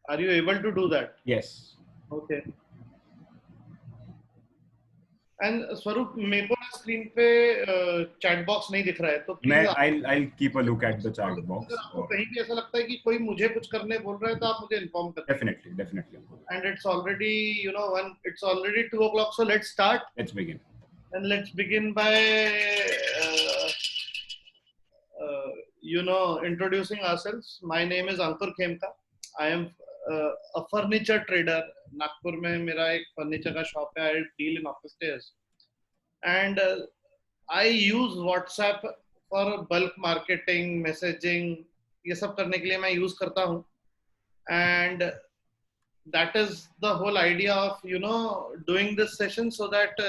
Are you able to do that? Yes. Okay. And स्वरूप मेरे को ना स्क्रीन पे चैट बॉक्स नहीं दिख रहा है, तो please I'll keep a look at the chat अगर box. आपको कहीं भी ऐसा लगता है कि कोई मुझे कुछ करने बोल रहा है तो आप मुझे इन्फॉर्म कर Definitely. And it's already one it's already 2 o'clock, so let's start Let's begin. And let's begin by introducing ourselves. My name is Ankur Khemka. I am a furniture trader. Nagpur में मेरा एक फर्नीचर का shop है. I deal in office stairs. And I use WhatsApp for bulk marketing, messaging. ये सब करने के लिए मैं यूज करता हूँ. And that is the whole idea of doing this session so that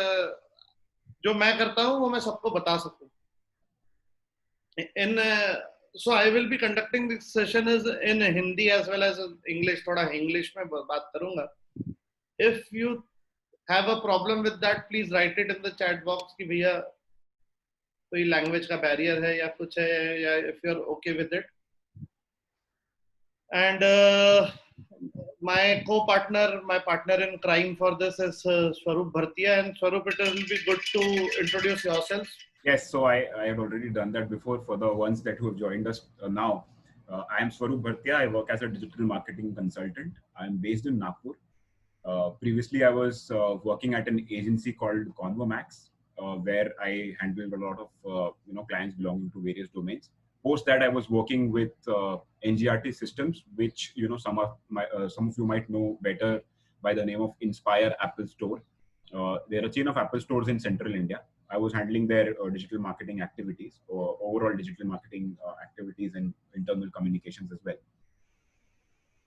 जो मैं करता हूँ वो मैं सबको बता सकूँ. In so I will be conducting this session is in Hindi as well as English. थोड़ा English में बात करूँगा. If you have a problem with that, please write it in the chat box कि भैया कोई लैंग्वेज का barrier है या कुछ है, या if you're okay with it. And my co-partner, my partner in crime for this is Swaroop Bhartia. And Swaroop, it will be good to introduce yourself. Yes, so I have already done that before. For the ones that who have joined us now, I am Swaroop Bhartia. I work as a digital marketing consultant. I am based in Nagpur. Previously, I was working at an agency called Convomax, where I handled a lot of clients belonging to various domains. Post that, I was working with NGRT Systems, which some of you might know better by the name of Inspire Apple Store. They're a chain of Apple stores in central India. I was handling their digital marketing activities, or overall digital marketing activities and internal communications as well.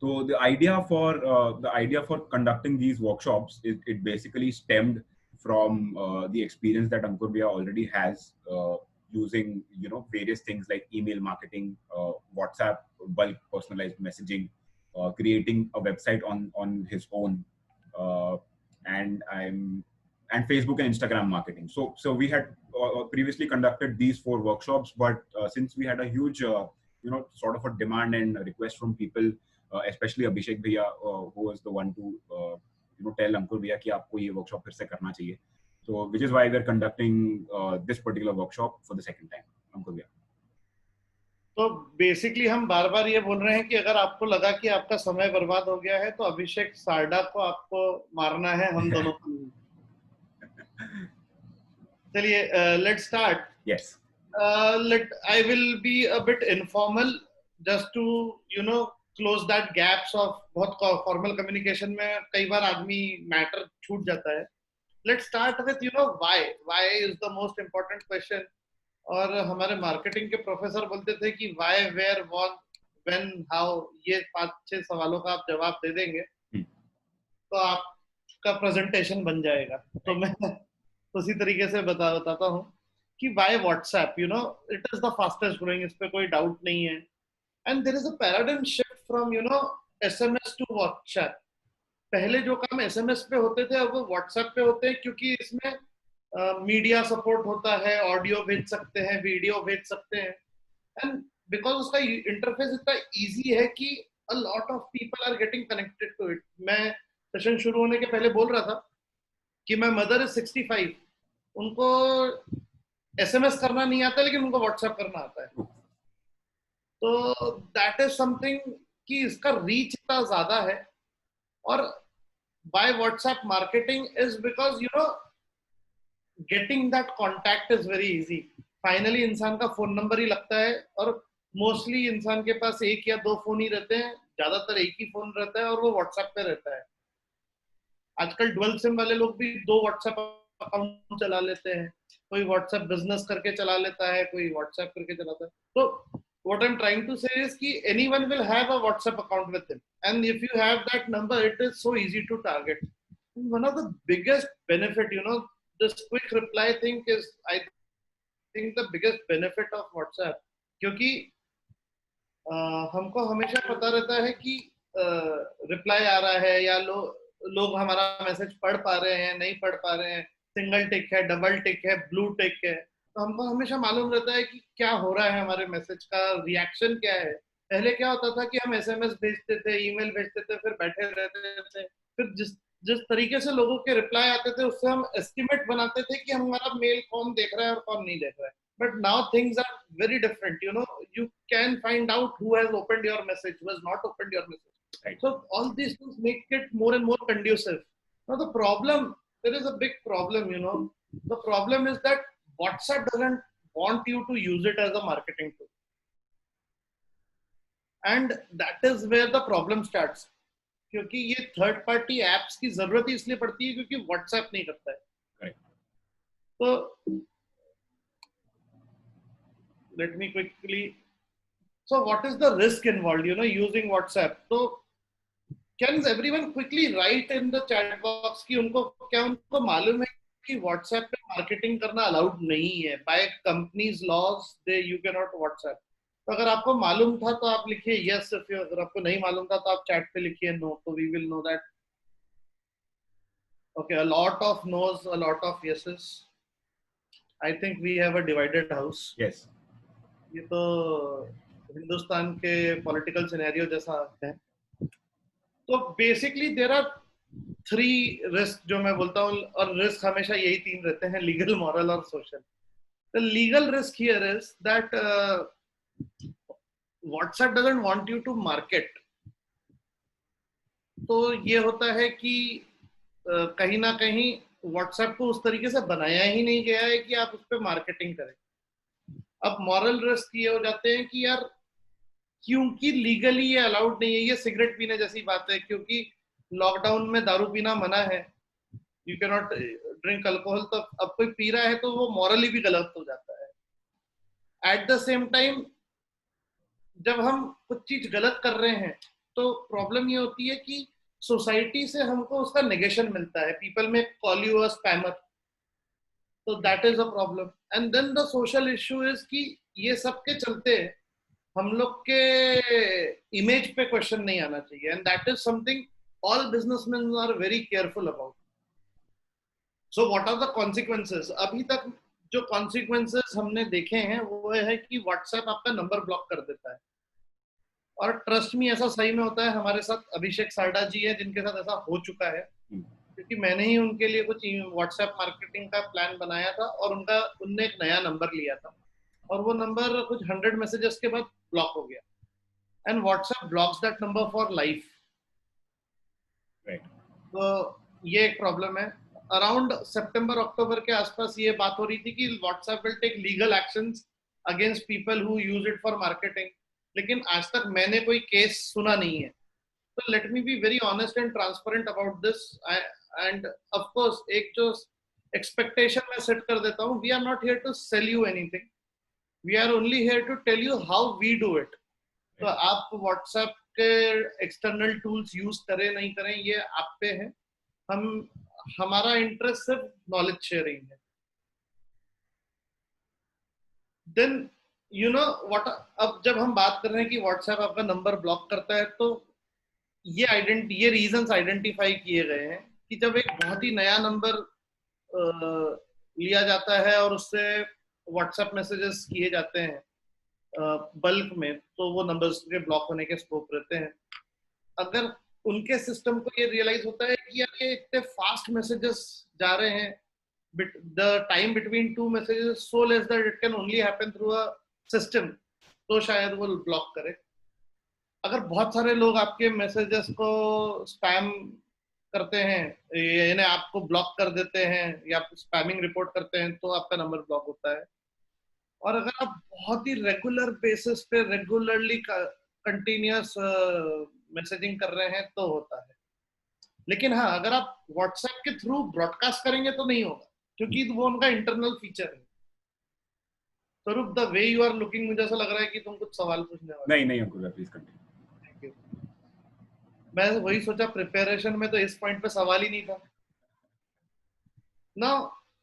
So the idea for conducting these workshops, it basically stemmed from the experience that Ankur Bhaiya already has using various things like email marketing, WhatsApp, bulk personalized messaging, creating a website on his own, and Facebook and Instagram marketing. So we had previously conducted these 4 workshops, but since we had a huge sort of a demand and a request from people, especially Abhishek Bhaiya, who was the one to tell Ankur Bhaiya कि आपको ये workshop फिर से करना चाहिए. So which is why we are conducting this particular workshop for the second time. Ankur Bhaiya. तो basically हम बार बार ये बोल रहे हैं कि अगर आपको लगा कि आपका समय बर्बाद हो गया है तो अभिषेक सारडा को आपको मारना है, हम दोनों को. चलिए, let's start. Yes. I will be a bit informal just to close that gaps of बहुत formal communication में कई बार आदमी मैटर छूट जाता है. Let's start with why is the most important question. और हमारे मार्केटिंग के प्रोफेसर बोलते थे कि why, where, what, when, how, ये 5-6 सवालों का आप जवाब दे देंगे तो आपका प्रेजेंटेशन बन जाएगा. तो मैं उसी तरीके से बताता हूँ कि why WhatsApp, it is the fastest growing, इस पे कोई डाउट नहीं है. And there is a paradigm shift from SMS to WhatsApp. पहले जो काम SMS पे होते थे अब वो WhatsApp पे होते हैं, क्योंकि इसमें मीडिया सपोर्ट होता है, ऑडियो भेज सकते हैं, वीडियो भेज सकते हैं. एंड बिकॉज उसका इंटरफेस इतना इजी है कि a lot of people are getting connected to it. मैं सेशन शुरू होने के पहले बोल रहा था कि मैं मदर इज 65, उनको SMS करना नहीं आता लेकिन उनको WhatsApp करना आता है. तो दैट इज समथिंग कि इसका रीच इतना ज्यादा है. और by WhatsApp marketing is because getting that contact is very easy. Finally इंसान का फोन नंबर ही लगता है, और मोस्टली इंसान के पास 1 या 2 फोन ही रहते हैं, ज्यादातर एक ही फोन रहता है और वो WhatsApp पे रहता है. आजकल डुअल सिम वाले लोग भी 2 WhatsApp अकाउंट चला लेते हैं. कोई WhatsApp बिजनेस करके चला लेता है, कोई WhatsApp करके चलाता है. तो what I'm trying to say is कि anyone will have a WhatsApp account with him, and if you have that number, it is so easy to target. And one of the biggest benefit, this quick reply thing is, I think, the biggest benefit of WhatsApp, क्योंकि हमको हमेशा पता रहता है कि reply आ रहा है या लोग हमारा मैसेज पढ़ पा रहे हैं, नहीं पढ़ पा रहे हैं, सिंगल टिक है, डबल टिक है, ब्लू टिक है. तो हमको हमेशा मालूम रहता है कि क्या हो रहा है, हमारे मैसेज का रिएक्शन क्या है. पहले क्या होता था कि हम एसएमएस भेजते थे, ईमेल भेजते थे, फिर बैठे रहते थे, फिर जिस जिस तरीके से लोगों के रिप्लाई आते थे उससे हम एस्टिमेट बनाते थे कि हमारा मेल कौन देख रहा है और कौन नहीं देख रहा है. But now things are very different. You can find out who has opened your message, who has not opened your message. Right. So all these things make it more and more conducive. Now the problem, there is a big problem. The problem is that WhatsApp doesn't want you to use it as a marketing tool, and that is where the problem starts. क्योंकि ये third party apps की जरूरत ही इसलिए पड़ती है क्योंकि WhatsApp नहीं करता है. Right. तो let me quickly. So what is the risk involved, using WhatsApp? So can everyone quickly write in the chat box कि उनको मालूम है कि WhatsApp पे मार्केटिंग करना अलाउड नहीं है. By companies laws, you cannot WhatsApp. तो अगर आपको मालूम था तो आप लिखिए yes. अगर आपको नहीं मालूम था तो आप चैट पे लिखिए no. तो we will know that. Okay, a lot of no's, a lot of yeses. I think we have a divided house. Yes. ये तो हिंदुस्तान के पॉलिटिकल सिनेरियो जैसा है. तो बेसिकली देयर आर 3 रिस्क जो मैं बोलता हूँ, और रिस्क हमेशा यही 3 रहते हैं: लीगल, मॉरल और social. The legal risk here is that WhatsApp doesn't want you to market. तो ये होता है कि कहीं ना कहीं व्हाट्सएप को उस तरीके से बनाया ही नहीं गया है कि आप उस पर मार्केटिंग करें. अब मॉरल रिस्क ये हो जाते हैं कि यार क्योंकि लीगली ये अलाउड नहीं है, ये सिगरेट पीने जैसी बात है. क्योंकि लॉकडाउन में दारू पीना मना है, you can not drink alcohol, तो अब कोई पी रहा है तो वो मॉरली भी गलत हो जाता है. एट द सेम टाइम जब हम कुछ चीज गलत कर रहे हैं तो प्रॉब्लम ये होती है कि सोसाइटी से हमको उसका नेगेशन मिलता है. People may call you a spammer. तो that is a problem. And then the social issue is कि ये सब के चलते हम लोग के इमेज पे क्वेश्चन नहीं आना चाहिए. And that is something all businessmen are very careful about. So what are the consequences? अभी तक जो कॉन्सिक्वेंसेस हमने देखे हैं वो है कि व्हाट्सएप आपका नंबर ब्लॉक कर देता है. और ट्रस्ट मी, ऐसा सही में होता है. हमारे साथ अभिषेक सारडा जी है जिनके साथ ऐसा हो चुका है, क्योंकि मैंने ही उनके लिए कुछ व्हाट्सएप मार्केटिंग का प्लान बनाया था और उनने एक नया नंबर लिया था और वो नंबर कुछ 100 मैसेजेस के बाद ब्लॉक हो गया. And WhatsApp blocks that number for life. तो ये एक प्रॉब्लम है. अराउंड सितंबर अक्टूबर के आसपास ये बात हो रही थी कि WhatsApp will take legal actions against people who use it for marketing. लेकिन आज तक मैंने कोई केस सुना नहीं है. तो let me be very honest and transparent about this. And of course एक जो एक्सपेक्टेशन मैं सेट कर देता हूँ, we are not here to sell you anything, we are only here to tell you how we do it. तो आप WhatsApp के external tools use करें नहीं करें ये आप पे है. हमारा इंटरेस्ट सिर्फ नॉलेज शेयरिंग है. देन व्हाट, अब जब हम बात कर रहे हैं कि व्हाट्सएप आपका नंबर ब्लॉक करता है, तो ये रीजंस आइडेंटिफाई किए गए हैं कि जब एक बहुत ही नया नंबर लिया जाता है और उससे व्हाट्सएप मैसेजेस किए जाते हैं बल्क में, तो वो नंबर्स के ब्लॉक होने के स्कोप रहते हैं. अगर उनके सिस्टम को ये रियलाइज होता है कि यार ये इतने फास्ट मैसेजेस जा रहे हैं, the time between 2 messages so less that it can only happen through a system, तो शायद वो ब्लॉक करे. अगर बहुत सारे लोग आपके मैसेजेस को स्पैम करते हैं, यानी आपको ब्लॉक कर देते हैं या स्पैमिंग रिपोर्ट करते हैं, तो आपका नंबर ब्लॉक होता है. और अगर आप बहुत ही रेगुलर बेसिस पे रेगुलरली कंटिन्यूअस मैसेजिंग कर रहे हैं तो होता है. लेकिन हाँ, अगर आप व्हाट्सएप के थ्रू ब्रॉडकास्ट करेंगे तो नहीं होगा, क्योंकि वो उनका इंटरनल फीचर है. Swaroop, the way you are looking, मुझे ऐसा लग रहा है कि तुम कुछ सवाल पूछने वाले. नहीं अंकुर, प्लीज कंटिन्यू. Thank you. मैं वही सोचा, प्रिपरेशन में तो इस पॉइंट पे सवाल ही नहीं था ना.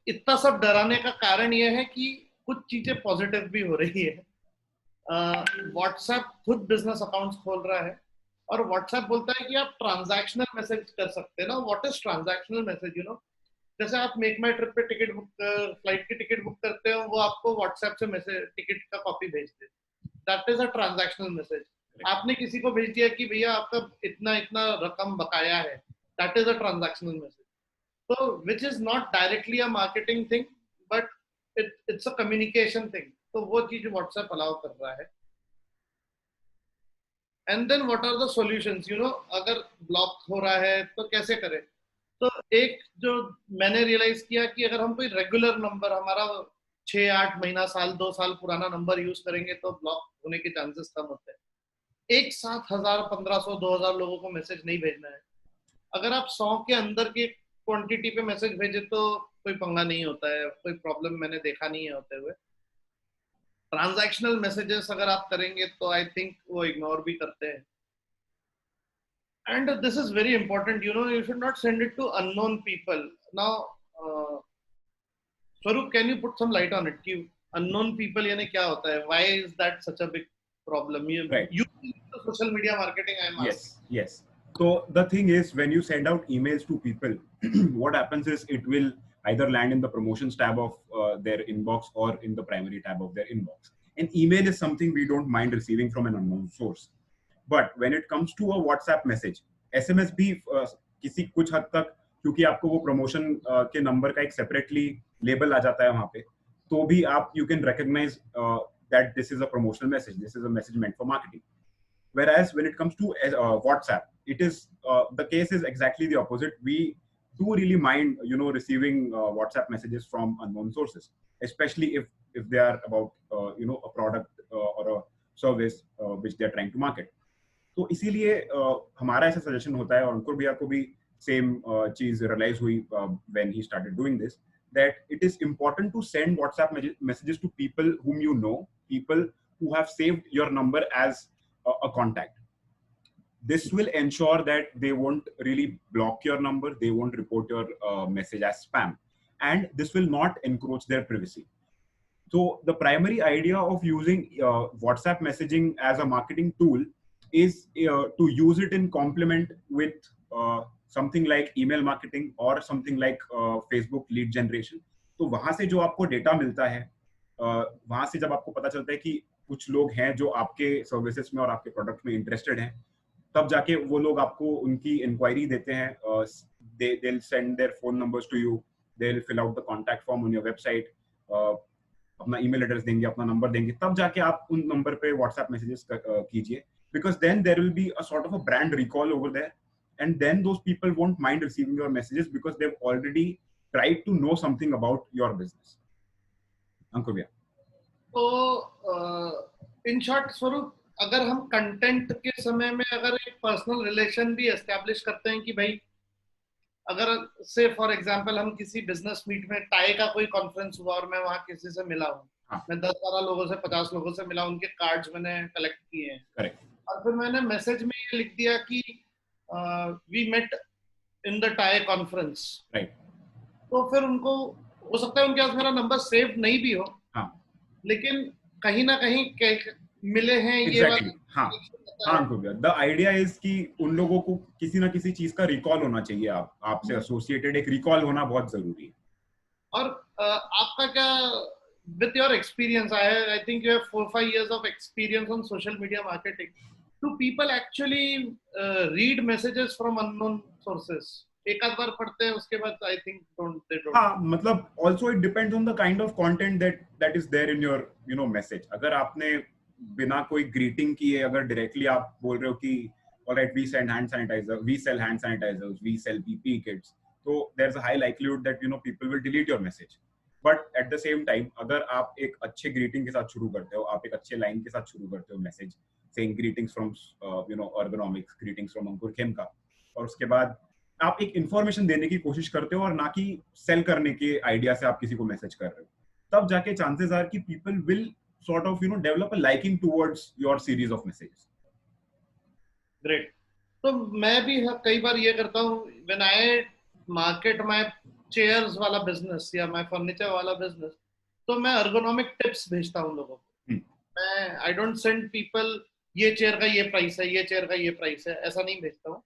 इतना सब डराने का कारण यह है कि कुछ चीजें पॉजिटिव भी हो रही है. व्हाट्सएप खुद बिजनेस अकाउंट्स खोल रहा है और व्हाट्सएप बोलता है कि आप ट्रांजैक्शनल मैसेज कर सकते हैं ना. What is transactional message? जैसे आप मेक माई ट्रिप पे टिकट बुक, फ्लाइट की टिकट बुक करते हो, वो आपको व्हाट्सएप से मैसेज टिकट का कॉपी भेजते हैं. That is a transactional message. आपने किसी को भेज दिया कि भैया आपका इतना इतना रकम बकाया है, that is a transactional message. तो which is not directly a marketing thing, but it's a communication thing. तो वो चीज व्हाट्सएप अलाउ कर रहा है. And then what are the solutions, अगर ब्लॉक हो रहा है तो कैसे करें. तो एक जो मैंने रियलाइज किया कि अगर हम कोई रेगुलर नंबर, हमारा 6-8 महीना, साल 2 साल पुराना नंबर यूज करेंगे तो ब्लॉक होने के चांसेस कम होते हैं. एक साथ 1000, 1500, 2000 लोगों को मैसेज नहीं भेजना है. अगर आप 100 के अंदर की क्वांटिटी पे मैसेज भेजे तो कोई पंगा नहीं होता है, कोई प्रॉब्लम मैंने देखा नहीं है होते हुए. ट्रांजैक्शनल मैसेजेस अगर आप करेंगे तो आई थिंक वो इग्नोर भी करते हैं. And this is very important, you should not send it to unknown people. Now, Swaroop, can you put some light on it? कि unknown people यानी क्या होता है? Why is that such a big problem? Right. You social media marketing, I am asking. Yes. So the thing is, when you send out emails to people, what happens is it will either land in the promotions tab of their inbox or in the primary tab of their inbox. An email is something we don't mind receiving from an unknown source. But when it comes to a WhatsApp message, SMS भी किसी कुछ हद तक, क्योंकि आपको वो promotion के number का एक सेपरेटली लेबल आ जाता है वहां पे, तो भी आप you can recognise that this is a promotional message, this is a message meant for marketing. Whereas when it comes to WhatsApp, it is the case is exactly the opposite. We do really mind, receiving WhatsApp messages from unknown sources, especially if they are about a product or a service which they are trying to market. तो इसीलिए हमारा ऐसा suggestion होता है, और अंकुर भैया को भी सेम चीज रियलाइज हुई when he started doing this, that it is important to send WhatsApp messages to people whom you know, people who have saved your number as a contact. This will ensure that they won't really block your number, they won't report your message as spam, and this will not encroach their privacy. So the primary idea of using WhatsApp messaging as a marketing tool is to use it in complement with something like email marketing or something like Facebook lead generation. तो वहां से जो आपको data मिलता है, वहां से जब आपको पता चलता है कि कुछ लोग हैं जो आपके सर्विसेज में और आपके प्रोडक्ट में इंटरेस्टेड हैं, तब जाके वो लोग आपको उनकी इंक्वायरी देते हैं. they'll send their phone numbers to you, they'll fill out the contact form on your website, अपना ईमेल एड्रेस देंगे, अपना नंबर देंगे, तब जाके आप उन नंबर पे व्हाट्सएप मैसेजेस कीजिए, because then there will be a sort of a brand recall over there, and then those people won't mind receiving your messages because they've already tried to know something about your business. अंकुर भैया, तो in short स्वरूप, अगर हम content के समय में अगर एक पर्सनल रिलेशन भी एस्टेब्लिश करते हैं कि भाई, अगर से फॉर एग्जांपल हम किसी बिजनेस मीट में, टाई का कोई कॉन्फ्रेंस हुआ और मैं वहां किसी से मिला हूँ, मैं 10-12 लोगों से, 50 लोगों से मिला, उनके कार्ड्स मैंने कलेक्ट किए हैं, करेक्ट, और फिर मैंने मैसेज में ये लिख दिया कि we met in the TiE conference, right, तो फिर उनको हो सकता है उनके पास मेरा नंबर सेव नहीं भी हो, लेकिन कहीं ना कहीं मिले हैं exactly. ये हाँ अंकुर भैया, द आइडिया इज कि उन लोगों को किसी ना किसी चीज का रिकॉल होना चाहिए, आपसे एसोसिएटेड एक रिकॉल होना बहुत जरूरी है. और आपका क्या, with your experience, I think you have 4-5 years of experience on social media marketing. Do people actually read messages from unknown sources? एक आध बार पढ़ते हैं, उसके बाद I think they don't. हाँ, मतलब also it depends on the kind of content that is there in your message. अगर आपने बिना कोई ग्रीटिंग किए अगर डायरेक्टली आप बोल रहे हो कि alright, we send hand sanitizer, we sell hand sanitizers, we sell PPE kits, so there's a high likelihood that people will delete your message. But at the same time, अगर आप एक अच्छे ग्रीटिंग के साथ शुरू करते हो, आप एक अच्छे लाइन के साथ शुरू करते हो message, saying greetings from Ergonomics, greetings from अंकुर खेमका, और उसके बाद आप एक इंफॉर्मेशन देने की कोशिश करते हो और ना कि सेल करने के आइडिया से आप किसी को मैसेज कर रहे हो, तब जाके चांसेस आर कि people will sort of develop a liking towards your series of messages. Great. तो मैं भी कई बार ये करता हूँ, when I market my chairs वाला business या my furniture वाला business, तो मैं ergonomic tips भेजता हूँ लोगों को. मैं I don't send people ये चेयर का ये प्राइस है, ये चेयर का ये प्राइस है, ऐसा नहीं भेजता हूँ.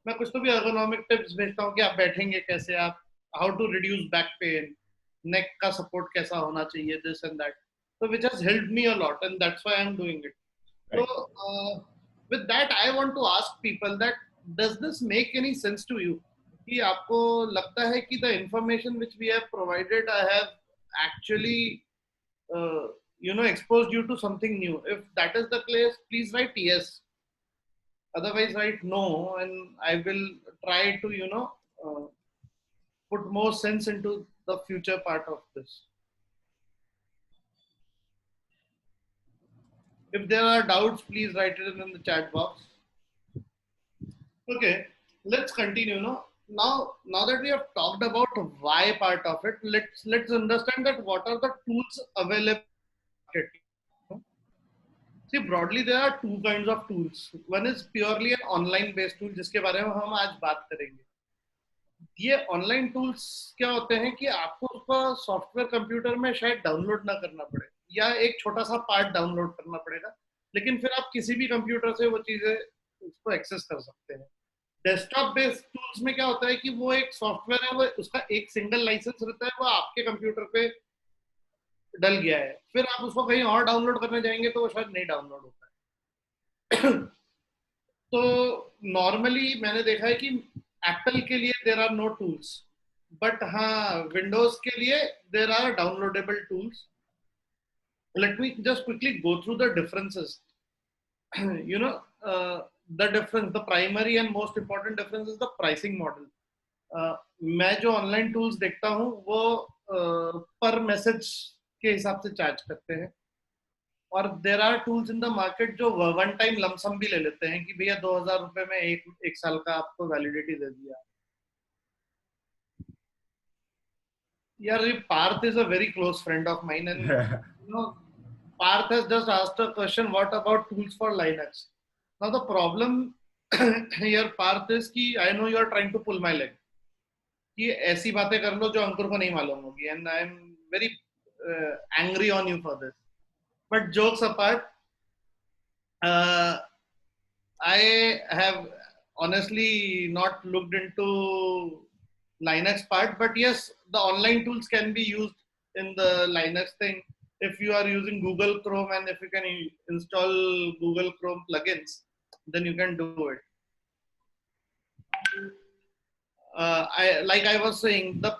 मैं कुछ तो भी ergonomic tips भेजता हूँ कि आप बैठेंगे कैसे, आप how to reduce back pain, neck का support कैसा होना चाहिए, this and that. So which has helped me a lot, and that's why I'm doing it. Right. So with that I want to ask people that does this make any sense to you कि आपको लगता है कि the information which we have provided I have actually uh, exposed you to something new. If that is the case, please write yes. Otherwise, write no, and I will try to put more sense into the future part of this. If there are doubts, please write it in the chat box. Okay, let's continue. Now that we have talked about why part of it, let's understand that what are the tools available. See, broadly there are two kinds of tools. One is purely an online based tool जिसके बारे में हम आज बात करेंगे. ये online tools क्या होते हैं कि आपको उसका सॉफ्टवेयर कंप्यूटर में शायद डाउनलोड ना करना पड़े या एक छोटा सा पार्ट डाउनलोड करना पड़ेगा, लेकिन फिर आप किसी भी कंप्यूटर से वो चीजें उसको एक्सेस कर सकते हैं. डेस्कटॉप बेस्ड टूल्स में क्या होता है कि वो एक सॉफ्टवेयर है, वो उसका एक सिंगल लाइसेंस रहता है, वो आपके कंप्यूटर पे डल गया है, फिर आप उसको कहीं और डाउनलोड करने जाएंगे तो वो शायद नहीं डाउनलोड होता है. तो नॉर्मली मैंने देखा है कि एप्पल के लिए there are no tools, but हाँ विंडोज के लिए there are downloadable tools. Let me just quickly go through the differences. the difference, the primary and most important difference is the pricing model. मैं जो online tools देखता हूँ वो पर message के हिसाब से चार्ज करते हैं, और there are tools in the market जो वन टाइम लमसम भी ले लेते हैं कि भैया 2000 रुपए में एक साल का आपको वैलिडिटी दे दिया. यार Parth is a very close friend of mine and Parth has just asked a question, what about tools for Linux? Now the problem here, Parth, is कि I know you are trying to pull my leg. कि ऐसी बातें कर लो जो अंकुर को नहीं मालूम होगी, and I am very angry on you for this. But jokes apart, I have honestly not looked into Linux part, but yes, the online tools can be used in the Linux thing. If you are using Google Chrome and if you can install Google Chrome plugins, then you can do it. Like I was saying, the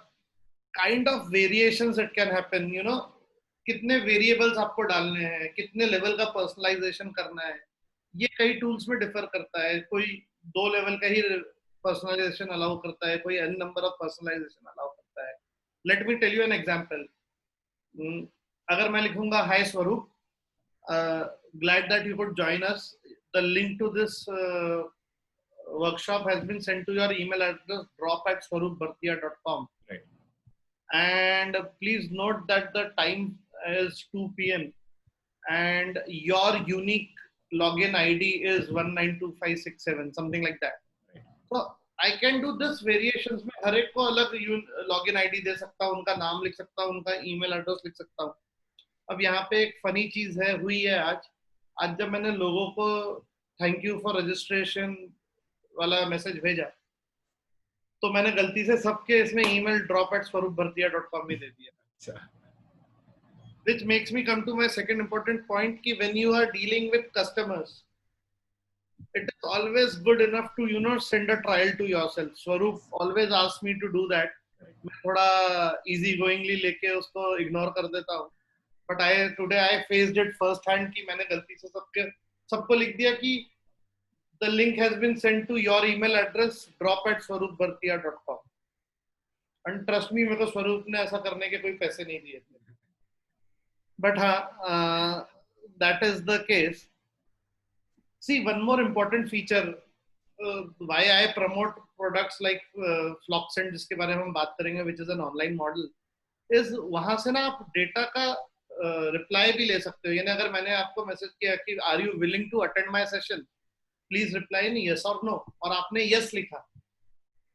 kind of variations that can happen, कितने variables आपको डालने हैं, कितने level का personalisation करना है, ये कई टूल्स में डिफर करता है. कोई 2 लेवल का ही पर्सनलाइजेशन अलाउ करता है, कोई n number of personalisation allow करता है. Let me tell you an example. अगर मैं लिखूंगा हाय स्वरूप, glad that you could join us, the link to this workshop has been sent to your email address drop@swaroopbhartia.com. Right. And please note that the time is 2 p.m. and your unique login ID is 192567, something like that. Right. So I can do this variations में हर एक को अलग login ID दे सकता हूँ, उनका नाम लिख सकता हूँ, उनका email address लिख सकता हूँ. अब यहाँ पे एक फनी चीज हुई है आज जब मैंने लोगों को थैंक यू फॉर रजिस्ट्रेशन वाला मैसेज भेजा, तो मैंने गलती से सबके इसमें ईमेल drop@swaroopbhartia.com में दे दिया. Which makes me come to my second important point कि when you are dealing with customers, it is always good enough to send a trial to yourself. Swaroop always asks me to do that. मैं थोड़ा easy goingly लेके उसको ignore कर देता हूँ. But today I faced it first hand कि मैंने गलती से सबको लिख दिया कि the link has been sent to your email address drop@swaroopbhartia.com. And trust me, मेरे को स्वरूप ने ऐसा करने के कोई पैसे नहीं दिए थे. But that is the case. See, one more important feature why I promote products like Floxcent, जिसके बारे में हम बात करेंगे, which is an online model, is वहां से ना आप डेटा का रिप्लाई भी ले सकते हो. यानी अगर मैंने आपको मैसेज किया कि are you willing to attend my session, please reply in yes और नो, और आपने यस लिखा,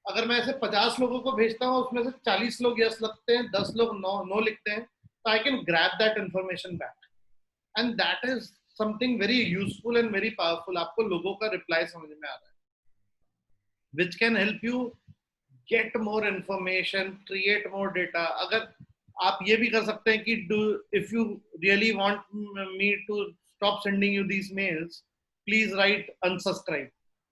अगर मैं ऐसे 50 लोगों को भेजता हूँ, उसमें से 40 लोग यस लिखते हैं, 10 लोग नो लिखते हैं, तो I can grab that information back, and that is something very useful and very powerful. आपको लोगों का रिप्लाई समझ में आ रहा है, which can help you get more information, create more data. अगर आप ये भी कर सकते हैं कि if you really want me to stop sending you these mails, please write unsubscribe,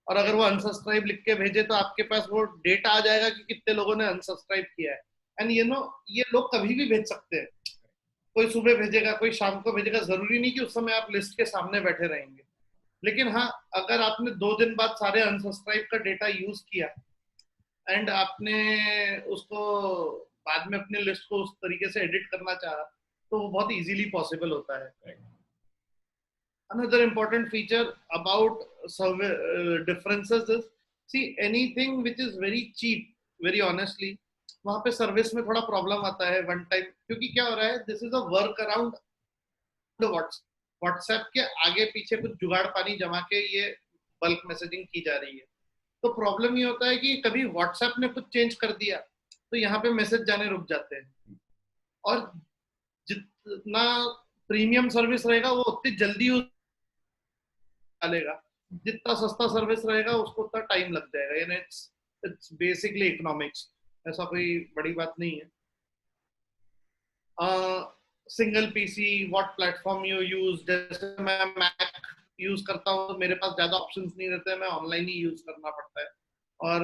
और अगर वो अनसब्सक्राइब लिख के भेजे तो आपके पास वो डेटा आ जाएगा कि कितने लोगों ने अनसब्सक्राइब किया है। एंड ये लोग कभी भी भेज सकते हैं, कोई सुबह भेजेगा, कोई शाम को भेजेगा, जरूरी नहीं कि उस समय आप लिस्ट के सामने बैठे रहेंगे। लेकिन हाँ, अगर आपने 2 दिन बाद सारे अनसब्सक्राइब का डेटा यूज किया एंड आपने उसको बाद में अपनी लिस्ट को उस तरीके से एडिट करना चाहा, तो वो बहुत इजीली पॉसिबल होता है। Another important feature about differences is, see, anything which is very cheap, very honestly, वहां पे सर्विस में थोड़ा प्रॉब्लम आता है वन टाइम, क्योंकि क्या हो रहा है, this is a work around WhatsApp के आगे पीछे कुछ जुगाड़ पानी जमा के ये बल्क मैसेजिंग की जा रही है। तो प्रॉब्लम ये होता है कि कभी व्हाट्सएप ने कुछ चेंज कर दिया तो यहाँ पे मैसेज जाने रुक जाते हैं, और जितना प्रीमियम सर्विस रहेगा वो उतनी जल्दी डालेगा, जितना सस्ता सर्विस रहेगा उसको उतना टाइम लग जाएगा। यानी इट्स बेसिकली इकोनॉमिक्स, ऐसा कोई बड़ी बात नहीं है। Single PC, what platform you use, जैसे मैं मैक यूज करता हूँ तो मेरे पास ज्यादा ऑप्शंस नहीं रहते, मैं ऑनलाइन ही यूज करना पड़ता है, और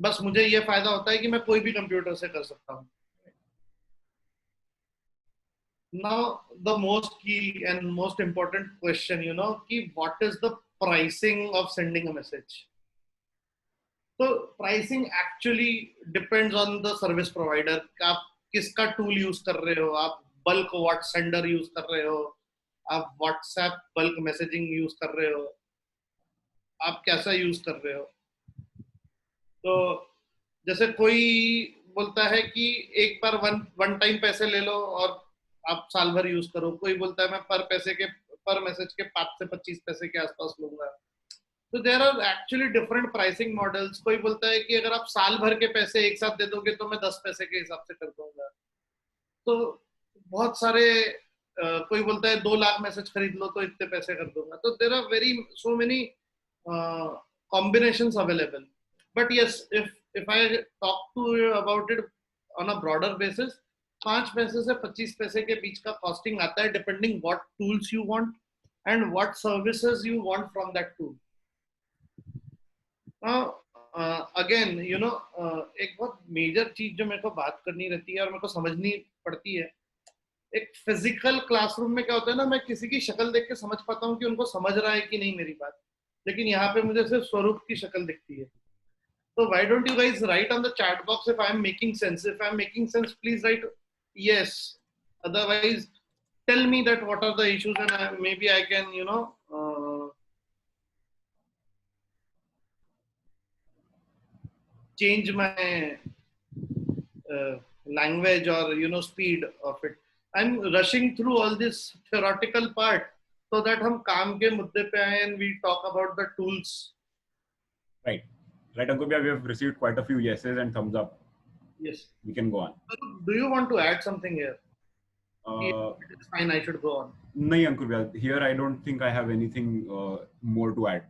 बस मुझे ये फायदा होता है कि मैं कोई भी कंप्यूटर से कर सकता हूँ। Now the most key and most important question, कि what is the pricing of sending a message? तो pricing actually depends on the service provider, आप किसका टूल यूज कर रहे हो, आप बल्क व्हाट सेंडर यूज कर रहे हो, आप व्हाट्सएप बल्क मैसेजिंग यूज कर रहे हो, आप कैसा यूज कर रहे हो। तो जैसे कोई बोलता है कि एक बार वन वन टाइम पैसे ले लो और आप साल भर यूज करो, कोई बोलता है मैं पर मैसेज के 5 से 25 पैसे के आसपास लूंगा। तो there are actually different pricing models. कोई बोलता है कि अगर आप साल भर के पैसे एक साथ दे दोगे तो मैं 10 पैसे के हिसाब से कर दूंगा। तो बहुत सारे कोई बोलता है 2 लाख मैसेज खरीद लो तो इतने पैसे कर दूंगा। तो there are very so many combinations available. But yes, if I talk to you about it on a broader basis, 5 पैसे से 25 पैसे के बीच का कॉस्टिंग आता है, depending what tools you want and what services you want from that tool. Again एक बहुत major चीज जो मेरे को बात करनी रहती है और मेरे को समझनी पड़ती है, एक फिजिकल क्लासरूम में क्या होता है ना, मैं किसी की शक्ल देख के समझ पाता हूँ कि उनको समझ रहा है कि नहीं मेरी बात, लेकिन यहाँ पे मुझे सिर्फ स्वरूप की शक्ल दिखती है। So why don't you guys write on the chat box if I am making sense? If I am making sense, please write yes. Otherwise, tell me that what are the issues, and maybe I can, change my language or speed of it. I'm rushing through all this theoretical part so that हम काम के मुद्दे पे आए and we talk about the tools. Right. Right, Ankurbhai, we have received quite a few yeses and thumbs up. Yes. We can go on. Do you want to add something here? It's fine, I should go on. No, Ankurbhai, here I don't think I have anything more to add.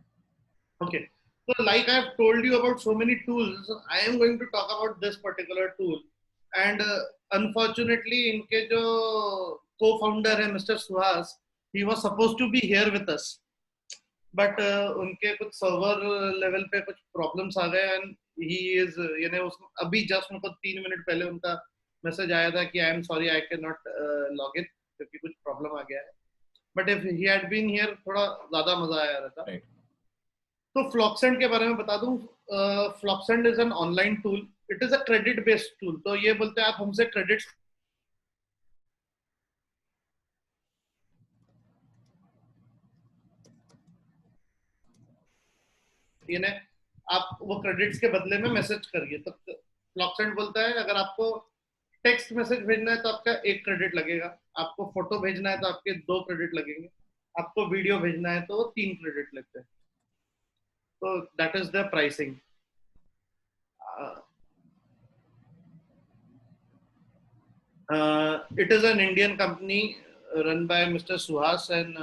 Okay. So like I've told you about so many tools, I am going to talk about this particular tool. And unfortunately, इनके जो co-founder है Mr. Suhas, he was supposed to be here with us. But उनके कुछ server level पे कुछ problems आ गए and he is अभी जस्ट उनको 3 मिनट पहले उनका मैसेज आया था कि I am sorry I can not log in क्योंकि कुछ प्रॉब्लम आ गया है। But if he had been here थोड़ा ज्यादा मजा आया रहता। Right. तो फ्लॉक्सेंट के बारे में बता दूं, Floxsend is an online tool, it is a credit based tool. तो ये बोलते हैं आप हमसे क्रेडिट आप वो क्रेडिट्स के बदले में मैसेज करिए। तो फ्लॉक्सेंट बोलता है अगर आपको टेक्स्ट मैसेज भेजना है तो आपका 1 क्रेडिट लगेगा, आपको फोटो भेजना है तो आपके 2 क्रेडिट लगेंगे, आपको वीडियो भेजना है तो 3 क्रेडिट लगते हैं। तो that is the pricing. It is an Indian company run by Mr. Suhas, and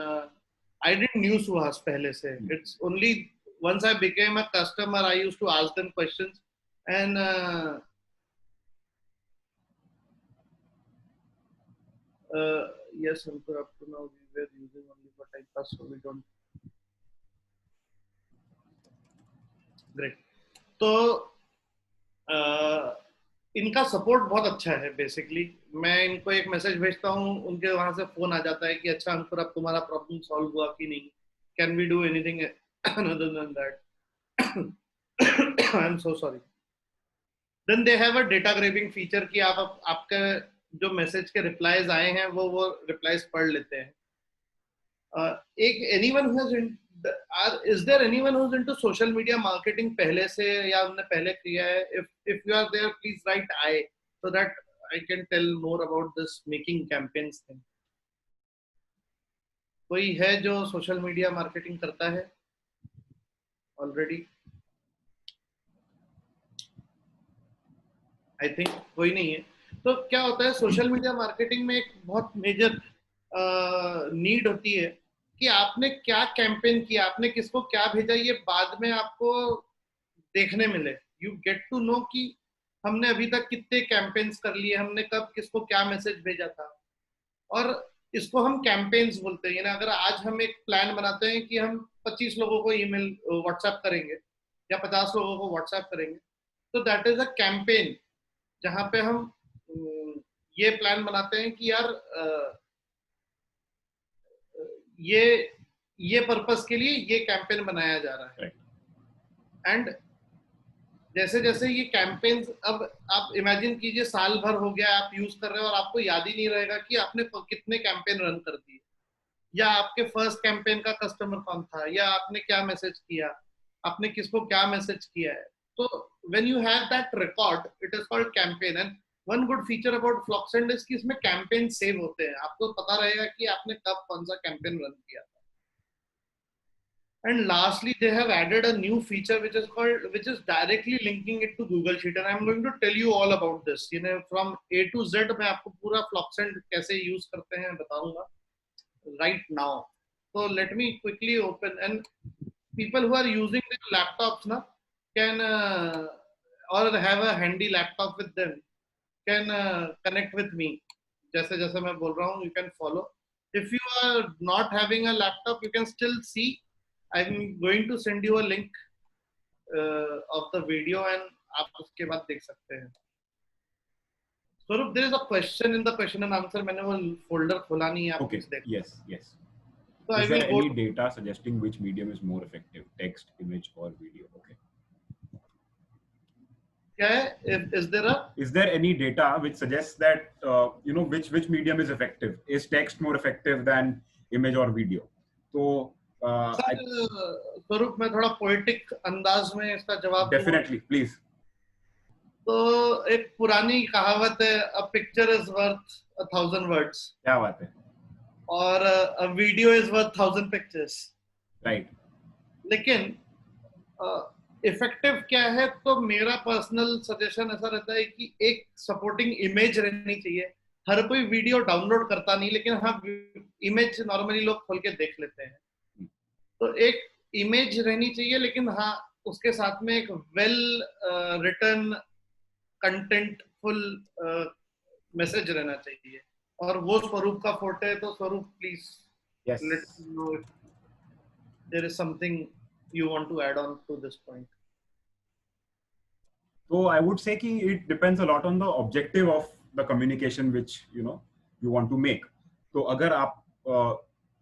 I didn't knew Suhas पहले से. It's only once I became a customer, I used to ask them questions, and yes, up to now we were using only for time pass, so we don't great. तो इनका support बहुत अच्छा है basically. मैं इनको एक message भेजता हूँ, उनके वहां से फोन आ जाता है कि अच्छा अंकुर अब तुम्हारा प्रॉब्लम सॉल्व हुआ कि नहीं, can we do anything other than that, I am so sorry. Then they have a data grabbing feature कि आप आपके जो मैसेज के रिप्लाईज आए हैं वो रिप्लाईज पढ़ लेते हैं। एक anyone who is there anyone who is into social media marketing पहले से, या उन्होंने पहले किया है? If you are there please write I, so that I can tell more about this making campaigns thing. कोई है जो सोशल मीडिया मार्केटिंग करता है ऑलरेडी? आई थिंक कोई नहीं है। तो क्या होता है सोशल मीडिया मार्केटिंग में, एक बहुत मेजर नीड होती है कि आपने क्या कैंपेन किया, आपने किसको क्या भेजा, ये बाद में आपको देखने मिले। यू गेट टू नो कि हमने अभी तक कितने कैंपेन्स कर लिए, हमने कब किसको क्या मैसेज भेजा था। और इसको हम कैंपेन्स बोलते हैं ना। अगर आज हम एक प्लान बनाते हैं कि हम 25 लोगों को ईमेल व्हाट्सएप करेंगे या 50 लोगों को व्हाट्सएप करेंगे, तो दैट इज अ कैंपेन, जहां पे हम ये प्लान बनाते हैं कि यार ये ये पर्पस के लिए ये कैंपेन बनाया जा रहा है। एंड जैसे जैसे ये कैंपेन्स, अब आप इमेजिन कीजिए साल भर हो गया आप यूज कर रहे हो और आपको याद ही नहीं रहेगा कि आपने कितने कैंपेन रन कर दिए, या आपके फर्स्ट कैंपेन का कस्टमर कौन था, या आपने क्या मैसेज किया, आपने किसको क्या मैसेज किया है। तो when you have that record, it is called campaign. And one good feature about Floxsend is कि इसमें कैंपेन सेव होते हैं, आपको पता रहेगा कि आपने कब कौन सा कैंपेन रन किया था। And lastly, they have added a new feature which is directly linking it to Google Sheet, and I'm going to tell you all about this. You know, from A to Z, मैं आपको पूरा Floxent कैसे use करते हैं बताऊंगा right now. So let me quickly open, and people who are using their laptops na can or have a handy laptop with them can connect with me. जैसे जैसे मैं बोल रहा हूँ, you can follow. If you are not having a laptop, you can still see. I'm going to send you a link of the video, and आप उसके बाद देख सकते हैं। स्वरूप, there is a question in the question and answer. मैंने वो folder खोला नहीं है, आप Okay. देख। Yes. Yes. So I Is will there go. any data suggesting which medium is more effective, text, image, or video? Okay. क्या है? Is there any data which suggests that which medium is effective? Is text more effective than image or video? So स्वरूप, मैं थोड़ा poetic अंदाज में इसका जवाब दूंगा। definitely, please. तो एक पुरानी कहावत है, a picture is worth 1,000 words. क्या बात है? और a video is worth 1,000 pictures. Right. लेकिन इफेक्टिव क्या है? तो मेरा पर्सनल सजेशन ऐसा रहता है कि एक सपोर्टिंग इमेज रहनी चाहिए। हर कोई वीडियो डाउनलोड करता नहीं, लेकिन हाँ इमेज नॉर्मली लोग खोल के देख लेते हैं। तो एक इमेज रहनी चाहिए, लेकिन हाँ उसके साथ में एक वेल रिटन कंटेंटफुल मैसेज रहना चाहिए। और वो स्वरूप का फोटो है, तो Swarup please let me know if there is something you want to add on to this point. So I would say कि it depends a lot on the objective of the communication which you want to make. तो अगर आप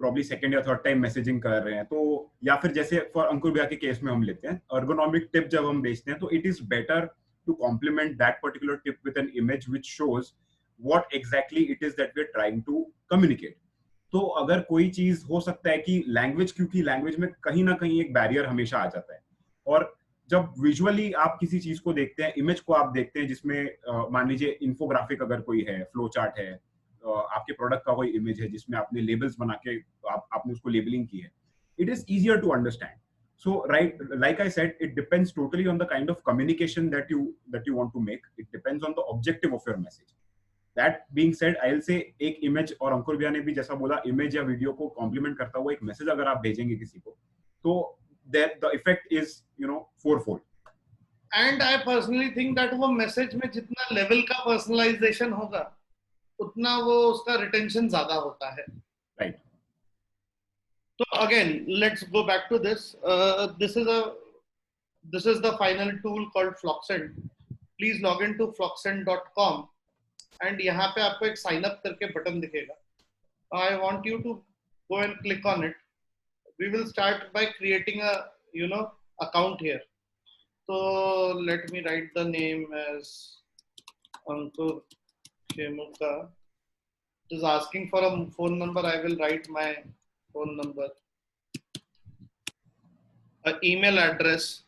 probably second या third time messaging कर रहे हैं, तो या फिर जैसे for अंकुर भैया के केस में हम लेते हैं ergonomic tip जब हम बेचते हैं, तो it is better to complement that particular tip with an image which shows what exactly it is that we're trying to communicate. तो अगर कोई चीज हो सकता है कि लैंग्वेज, क्योंकि लैंग्वेज में कहीं ना कहीं एक बैरियर हमेशा आ जाता है, और जब विजुअली आप किसी चीज को देखते हैं, इमेज को आप देखते हैं जिसमें मान लीजिए इन्फोग्राफिक अगर कोई है, फ्लो चार्ट है, आपके प्रोडक्ट का कोई इमेज है जिसमें आपने लेबल्स बना के आपने उसको लेबलिंग की है, it is easier to understand. So right, like I said, it depends totally on the kind of communication that you want to make. It depends on the objective of your message. That being said, I'll say एक image, और अंकुर भैया ने भी जैसा बोला, image या video को complement करता हुआ एक मैसेज अगर आप भेजेंगे किसी को, तो the effect is fourfold. And I personally think that वो मैसेज में जितना लेवल का पर्सनलाइजेशन होगा, उतना वो उसका रिटेंशन ज्यादा होता है. Right. So again, let's go back to this. This is a this is the final tool called Flocksend. Please log into flocksend.com and यहाँ पे आपको एक sign up करके बटन दिखेगा. I want you to go and click on it. We will start by creating a account here. So let me write the name as Ankur Shemuka. It is asking for a phone number. I will write my phone number. An email address.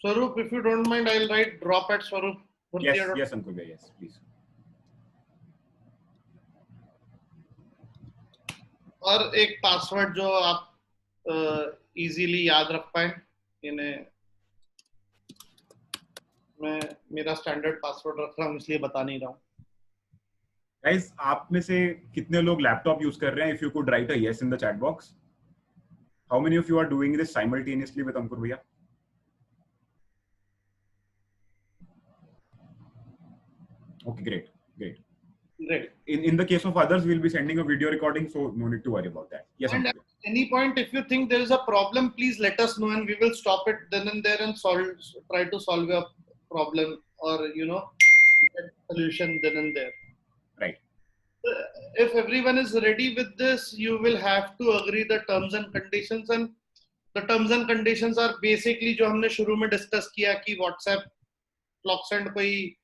Swaroop, if you don't mind, I'll write drop at Swaroop. Yes, Ankur, yes, please. और एक password जो आप easily याद रख पाए. इन्हें मैं मेरा स्टैंडर्ड पासवर्ड रख रहा हूँ, इसलिए बता नहीं रहा हूँ. Guys, आप में से कितने लोग लैपटॉप यूज कर रहे हैं? If you could write a yes in the chat box. How many of you are doing this simultaneously with Ankur Bhaiya? Okay, great. Great. In the case of others, we'll be sending a video recording, so no need to worry about that. Yes, and Ankur. at any point, if you think there is a problem, please let us know, and we will stop it then and there and try to solve your problem, or get solution then and there. Right. If everyone is ready with this, you will have to agree the terms and conditions, and the terms and conditions are basically जो हमने शुरू में discuss किया कि WhatsApp Flocksend कोई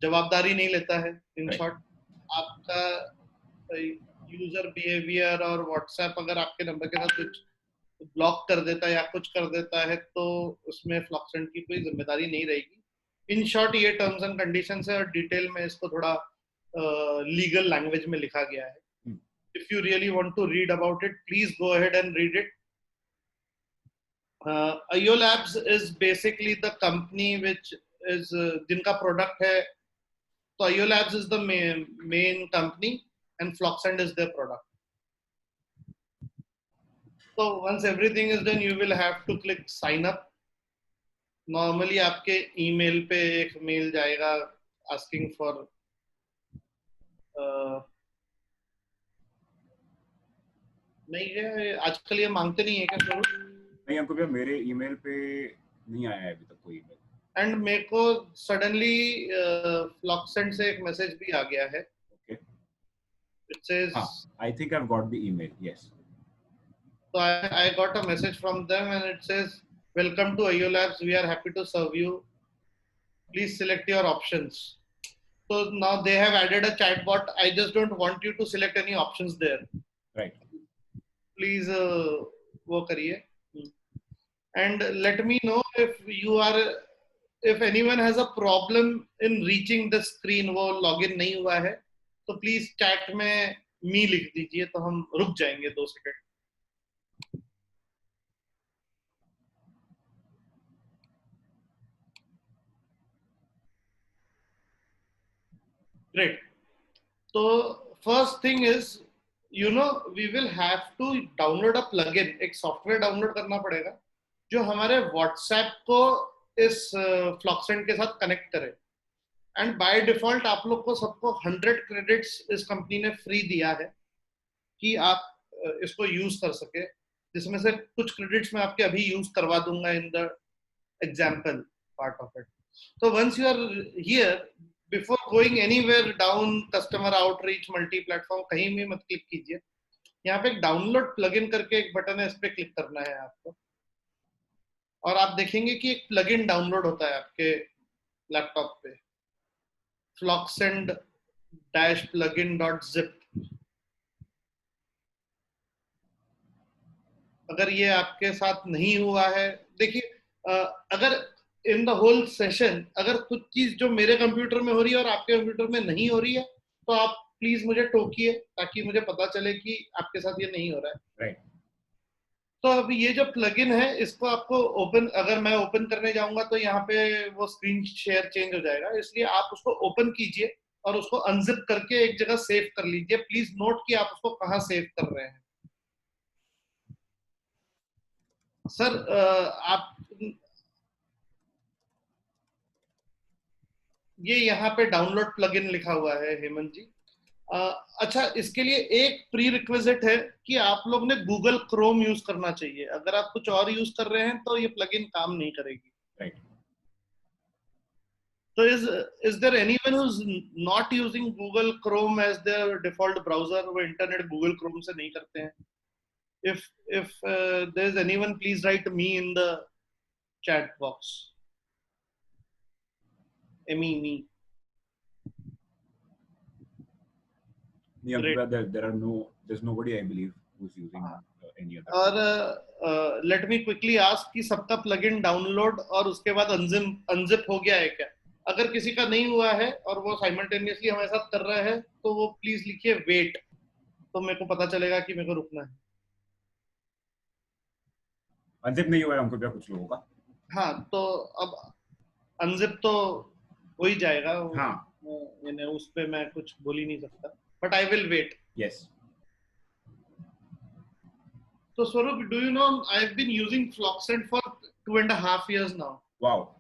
जवाबदारी नहीं लेता है. In short, आपका यूजर बिहेवियर और व्हाट्सएप अगर आपके नंबर के साथ कुछ ब्लॉक कर देता है या कुछ कर देता है तो उसमें फ्लॉक्सेंट की कोई जिम्मेदारी नहीं रहेगी. इन शॉर्ट ये टर्म्स एंड कंडीशंस है और डिटेल में इसको थोड़ा लीगल लैंग्वेज में लिखा गया है. If you really want to read about it, please go ahead and read it. IO Labs is basically the company which is जिनका प्रोडक्ट है. तो IO Labs is the main company and Flocksend is their product. So once everything is done, you will have to click sign up. Normally आपके email पे एक mail जाएगा asking for नहीं है आजकल ये मांगते नहीं है क्या स्वरूप? नहीं अंकुर भैया, मेरे ईमेल पे नहीं आया है अभी तक कोई ईमेल. एंड मेरे को सडनली फ्लॉक्सेंट से एक मैसेज भी आ गया है. It says, I think I've got the email. Yes. So I got a message from them and it says, "Welcome to IO Labs. We are happy to serve you. Please select your options." So now they have added a chatbot. I just don't want you to select any options there. Right. Please वो करिए. And let me know if anyone has a problem in reaching the screen. वो login नहीं हुआ है तो please chat में मी लिख दीजिए तो हम रुक जाएंगे 2 सेकंड. ग्रेट. तो first thing is we will have to download a plugin. एक सॉफ्टवेयर डाउनलोड करना पड़ेगा जो हमारे व्हाट्सएप को इस फ्लॉक्सेंट के साथ कनेक्ट करे. एंड बाय डिफॉल्ट आप लोग को सबको 100 क्रेडिट्स इस कंपनी ने फ्री दिया है कि आप इसको यूज कर सके, जिसमें से कुछ क्रेडिट्स मैं आपके अभी यूज करवा दूंगा in the example part of it. तो once you are here, before going anywhere down customer outreach multi platform कहीं भी मत क्लिक कीजिए. यहाँ पे एक डाउनलोड प्लगइन करके एक बटन है, इस पे क्लिक करना है आपको और आप देखेंगे कि एक प्लगइन डाउनलोड होता है आपके लैपटॉप पे. Flocksend-plugin.zip. अगर ये आपके साथ नहीं हुआ है, देखिए अगर इन द होल सेशन अगर कुछ चीज जो मेरे कंप्यूटर में हो रही है और आपके कंप्यूटर में नहीं हो रही है तो आप प्लीज मुझे टोकिए ताकि मुझे पता चले कि आपके साथ ये नहीं हो रहा है. Right. तो अब ये जो प्लगइन है इसको आपको ओपन, अगर मैं ओपन करने जाऊंगा तो यहाँ पे वो स्क्रीन शेयर चेंज हो जाएगा, इसलिए आप उसको ओपन कीजिए और उसको अनजिप करके एक जगह सेव कर लीजिए. प्लीज नोट कि आप उसको कहाँ सेव कर रहे हैं. सर आप ये यहाँ पे डाउनलोड प्लगइन लिखा हुआ है हेमंत जी. अच्छा, इसके लिए एक प्री रिक्विजिट है कि आप लोग ने गूगल क्रोम यूज करना चाहिए। अगर आप कुछ और यूज कर रहे हैं तो ये प्लगइन काम नहीं करेगी। राइट। तो is there anyone who is not using Google Chrome as their default browser? वो इंटरनेट गूगल क्रोम से नहीं करते हैं? if there is anyone, please write me in the chat box. Me. Great. There's nobody, I believe, who's using any other. और late me quickly ask कि सबका plugin download और उसके बाद अनजिप हो गया है क्या? अगर किसी का नहीं हुआ है और वो साइमल्टेनियसली हमारे साथ कर रहा है तो वो प्लीज लिखिए वेट, तो मेरे को पता चलेगा कि मेरे को रुकना है। अनजिप नहीं हुआ है हमको क्या कुछ लोगों का? हाँ, तो अब अनजिप तो हो ही जाएगा। हाँ, उस पे मैं कुछ बोल ही नहीं सकता, but I will wait. Yes. So Swarup, do you know I've been using Floxcent for 2.5 years now. Wow.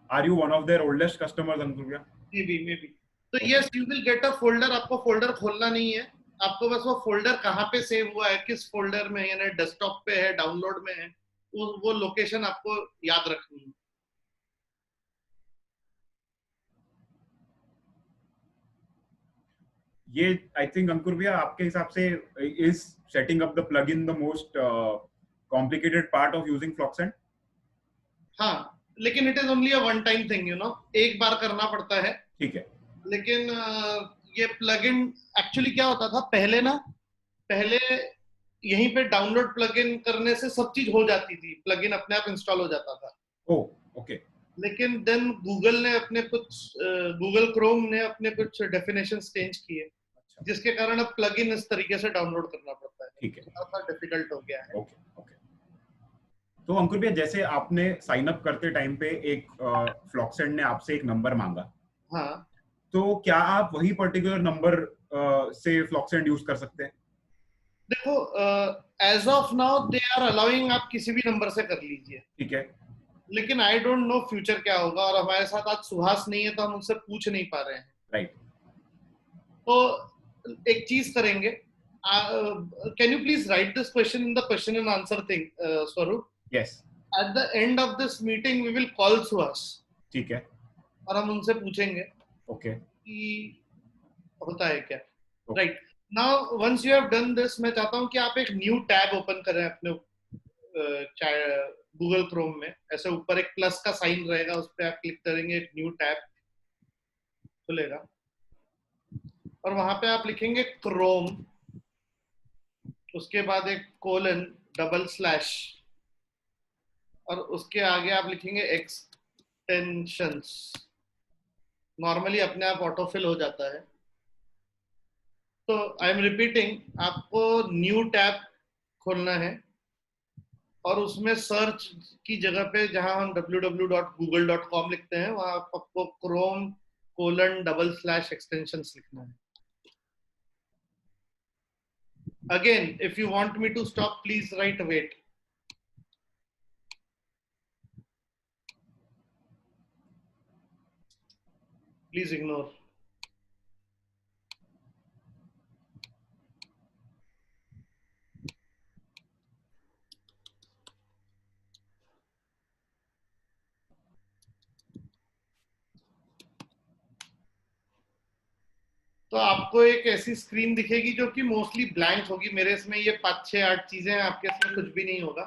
Are you one of their oldest customers, Ankurya? Maybe. So okay. Yes, you will get a folder. आपको folder खोलना नहीं है, आपको बस वो folder कहाँ पे save हुआ है, किस फोल्डर में, यानी डेस्कटॉप पे है, डाउनलोड में है, वो लोकेशन आपको याद रखनी है। ये आई थिंक अंकुर भैया आपके हिसाब से is setting up the plugin the most complicated part of using Floxsend? हाँ, लेकिन it is only a one time thing, एक बार करना पड़ता है। ठीक है। लेकिन ये प्लगइन एक्चुअली क्या होता था पहले यहीं पे डाउनलोड प्लगइन करने से सब चीज हो जाती थी, प्लगइन अपने आप इंस्टॉल हो जाता था। ओके। लेकिन देन गूगल क्रोम ने अपने कुछ डेफिनेशंस चेंज किए, जिसके कारण अब प्लगइन इस तरीके से डाउनलोड करना पड़ता है। ठीक है, थोड़ा डिफिकल्ट हो गया है। ओके। तो अंकुर भैया, जैसे आपने साइन अप करते टाइम पे एक फ्लॉक्सेंट ने आपसे एक नंबर मांगा, हाँ, तो क्या आप वही पर्टिकुलर नंबर से फ्लॉक्सेंट यूज कर सकते हैं? देखो, as of now they are allowing आप किसी भी नंबर से कर लीजिए। ठीक है। लेकिन आई डोंट नो फ्यूचर क्या होगा, और हमारे साथ आज सुहास नहीं है तो हम उनसे पूछ नहीं पा रहे हैं। राइट। तो एक चीज करेंगे, can you please write this question in the question and answer thing, Swaroop? Yes. At the end of this meeting we will call Suhas. ठीक है। और हम उनसे पूछेंगे ओके कि होता है क्या। Right now once you have done this, मैं चाहता हूं कि आप एक न्यू टैब ओपन करें अपने गूगल क्रोम में। ऐसे ऊपर एक प्लस का साइन रहेगा, उस पर आप क्लिक करेंगे, एक न्यू टैब खुलेगा और वहां पे आप लिखेंगे क्रोम, उसके बाद एक कोलन डबल स्लैश और उसके आगे आप लिखेंगे एक्सटेंशंस। नॉर्मली अपने आप ऑटोफिल हो जाता है। तो आई एम रिपीटिंग, आपको न्यू टैब खोलना है और उसमें सर्च की जगह पे जहां हम www.google.com लिखते हैं, वहां आपको Chrome colon double slash extensions लिखना है। Again, if you want me to stop, please write wait. Please ignore. तो आपको एक ऐसी स्क्रीन दिखेगी जो कि मोस्टली ब्लैंक होगी। मेरे इसमें ये 5, 6, 8 चीजें हैं, आपके इसमें कुछ भी नहीं होगा।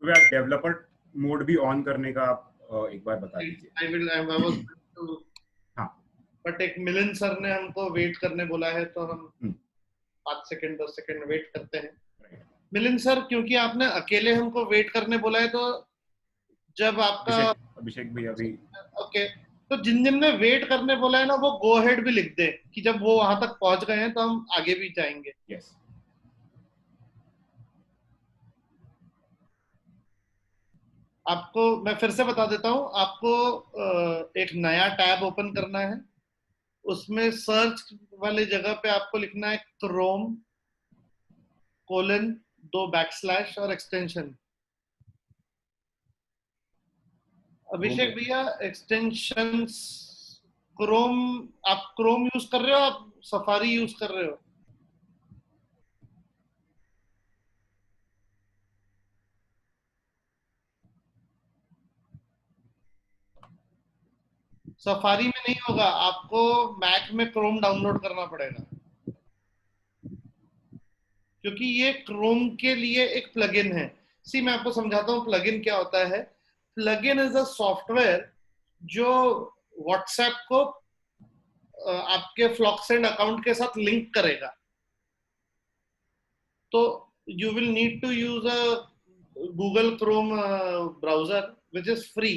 डेवलपर मोड भी ऑन करने का आप एक बार बता दीजिए। I was to, हाँ, बट एक मिलिंद सर ने हमको वेट करने बोला है तो हम 5 सेकंड 10 सेकंड वेट करते हैं। मिलिंद सर, क्योंकि आपने अकेले हमको वेट करने बोला है, तो जब आपका अभिषेक भैया भी ओके, तो जिन जिन ने वेट करने बोला है ना, वो गो अहेड भी लिख दे कि जब वो वहां तक पहुंच गए हैं तो हम आगे भी जाएंगे। यस। आपको मैं फिर से बता देता हूं, आपको एक नया टैब ओपन करना है। उसमें सर्च वाले जगह पे आपको लिखना है क्रोम कोलन 2 बैकस्लैश और एक्सटेंशन। अभिषेक भैया, एक्सटेंशंस क्रोम, आप क्रोम यूज कर रहे हो, आप सफारी यूज कर रहे हो? सफारी में नहीं होगा, आपको मैक में क्रोम डाउनलोड करना पड़ेगा, क्योंकि ये क्रोम के लिए एक प्लगइन है। सी मैं आपको समझाता हूँ प्लगइन क्या होता है। प्लगइन इज अ सॉफ्टवेयर जो व्हाट्सएप को आपके फ्लॉक्सेंट अकाउंट के साथ लिंक करेगा। तो you will need to use a Google Chrome browser which is free.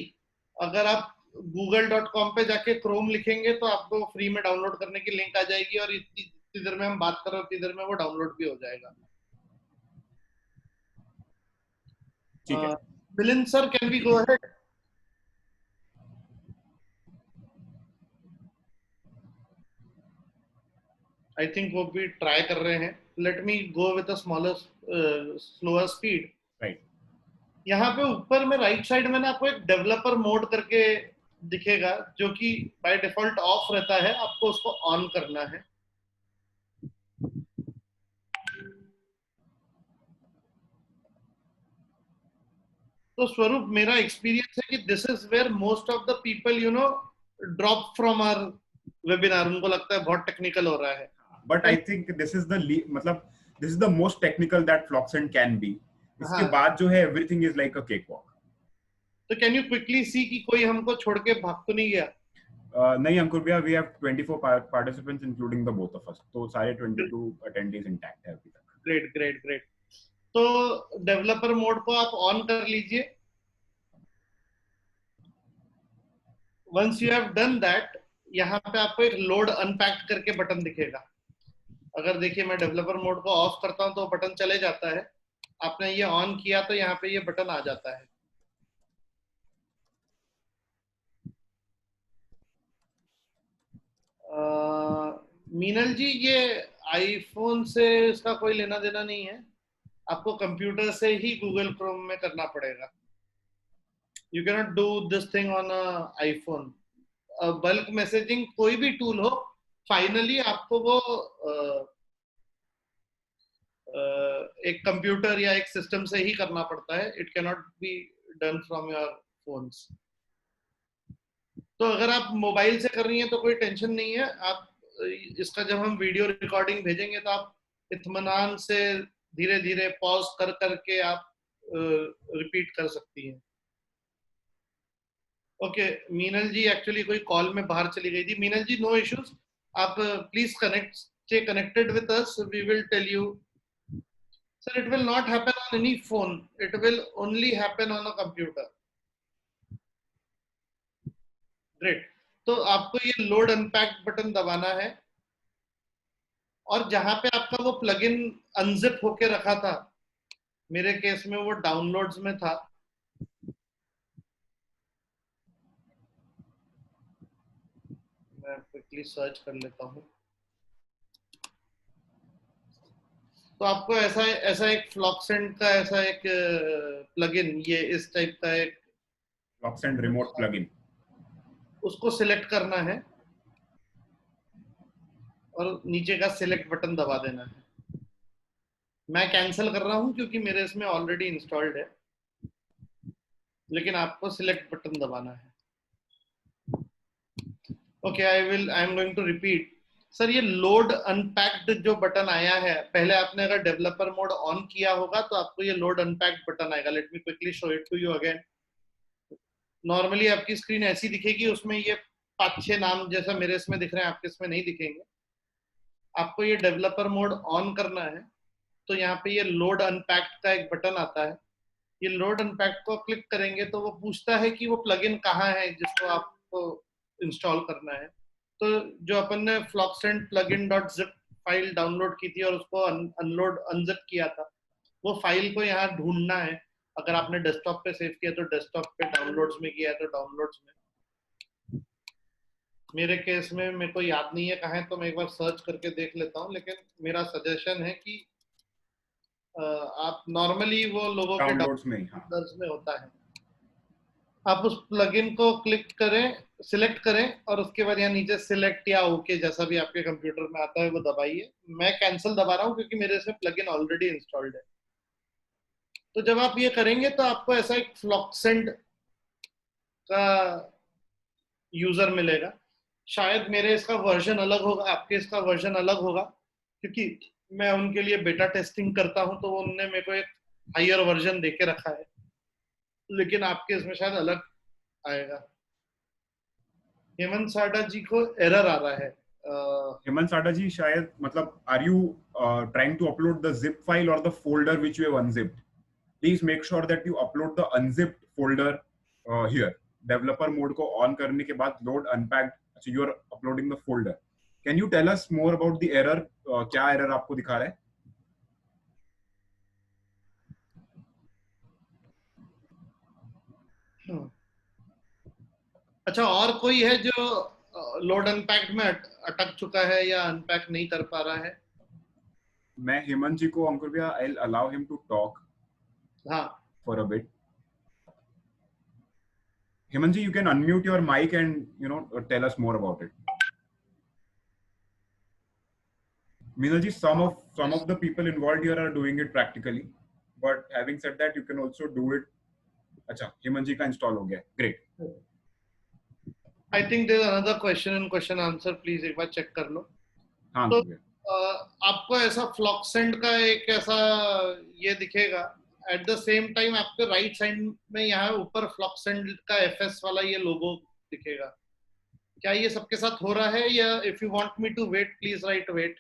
अगर आप google.com पे जाके क्रोम लिखेंगे तो आपको फ्री में डाउनलोड करने की लिंक आ जाएगी, और इतनी देर में हम बात कर रहे हैं उतनी देर में वो डाउनलोड भी हो जाएगा। ठीक है। Milind sir, can we go ahead? I think वो भी ट्राई कर रहे हैं। Let me go with a smaller slower speed. Right. यहाँ पे ऊपर में राइट साइड में ना आपको एक डेवलपर मोड करके दिखेगा, जो कि बाय डिफॉल्ट ऑफ रहता है, आपको उसको ऑन करना है। तो स्वरूप, मेरा एक्सपीरियंस है कि this is where most of the people drop from our webinar. उनको लगता है बहुत टेक्निकल हो रहा है। But I think this is the मतलब this is the most technical that Floxsend can be. इसके हाँ, बाद जो है everything is like a cake walk. तो कैन यू क्विकली सी कि कोई हमको छोड़ के भाग तो नहीं गया? नहीं अंकुर भैया, we have 24 participants including the both of us, तो सारे 22 अटेंडीज इंटैक्ट है अभी तक। Great great great. तो डेवलपर मोड को आप ऑन कर लीजिए। Once you have done that, यहाँ पे आपको एक लोड अनपैक्ड करके बटन दिखेगा। अगर देखिए मैं डेवलपर मोड को ऑफ करता हूँ तो बटन चले जाता है। आपने ये ऑन किया तो यहाँ पे ये बटन आ जाता है। मीनल जी, ये आईफोन से इसका कोई लेना देना नहीं है। आपको कंप्यूटर से ही गूगल क्रोम में करना पड़ेगा। You can not do this thing on iPhone. Bulk messaging कोई भी टूल हो, फाइनली आपको वो एक कंप्यूटर या एक सिस्टम से ही करना पड़ता है। It can not be done from your phones. तो अगर आप मोबाइल से कर रही हैं तो कोई टेंशन नहीं है। आप इसका जब हम वीडियो रिकॉर्डिंग भेजेंगे तो आप इत्मीनान से धीरे धीरे पॉज कर करके आप रिपीट कर सकती हैं। ओके, मीनल जी एक्चुअली कोई कॉल में बाहर चली गई थी। मीनल जी, नो इश्यूज, आप please connect, stay connected with us, we will tell you. Sir, it will not happen on any phone, it will only happen on a computer. Great. तो आपको ये लोड अनपैक्ड बटन दबाना है, और जहां पे आपका वो प्लगइन अनजिप होके रखा था, मेरे केस में वो डाउनलोड्स में था। मैं क्विकली सर्च कर लेता हूँ। तो आपको ऐसा ऐसा एक फ्लॉक्सेंट का ऐसा एक प्लगइन, ये इस टाइप का एक, फ्लॉक्सेंट रिमोट प्लगइन, उसको सिलेक्ट करना है और नीचे का सिलेक्ट बटन दबा देना है। मैं कैंसिल कर रहा हूँ क्योंकि मेरे इसमें ऑलरेडी इंस्टॉल्ड है, लेकिन आपको सिलेक्ट बटन दबाना है। Okay, I am going to repeat. Sir, ये लोड अनपैक्ड जो बटन आया है, पहले आपने अगर डेवलपर मोड ऑन किया होगा तो आपको ये लोड अनपैक्ड बटन आएगा। Let me quickly show it to you again. Normally आपकी स्क्रीन ऐसी दिखेगी, उसमें ये 5-6 नाम जैसा मेरे इसमें दिख रहे हैं, आपके इसमें नहीं दिखेंगे। आपको ये डेवलपर मोड ऑन करना है, तो यहाँ पे ये लोड अनपैक्ड का एक बटन आता है। ये लोड अनपैक्ड को क्लिक करेंगे तो वो पूछता है कि वो प्लगइन कहाँ है जिसको आपको इंस्टॉल करना है। तो जो अपन ने Floxsend plugin dot zip file download की थी और उसको अनलोड अनजिप किया था, वो फाइल को यहाँ ढूंढना है। अगर आपने डेस्कटॉप पे सेव किया तो डेस्कटॉप पे, डाउनलोड्स में किया तो डाउनलोड्स में। मेरे केस में मेरे को याद नहीं है कहाँ है, तो मैं एक बार सर्च करके देख लेता हूँ। लेकिन मेरा सजेशन है कि आप नॉर्मली वो लोगों के डाउनलोड्स में, हाँ। डाउनलोड्स में होता है। आप उस प्लगइन को क्लिक करें, सिलेक्ट करें और उसके बाद यहाँ नीचे सिलेक्ट या ओके जैसा भी आपके कंप्यूटर में आता है वो दबाइए। मैं कैंसिल दबा रहा हूँ क्योंकि मेरे इसमें प्लगइन ऑलरेडी इंस्टॉल्ड है। तो जब आप ये करेंगे तो आपको ऐसा एक फ्लॉक्सेंट का यूजर मिलेगा। शायद मेरे इसका वर्जन अलग होगा, आपके इसका वर्जन अलग होगा, क्योंकि मैं उनके लिए बेटा टेस्टिंग करता हूं तो उनने मेरे को एक हायर वर्जन देके रखा है, लेकिन आपके इसमें शायद अलग आएगा। हेमंत साडा जी को एरर आ रहा है। हेमंत साडा जी, शायद मतलब are you trying to upload the zip file or the folder which you have unzipped? Please make sure that you upload the unzipped folder here. Developer mode को on करने के बाद load unpacked, so you are uploading the folder. Can you tell us more about the error? क्या error आपको दिखा रहा है? अच्छा, और कोई है जो लोड अनपैक्ड में अटक चुका है या अनपैक नहीं कर पा रहा है? मैं हेमंत जी को, अंकुर भैया, I'll allow him to talk हाँ, for a bit. Hemant ji, you can unmute your mic and tell us more about it. Meenal ji, some of the people involved here are doing it practically, but having said that, you can also do it. अच्छा, हेमंत जी का install हो गया, great. I think there another question in question answer, please एक बार check कर लो। हाँ तो भैया, आपको ऐसा फ्लॉक्सेंट का एक ऐसा ये दिखेगा। एट द सेम टाइम आपके राइट साइड में यहाँ ऊपर फ्लॉक्सेंट का एफएस वाला ये लोगो दिखेगा। क्या ये सबके साथ हो रहा है, या if you want me to wait please write wait?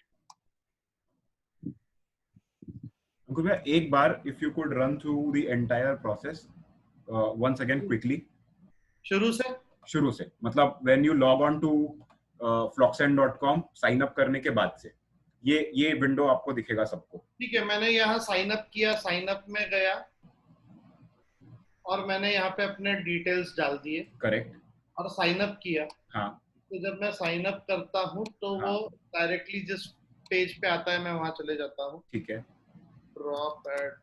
Ankur भैया, एक बार if you could run through the entire process once again quickly, शुरू से मतलब when you log on to floxen.com sign up करने के बाद से ये विंडो आपको दिखेगा सबको। ठीक है, मैंने यहाँ साइन अप किया, साइन अप में गया और मैंने यहाँ पे अपने डिटेल्स डाल दिए, करेक्ट, और साइन अप किया। हाँ तो जब मैं साइन अप करता हूँ तो हाँ, वो डायरेक्टली जिस पेज पे आता है मैं वहां चले जाता हूँ। ठीक है, ड्रॉप एट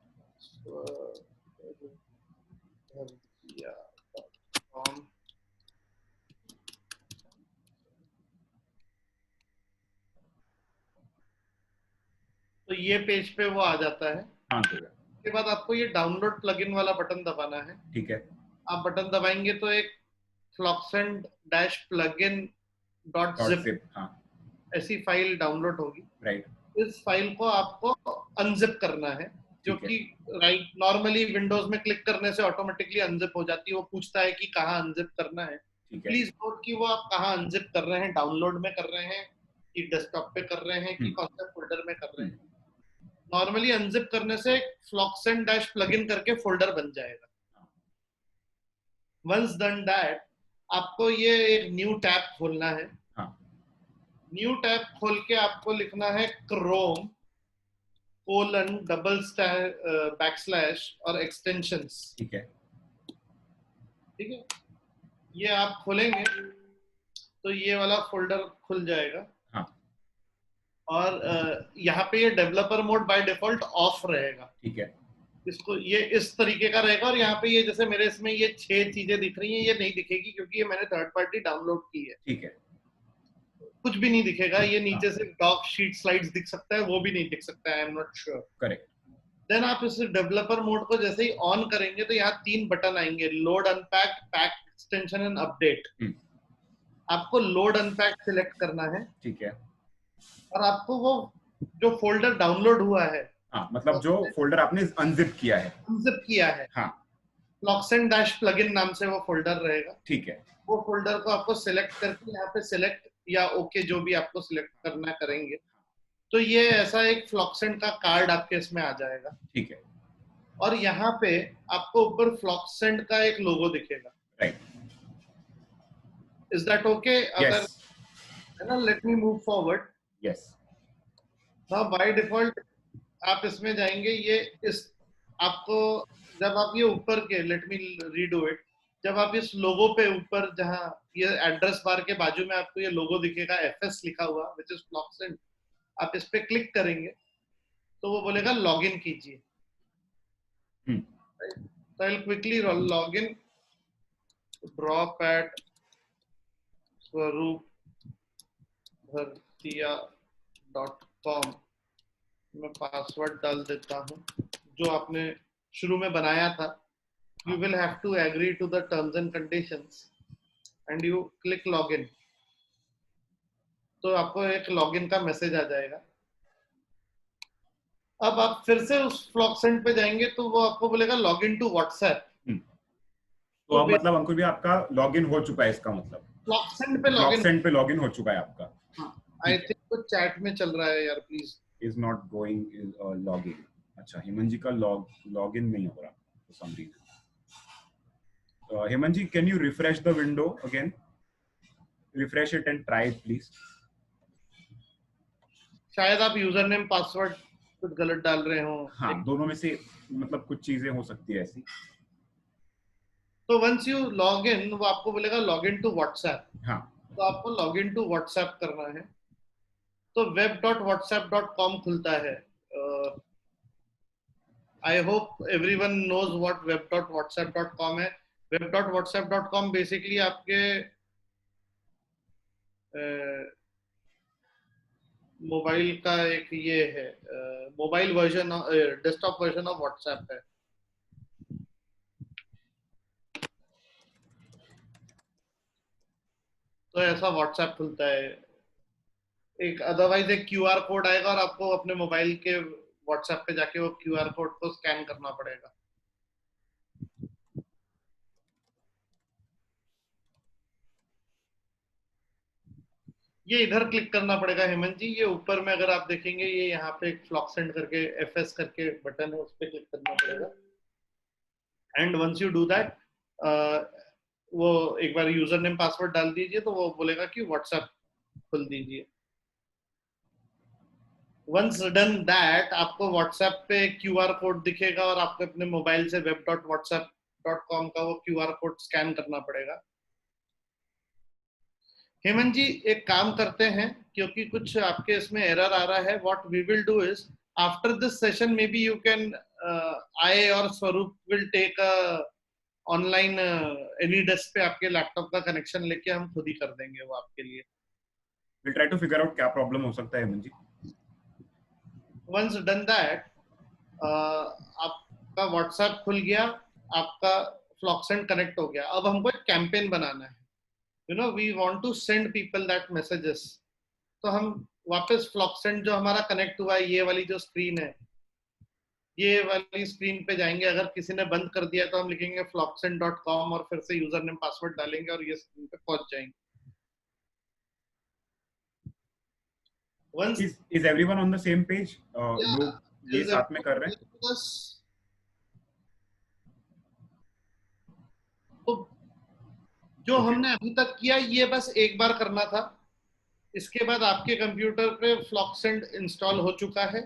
तो ये पेज पे वो आ जाता है। हाँ तो उसके बाद आपको ये डाउनलोड प्लगइन वाला बटन दबाना है। ठीक है, आप बटन दबाएंगे तो एक Floxsend dash plugin dot dot zip zip, हाँ ऐसी फाइल डाउनलोड होगी। राइट, इस फाइल को आपको अनजिप करना है, जो ठीक है, कि राइट नॉर्मली विंडोज में क्लिक करने से ऑटोमेटिकली अनजिप हो जाती है। वो पूछता है कि कहाँ अनजिप करना है। ठीक है, प्लीज नोट कि वो आप कहाँ अनजिप कर रहे हैं, डाउनलोड में कर रहे हैं कि डेस्कटॉप पे कर रहे हैं कि कौन से फोल्डर में कर रहे हैं। नॉर्मली अनजिप करने से फ्लॉक्सेंट डैश प्लगइन करके फोल्डर बन जाएगा। वंस डन दैट, आपको ये एक न्यू टैब खोलना है। हाँ, न्यू टैब खोल के आपको लिखना है क्रोम कोलन डबल बैकस्लैश और एक्सटेंशंस। ठीक है, ठीक है, ये आप खोलेंगे तो ये वाला फोल्डर खुल जाएगा। हाँ, और यहाँ पे ये developer mode by default of रहेगा। ठीक है, इसको ये इस तरीके का रहेगा, और यहाँ पे ये जैसे मेरे इसमें ये 6 चीजें दिख रही हैं, ये नहीं दिखेगी क्योंकि ये मैंने थर्ड पार्टी डाउनलोड की है। ठीक है, कुछ भी नहीं दिखेगा। ये हाँ, नीचे से डॉक शीट स्लाइड्स दिख सकता है, वो भी नहीं दिख सकता है, I am not sure. Correct, then आप इस डेवलपर मोड को जैसे ही ऑन करेंगे तो यहाँ 3 बटन आएंगे, load unpacked, pack extension and update. आपको लोड अनपैक्ड सिलेक्ट करना है, ठीक है, और आपको वो जो फोल्डर डाउनलोड हुआ है, हाँ मतलब जो फोल्डर आपने अनजिप किया है, अनजिप किया है, हाँ फ्लॉक्सेंट डैश प्लगइन नाम से वो फोल्डर रहेगा। ठीक है, वो फोल्डर को आपको सिलेक्ट करके यहाँ पे सिलेक्ट या ओके जो भी आपको सिलेक्ट करना करेंगे, तो ये ऐसा एक फ्लॉक्सेंट का कार्ड आपके इसमें आ जाएगा। ठीक है, और यहाँ पे आपको ऊपर फ्लॉक्सेंट का एक लोगो दिखेगा। Right, is that okay? अगर यस, है ना, let me move forward. Yes, now by default आप इसमें जाएंगे, ये इस आपको जब आप ये ऊपर के, लेट मी रीडू इट, जब आप इस लोगो पे ऊपर जहाँ ये एड्रेस बार के बाजू में आपको ये लोगो दिखेगा एफएस लिखा हुआ विच इज फ्लॉक्सेंट, आप इस पे क्लिक करेंगे तो वो बोलेगा लॉग इन कीजिए। तो I will quickly log in. Drop at स्वरूपभरतिया.com मैं पासवर्ड डाल देता हूँ जो आपने शुरू में बनाया था. You will have to agree to the terms and conditions and you click login. तो आपको एक लॉगिन का मैसेज आ जाएगा. अब आप फिर से उस फ्लॉक्सेंट पे जाएंगे तो वो आपको बोलेगा लॉगिन टू व्हाट्सएप. तो अब मतलब अंकुर भी आपका लॉगिन हो चुका है, इसका मतलब फ्लॉक्सेंट पे लॉगिन हो चुका है आपका. आई थिंक वो चैट में चल रहा है यार, please. Is not going login. अच्छा, हेमंत जी का लॉगिन नहीं हो रहा for some reason. Hemant ji, can you refresh the window again? Refresh it and try it please. शायद आप यूजर नेम पासवर्ड कुछ गलत डाल रहे हो. हाँ, दोनों में से मतलब कुछ चीजें हो सकती है ऐसी. तो वंस यू लॉग इन वो आपको बोलेगा लॉग इन टू व्हाट्सएप. हाँ, तो आपको लॉग इन टू व्हाट्सएप करना है. तो web.whatsapp.com खुलता है. I hope everyone knows what web.whatsapp.com है. web.whatsapp.com बेसिकली आपके मोबाइल का एक ये है, mobile version, desktop version of WhatsApp है. तो ऐसा व्हाट्सएप खुलता है. एक अदरवाइज एक क्यूआर कोड आएगा और आपको अपने मोबाइल के व्हाट्सएप पे जाके वो क्यूआर कोड को स्कैन करना पड़ेगा. ये इधर क्लिक करना पड़ेगा हेमंत जी. ये ऊपर में अगर आप देखेंगे ये यहाँ पे एक फ्लॉक्सेंट करके एफएस करके बटन है, उस पर क्लिक करना पड़ेगा. And once you do that वो एक बार यूजर नेम पासवर्ड डाल दीजिए तो वो बोलेगा कि व्हाट्सएप खुल दीजिए. वंस डन दैट आपको व्हाट्सएप पे क्यूआर कोड दिखेगा और आपको अपने मोबाइल से web.whatsapp.com का वो क्यूआर कोड स्कैन करना पड़ेगा. हेमंत जी एक काम करते हैं, क्योंकि कुछ आपके इसमें एरर आ रहा है. What we will do is after this session may be you can I और Swarup will take online any desk पे आपके लैपटॉप का कनेक्शन लेके हम खुद ही कर देंगे वो आपके लिए. Will try to figure out क्या प्रॉब्लम हो सकता है Hemant ji. Once done that आपका व्हाट्सएप खुल गया, आपका फ्लॉक्सेंट कनेक्ट हो गया. अब हमको एक कैंपेन बनाना है. You know we want to send people that messages. तो हम वापस फ्लॉक्सेंट जो हमारा कनेक्ट हुआ है, ये वाली जो स्क्रीन है, ये वाली स्क्रीन पे जाएंगे. अगर किसी ने बंद कर दिया तो हम लिखेंगे floxent.com और फिर से यूजर नेम पासवर्ड डालेंगे और ये स्क्रीन पे पहुंच जाएंगे. Once is everyone on the same page? लोग ये साथ में कर रहे हैं. तो जो हमने अभी तक किया ये बस एक बार करना था. इसके बाद आपके कंप्यूटर पे फ्लॉक्सेंट इंस्टॉल हो चुका है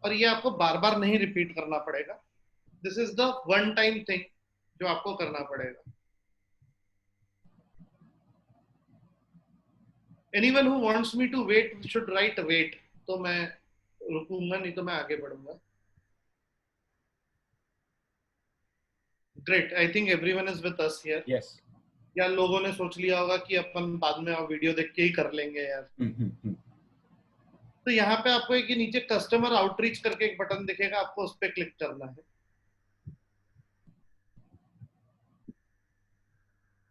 और ये आपको बार बार नहीं रिपीट करना पड़ेगा. This is the one time thing जो आपको करना पड़ेगा. Anyone who wants me to wait should write wait. तो मैं रुकूंगा, नहीं तो मैं आगे बढ़ूंगा. Great, I think everyone is with us here. Yes. या लोगों ने सोच लिया होगा कि अपन बाद में वीडियो देख के ही कर लेंगे यार. तो यहाँ पे आपको एक नीचे कस्टमर आउटरीच करके एक बटन दिखेगा, आपको उस पर क्लिक करना है.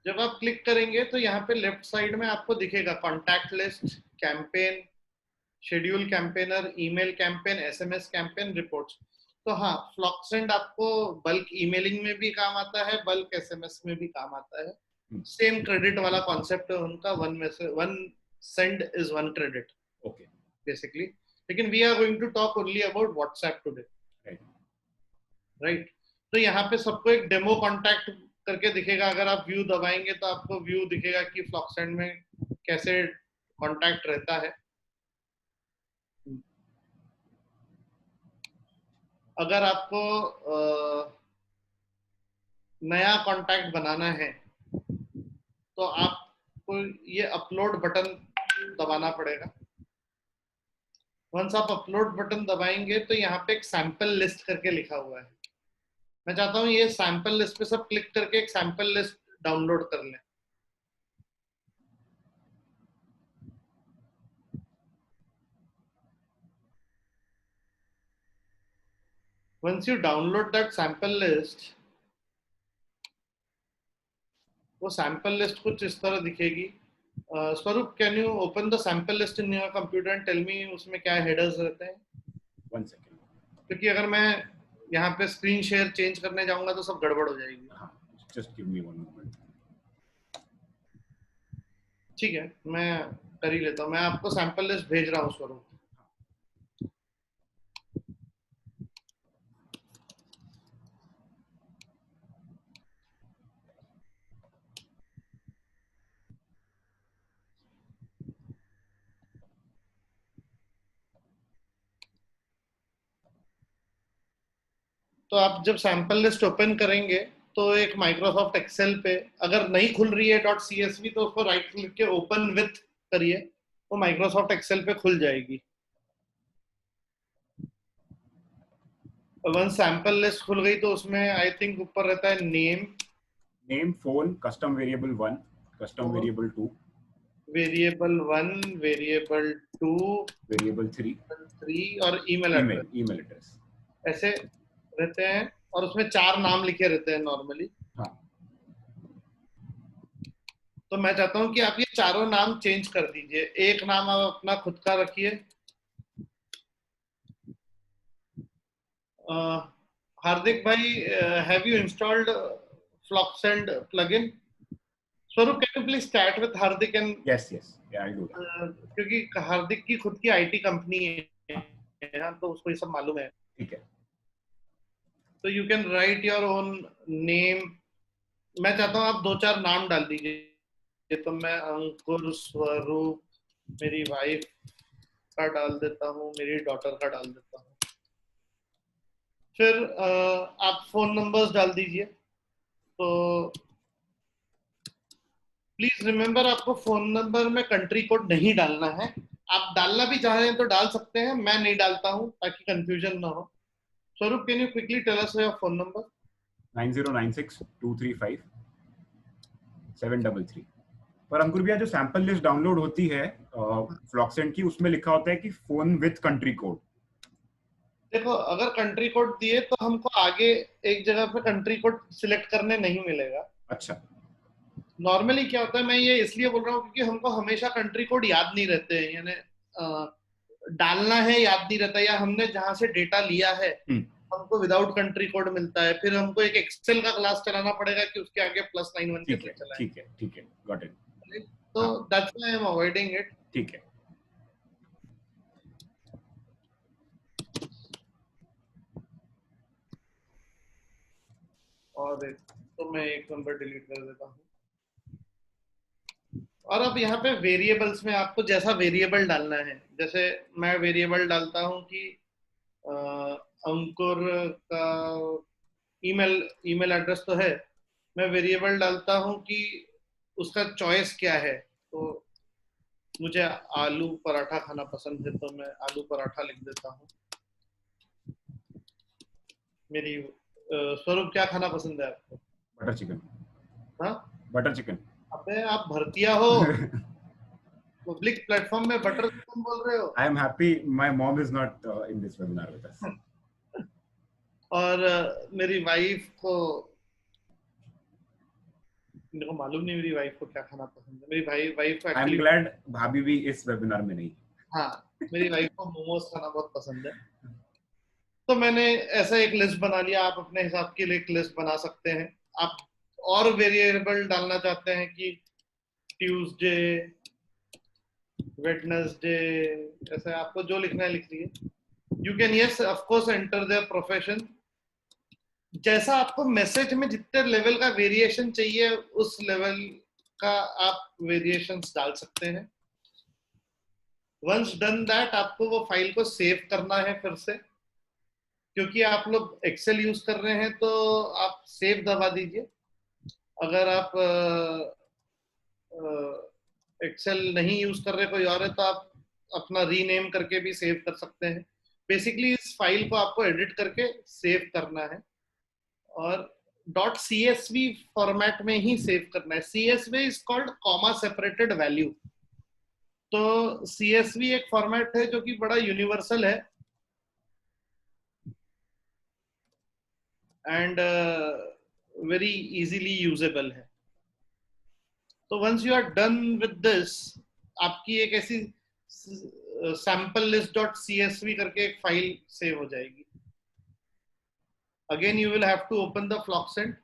जब आप क्लिक करेंगे तो यहाँ पे लेफ्ट साइड में आपको दिखेगा contact list, campaign, schedule campaigner, email campaign, SMS campaign, reports. तो हाँ, फ्लॉक्सेंट आपको बल्क ईमेलिंग में भी काम आता है, बल्क एसएमएस में भी काम आता है. सेम क्रेडिट वाला कॉन्सेप्ट है उनका. One send is one credit. Okay, basically. लेकिन we are going to talk only about WhatsApp today. Right. तो यहाँ पे सबको एक डेमो कॉन्टैक्ट करके दिखेगा. अगर आप व्यू दबाएंगे तो आपको व्यू दिखेगा कि फ्लॉक्सेंट में कैसे कॉन्टैक्ट रहता है. अगर आपको नया कॉन्टैक्ट बनाना है तो आपको ये अपलोड बटन दबाना पड़ेगा. वंस आप अपलोड बटन दबाएंगे तो यहाँ पे एक सैंपल लिस्ट करके लिखा हुआ है. मैं चाहता हूँ ये सैंपल लिस्ट पे सब क्लिक करके एक सैंपल लिस्ट डाउनलोड कर लें। Once you download that sample list, वो सैंपल लिस्ट कुछ इस तरह दिखेगी। Swarup, can you open the sample list in your computer and tell me उसमें क्या हेडर्स रहते हैं? 1 second. क्योंकि अगर मैं यहाँ पे स्क्रीन शेयर चेंज करने जाऊंगा तो सब गड़बड़ हो जाएगी। Just give me 1 moment. ठीक है, मैं कर ही लेता हूँ। मैं आपको सैंपल लिस्ट भेज रहा हूँ स्वरूप। तो आप जब सैंपल लिस्ट ओपन करेंगे तो एक माइक्रोसॉफ्ट एक्सेल पे, अगर नहीं खुल रही है .csv तो उसको राइट क्लिक के ओपन विथ करिए, वो माइक्रोसॉफ्ट एक्सेल पे खुल जाएगी। वन सैंपल लिस्ट खुल गई तो उसमें आई थिंक ऊपर रहता है name, phone, custom variable 1, custom variable 2, variable 1, variable 2, variable 3 और ईमेल एड्रेस ऐसे रहते हैं, और उसमें 4 नाम लिखे रहते हैं नॉर्मली। हाँ। तो मैं चाहता हूं कि आप ये चारों नाम चेंज कर दीजिए। एक नाम आप अपना खुद का रखिए। हार्दिक भाई, हैव यू इंस्टॉल्ड फ्लॉक्सेंड प्लगइन? स्वरूप, can you please start with Hardik and yes या आई डू दैट, क्योंकि हार्दिक की खुद की आईटी कंपनी है, तो उसको ये सब मालूम है। ठीक है। तो you can write your own name. मैं चाहता हूँ आप 2-4 नाम डाल दीजिए। तो मैं अंकुर, स्वरूप, मेरी वाइफ का डाल देता हूँ, मेरी डॉटर का डाल देता हूँ। फिर आप फोन नंबर्स डाल दीजिए। तो प्लीज रिमेंबर, आपको फोन नंबर में कंट्री कोड नहीं डालना है। आप डालना भी चाह रहे हैं तो डाल सकते हैं, मैं नहीं डालता हूँ ताकि कंफ्यूजन ना हो। Swarup, can you quickly tell us your phone number? 9096235733। पर अंकुर भैया, जो सैंपल लिस्ट डाउनलोड होती है फ्लॉक्सेंट की, उसमें लिखा होता है कि फोन विथ कंट्री कोड। देखो, अगर कंट्री कोड दिए तो हमको आगे एक जगह पे कंट्री कोड सिलेक्ट करने नहीं मिलेगा। अच्छा। नॉर्मली क्या होता है, मैं ये इसलिए बोल रहा हूँ क्योंकि हमको हमेशा कंट्री कोड याद नहीं रहते हैं, यानी डालना है याद नहीं रहता, या हमने जहां से डेटा लिया है हमको विदाउट कंट्री कोड मिलता है, फिर हमको एक एक्सेल का क्लास चलाना पड़ेगा कि उसके आगे +91 कैसे चलाएं। ठीक है, गॉट इट। तो that's why I am avoiding it. ठीक है। और तो मैं एक नंबर डिलीट कर देता हूँ। और अब यहाँ पे वेरिएबल्स में आपको जैसा वेरिएबल डालना है, जैसे मैं वेरिएबल डालता हूँ कि अंकुर का ईमेल ईमेल एड्रेस तो है, मैं वेरिएबल डालता हूँ कि उसका चॉइस क्या है। तो मुझे आलू पराठा खाना पसंद है तो मैं आलू पराठा लिख देता हूँ। मेरी स्वरूप, क्या खाना पसंद है आपको? Butter chicken. हाँ, बटर चिकन। अबे आप भरतिया हो, पब्लिक प्लेटफॉर्म में बटर चिकन बोल रहे हो। I am happy my mom is not in this webinar with us. और मेरी वाइफ को, मेरे को मालूम नहीं मेरी वाइफ को क्या खाना पसंद है। मेरी वाइफ को आई एम एक्चुअली, ग्लैड भाभी भी इस वेबिनार में नहीं। हाँ, मेरी वाइफ को मोमोज खाना बहुत पसंद है। तो मैंने ऐसा एक लिस्ट बना लिया। आप अपने हिसाब के लिए एक लिस्ट बना सकते हैं। आप और वेरिएबल डालना चाहते हैं कि ट्यूसडे, वेडनेसडे, ऐसे आपको जो लिखना है लिख लीजिए। You can yes of course enter their profession. जैसा आपको मैसेज में जितने लेवल का वेरिएशन चाहिए उस लेवल का आप वेरिएशंस डाल सकते हैं। वंस डन दैट, आपको वो फाइल को सेव करना है फिर से। क्योंकि आप लोग एक्सेल यूज कर रहे हैं तो आप सेव दबा दीजिए। अगर आप एक्सेल नहीं यूज कर रहे कोई और है तो आप अपना रीनेम करके भी सेव कर सकते हैं। बेसिकली इस फाइल को आपको एडिट करके सेव करना है। और डॉट CSV फॉर्मेट में ही सेव करना है. CSV is called comma separated value. तो CSV एक फॉर्मेट है जो कि बड़ा यूनिवर्सल है एंड वेरी इजीली यूजेबल है. तो once you are done with this, आपकी एक ऐसी सैंपल लिस्ट डॉट CSV करके एक फाइल सेव हो जाएगी. Again you will have to open the Floxsend,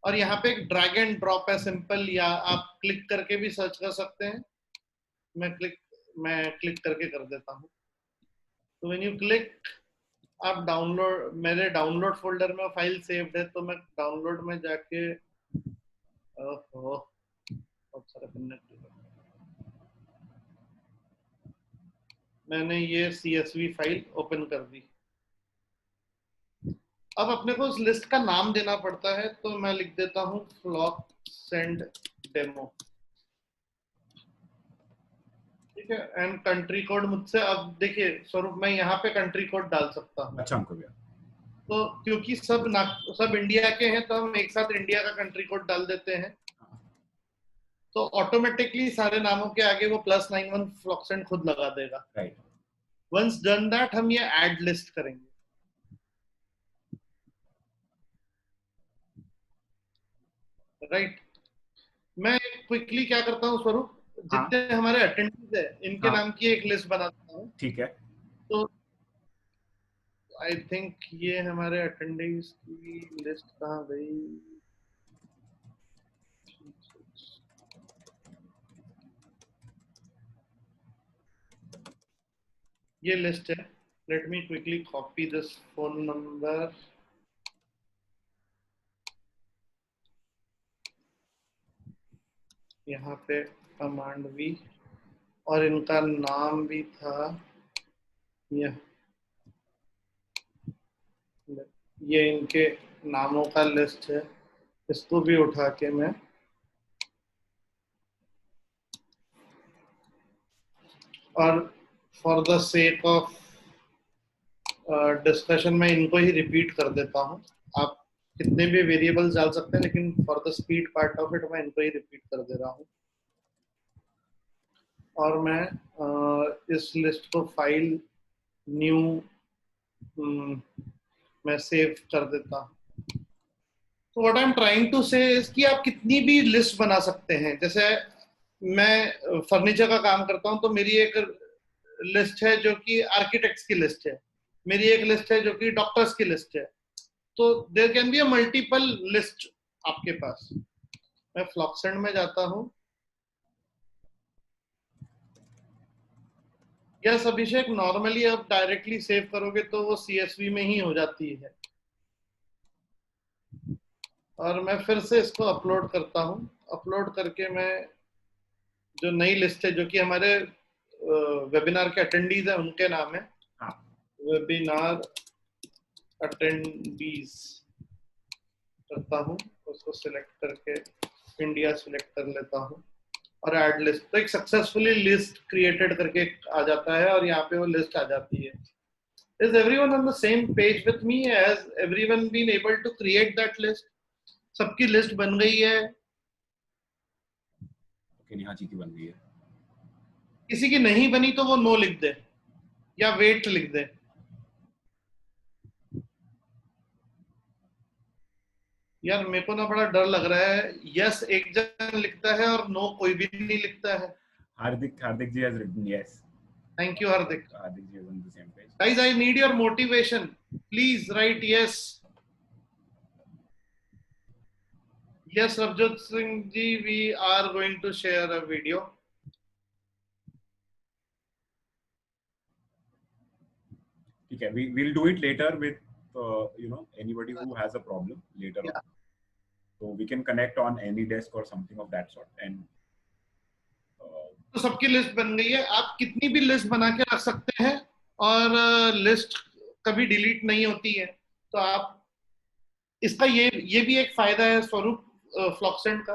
और यहाँ पे एक ड्रैग एंड ड्रॉप है सिंपल, या आप क्लिक करके भी सर्च कर सकते हैं. मैं क्लिक करके कर देता हूँ. तो व्हेन यू क्लिक, आप डाउनलोड, मेरे डाउनलोड फोल्डर में फाइल सेव्ड है, तो मैं डाउनलोड में जाके बहुत सारा करने, मैंने ये CSV फाइल ओपन कर दी. अब अपने को उस लिस्ट का नाम देना पड़ता है, तो मैं लिख देता हूँ फ्लॉक्सेंट डेमो. ठीक है. एंड कंट्री कोड मुझसे, अब देखिए स्वरूप, मैं यहाँ पे कंट्री कोड डाल सकता हूँ. अच्छा हमको गया. तो क्योंकि सब इंडिया के हैं, तो हम एक साथ इंडिया का कंट्री कोड डाल देते हैं. तो ऑटोमेटिकली सारे नामों के आगे वो +91 फ्लॉक्सेंट खुद लगा देगा. राइट. वंस डन दैट, हम ये ऐड लिस्ट करेंगे. राइट. मैं क्विकली क्या करता हूँ स्वरूप, जितने हमारे अटेंडेंस है इनके नाम की एक लिस्ट बनाता हूँ. ठीक है. तो आई थिंक ये हमारे अटेंडेंस की लिस्ट कहाँ गई? ये लिस्ट है. Let me quickly copy this phone number. यहाँ पे कमांड भी, और इनका नाम भी था. ये इनके नामों का लिस्ट है. इसको भी उठा के मैं, और for the sake of discussion में इनको ही रिपीट कर देता हूँ. आप कितने भी वेरिएबल्स डाल सकते हैं, लेकिन for the speed part of it मैं इनको ही रिपीट कर दे रहा हूँ. और मैं इस लिस्ट को फाइल न्यू मैं सेव कर देता हूँ. तो what I am trying to say is कि आप कितनी भी लिस्ट बना सकते हैं. जैसे मैं फर्नीचर का काम करता हूँ, तो मेरी एक लिस्ट है जो कि आर्किटेक्ट्स की लिस्ट है. मेरी एक लिस्ट है जो कि डॉक्टर्स की लिस्ट है. तो there can be a multiple list आपके पास. मैं फ्लॉक्सेंट में जाता हूँ. यस अभिषेक, नॉर्मली आप डायरेक्टली सेव करोगे तो वो CSV में ही हो जाती है. और मैं फिर से इसको अपलोड करता हूँ. अपलोड करके मैं जो नई लिस्ट है, जो कि हमारे वेबिनार के अटेंडीज है, उनके नाम है. वेबिनार अटेंडीज करता हूँ. उसको सिलेक्ट करके इंडिया सिलेक्ट कर लेता हूँ, और ऐड लिस्ट. तो एक सक्सेसफुली लिस्ट क्रिएटेड करके आ जाता है, और यहाँ पे वो लिस्ट आ जाती है. Is everyone on the same page with me? Has everyone been able to create that list? सबकी लिस्ट बन गई है. नेहा जी की बन गई है. किसी की नहीं बनी तो वो नो लिख दे या वेट लिख दे. यार मेरे को ना बड़ा डर लग रहा है. यस एक जन लिखता है और नो कोई भी नहीं लिखता है. हार्दिक जी has written yes. Thank you Hardik. Hardik ji is on the same page. Guys, I need your motivation. Please write yes. Yes, Rabjot Singh ji, we are going to share a video. Okay, we'll do it later with anybody who has a problem later on. So we can connect on AnyDesk or something of that sort. And तो सबकी list बन गई है. आप कितनी भी list बना के रख सकते हैं, और लिस्ट कभी डिलीट नहीं होती है. तो आप इसका ये भी एक फायदा है स्वरूप फ्लॉक्सेंट का,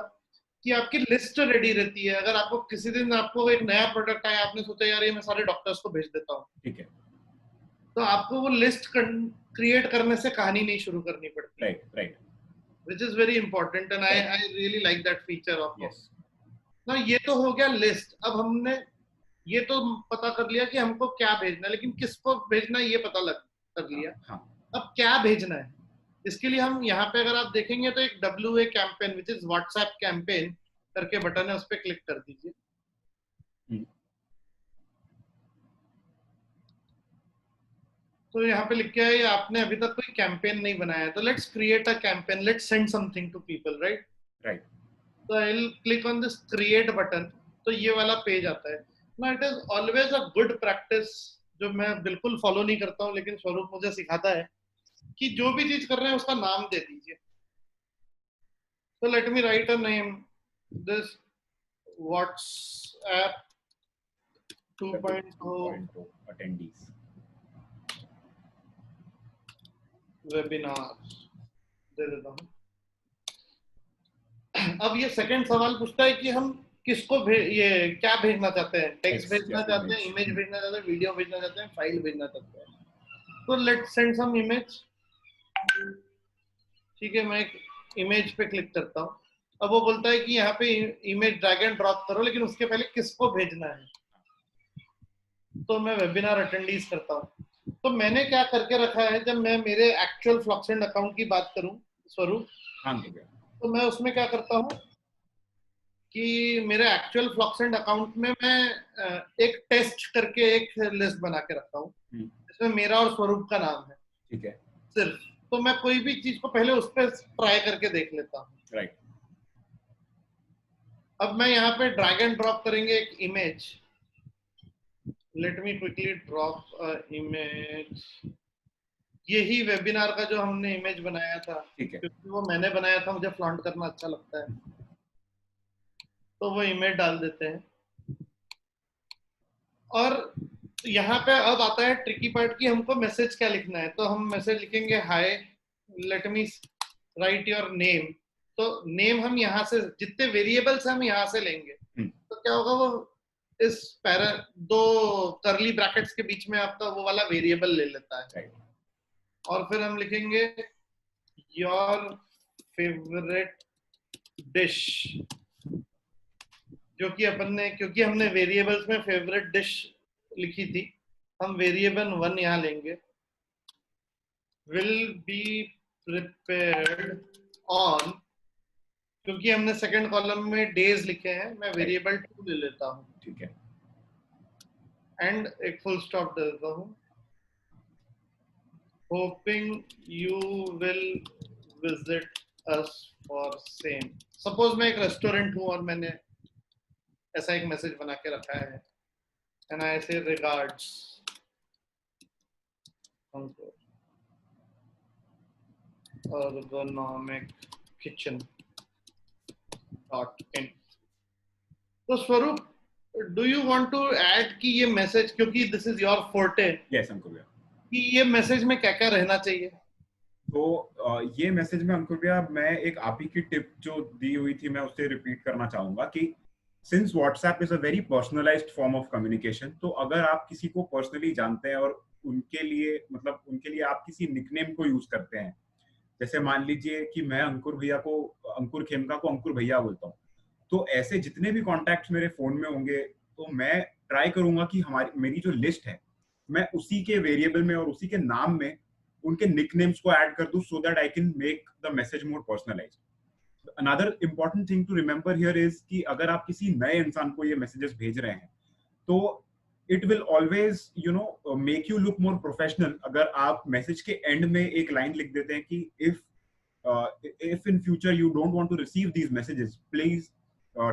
कि आपकी लिस्ट रेडी रहती है. अगर आपको किसी दिन आपको एक नया प्रोडक्ट आया, आपने सोचा यार ये मैं सारे डॉक्टर्स को भेज देता हूँ, ठीक है, तो आपको वो लिस्ट क्रिएट करने से कहानी नहीं शुरू करनी पड़ती. Right. which is very important and I really like that feature of yes. ना। ये तो हो गया लिस्ट। अब हमने ये तो पता कर लिया कि हमको क्या भेजना है, लेकिन किसको भेजना है ये पता कर लिया। हाँ. अब क्या भेजना है, इसके लिए हम यहाँ पे अगर आप देखेंगे तो एक WA campaign which is WhatsApp campaign करके बटन है, उस पर क्लिक कर दीजिए। तो यहाँ पे लिख के है आपने अभी तक कोई कैंपेन नहीं बनाया है, तो let's create a campaign, let's send something to people, right. Right. तो I will click on this create button, तो ये वाला पेज आता है ना। It is always a good practice, जो मैं बिल्कुल फॉलो नहीं करता हूँ, लेकिन स्वरूप मुझे सिखाता है कि जो भी चीज कर रहे हैं उसका नाम दे दीजिए। तो let me write a name, this WhatsApp 2.0 attendees webinar दे देता हूँ। अब ये सेकंड सवाल पूछता है कि हम किसको ये क्या भेजना चाहते हैं, टेक्स्ट भेजना चाहते हैं, इमेज भेजना चाहते हैं, वीडियो भेजना चाहते हैं, फाइल भेजना चाहते हैं। तो लेट्स सेंड सम इमेज। ठीक है, मैं एक इमेज पे क्लिक करता हूँ। अब वो बोलता है कि यहाँ पे इमेज ड्रैग एंड ड्रॉप करो, लेकिन उसके पहले किसको भेजना है। तो मैं वेबिनार अटेंडीज करता हूँ। तो मैंने क्या करके रखा है, जब मैं मेरे एक्चुअल फ्लक्सेंट अकाउंट की बात करूँ स्वरूप, तो मैं उसमें क्या करता हूँ कि मेरे एक्चुअल फ्लक्सेंट अकाउंट में मैं एक टेस्ट करके एक लिस्ट बना के रखता हूँ, जिसमें मेरा और स्वरूप का नाम है। ठीक है, सिर्फ तो मैं कोई भी चीज को पहले उस पर ट्राई करके देख लेता हूँ। राइट। अब मैं यहाँ पे ड्रैग एंड ड्रॉप करेंगे एक image. Late me quickly drop image. यही वेबिनार का जो हमने इमेज बनाया था, क्योंकि वो मैंने बनाया था, मुझे फ्लॉन्ट करना अच्छा लगता है, तो वो इमेज डाल देते हैं। और यहाँ पे अब आता है ट्रिकी पार्ट कि हमको मैसेज क्या लिखना है। तो हम मैसेज लिखेंगे hi, let me write your name. तो नेम हम यहाँ से जितने वेरिएबल्स हम यहाँ से लेंगे, तो क्या होगा, वो इस दो करली ब्रैकेट्स के बीच में आपका वो वाला वेरिएबल ले लेता है। और फिर हम लिखेंगे योर फेवरेट डिश, जो कि अपन ने, क्योंकि हमने वेरिएबल्स में फेवरेट डिश लिखी थी, हम वेरिएबल 1 यहाँ लेंगे। विल बी प्रिपेयर्ड ऑन, क्योंकि हमने सेकंड कॉलम में डेज लिखे हैं, मैं वेरिएबल 2 ले लेता हूँ। ठीक है, एंड एक फुल स्टॉप दे देता हूँ। Hoping you will visit us for same. Suppose मैं एक रेस्टोरेंट हूँ और मैंने ऐसा एक मैसेज बना के रखा है, एंड आई से रिगार्ड्स ergonomic kitchen.in। तो Swaroop, do you want to add कि ये मैसेज, क्योंकि this is your forte, yes Ankur भैया, कि ये मैसेज में क्या क्या रहना चाहिए। तो ये मैसेज में अंकुर भैया मैं एक आप ही की टिप जो दी हुई थी मैं उसे रिपीट करना चाहूंगा कि since WhatsApp is a very personalised form of communication, तो अगर आप किसी को पर्सनली जानते हैं और उनके लिए मतलब उनके लिए आप किसी निकनेम को यूज करते हैं, जैसे मान लीजिए कि मैं अंकुर भैया को, अंकुर खेमका को अंकुर भैया बोलता हूँ, तो ऐसे जितने भी कॉन्टैक्ट्स मेरे फोन में होंगे, तो मैं ट्राई करूंगा कि मेरी जो लिस्ट है मैं उसी के वेरिएबल में और उसी के नाम में उनके निकनेम्स को ऐड कर दूं, सो that I can make the message more personalised. Another important thing to remember here is कि अगर आप किसी नए इंसान को ये मैसेजेस भेज रहे हैं, तो it will always make you look more professional अगर आप मैसेज के एंड में एक लाइन लिख देते हैं कि if in future you don't want to receive these messages, please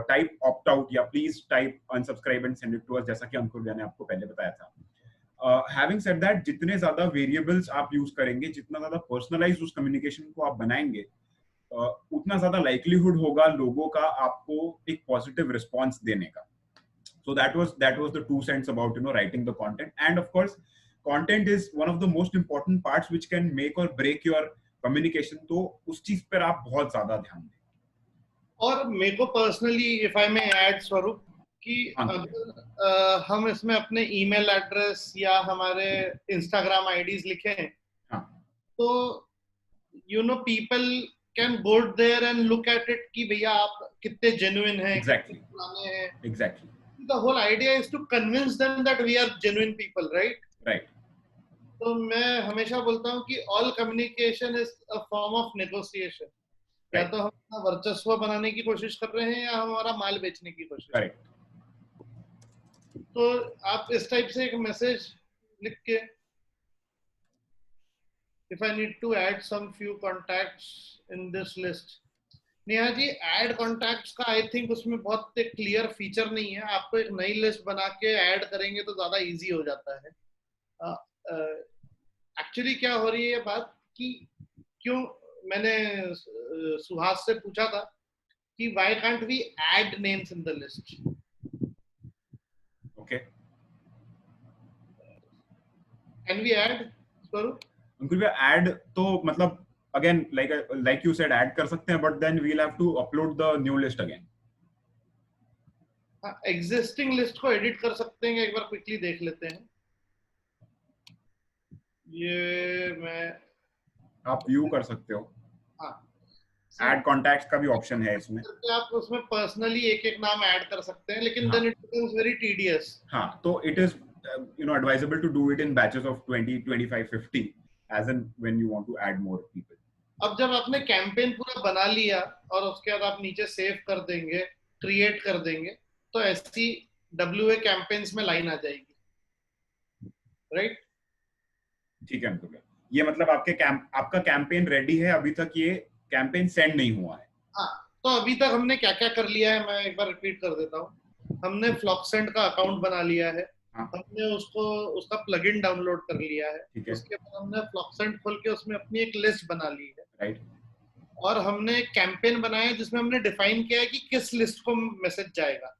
type opt out या please type unsubscribe and send it to us, जैसा कि अंकुर भैया ने आपको पहले बताया था। Having said that, जितने ज्यादा वेरिएबल्स आप यूज करेंगे, जितना ज्यादा पर्सनलाइज उस कम्युनिकेशन को आप बनाएंगे, उतना ज्यादा लाइक्लीहुड होगा लोगों का आपको एक पॉजिटिव रिस्पॉन्स देने का। So that was the 2 cents about writing the content, and of course content is one of the most important parts which can make or break your communication, तो उस चीज पर आप बहुत ज्यादा ध्यान दें। और मेरे को personally, if I may add स्वरूप, कि अगर हम इसमें अपने ईमेल एड्रेस या हमारे इंस्टाग्राम आईडीज लिखें, तो people can go there and look at it कि भैया आप कितने genuine हैं, Exactly. कितने पुराने हैं. Exactly. The whole idea is to convince them that we are genuine people, right? Right. तो मैं हमेशा बोलता हूँ कि all communication is a form of negotiation. या Right. तो हम अपना वर्चस्व बनाने की कोशिश कर रहे हैं या हमारा माल बेचने की कोशिश. Correct. तो आप इस टाइप से एक मैसेज लिख के, if I need to add some few contacts in this list. Neha ji, add contacts का आई थिंक उसमें बहुत एक क्लियर फीचर नहीं है. आपको एक नई लिस्ट बना के ऐड करेंगे तो ज्यादा इजी हो जाता है. एक्चुअली क्या हो रही है बात कि क्यों मैंने सुहास से पूछा था कि why can't we add names in the list. Okay. Can we add Swarup? Ankur भैया ऐड तो मतलब again like you said add कर सकते हैं, but then we'll have to upload the new list again. हाँ, एग्जिस्टिंग लिस्ट को एडिट कर सकते हैं. एक बार क्विकली देख लेते हैं. ये मैं आप व्यू कर सकते हो. हाँ, ऐड कॉन्टैक्ट्स का भी ऑप्शन है इसमें. आप उसमें पर्सनली एक एक नाम ऐड कर सकते हैं, लेकिन हाँ. then it becomes very tedious. हाँ, तो it is advisable to do it in batches of 20, 25, 50 as in when you want to add more people. अब जब आपने कैंपेन पूरा बना लिया और उसके बाद आप नीचे सेव कर देंगे, क्रिएट कर देंगे, तो ऐसी WA कैंपेन्स में लाइन आ जाएगी, राइट? ठीक है अंकुल, ये मतलब आपका कैंपेन रेडी है, अभी तक ये कैंपेन सेंड नहीं हुआ है. हाँ, तो अभी तक हमने क्या क्या कर लिया है मैं एक बार रिपीट कर देता हूँ. हमने फ्लॉक्सेंट का अकाउंट बना लिया है. हाँ. हमने उसका प्लगइन डाउनलोड कर लिया है. उसके बाद हमने फ्लॉक्सेंट खोल के उसमें अपनी एक लिस्ट बना ली है. राइट. और हमने एक कैंपेन बनाया जिसमें हमने डिफाइन किया है कि किस लिस्ट को मैसेज जाएगा.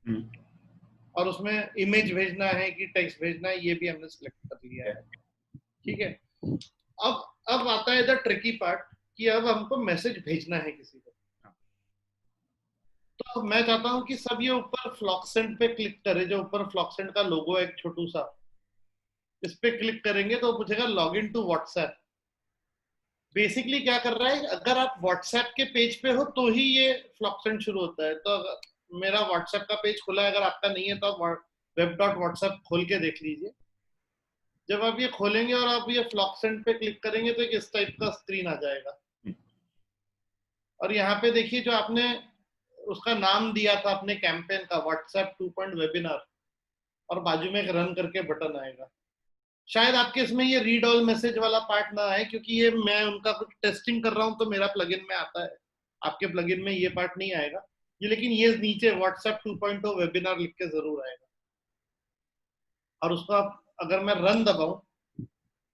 और उसमें इमेज भेजना है कि टेक्स्ट भेजना है, ये भी हमने सिलेक्ट कर लिया है. ठीक है. अब आता है द ट्रिकी पार्ट कि अब हमको मैसेज भेजना है किसी को. तो मैं चाहता हूं कि सब ये ऊपर फ्लॉक्सेंट पे क्लिक करें, जो ऊपर फ्लॉक्सेंट का लोगो है एक छोटू सा, इस पे क्लिक करेंगे तो पूछेगा log in to WhatsApp. Basically क्या कर रहा है, अगर आप व्हाट्सएप के पेज पे हो तो ही ये फ्लॉक्सेंट शुरू होता है. तो मेरा व्हाट्सएप का पेज खुला है, अगर आपका नहीं है तो आप web.whatsapp खोल के देख लीजिए. जब आप ये खोलेंगे और आप ये फ्लॉक्सेंट पे क्लिक करेंगे तो एक इस टाइप का स्क्रीन आ जाएगा. और यहाँ पे देखिए जो आपने उसका नाम दिया था अपने कैंपेन का, व्हाट्सएप 2. वेबिनार, और बाजू में एक रन करके बटन आएगा. शायद आपके इसमें ये रीड ऑल मैसेज वाला पार्ट ना आए, क्योंकि ये मैं उनका कुछ टेस्टिंग कर रहा हूँ तो मेरा प्लगइन में आता है. आपके प्लगइन में ये पार्ट नहीं आएगा ये, लेकिन ये नीचे व्हाट्सएप 2.0 वेबिनार लिख के जरूर आएगा. और उसको आप अगर मैं रन दबाऊं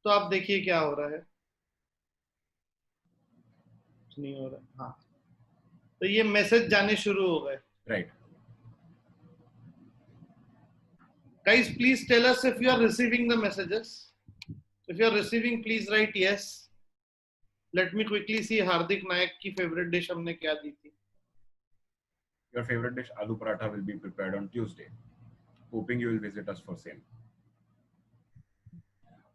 तो आप देखिए क्या हो रहा है. नहीं हो रहा. हाँ, तो ये मैसेज जाने शुरू हो गए. Right. Guys, please tell us if you are receiving the messages. If you are receiving, please write yes. Let me quickly see हार्दिक नायक की फेवरेट डिश हमने क्या दी थी. Your favorite dish aloo paratha will be prepared on Tuesday. Hoping you will visit us for same.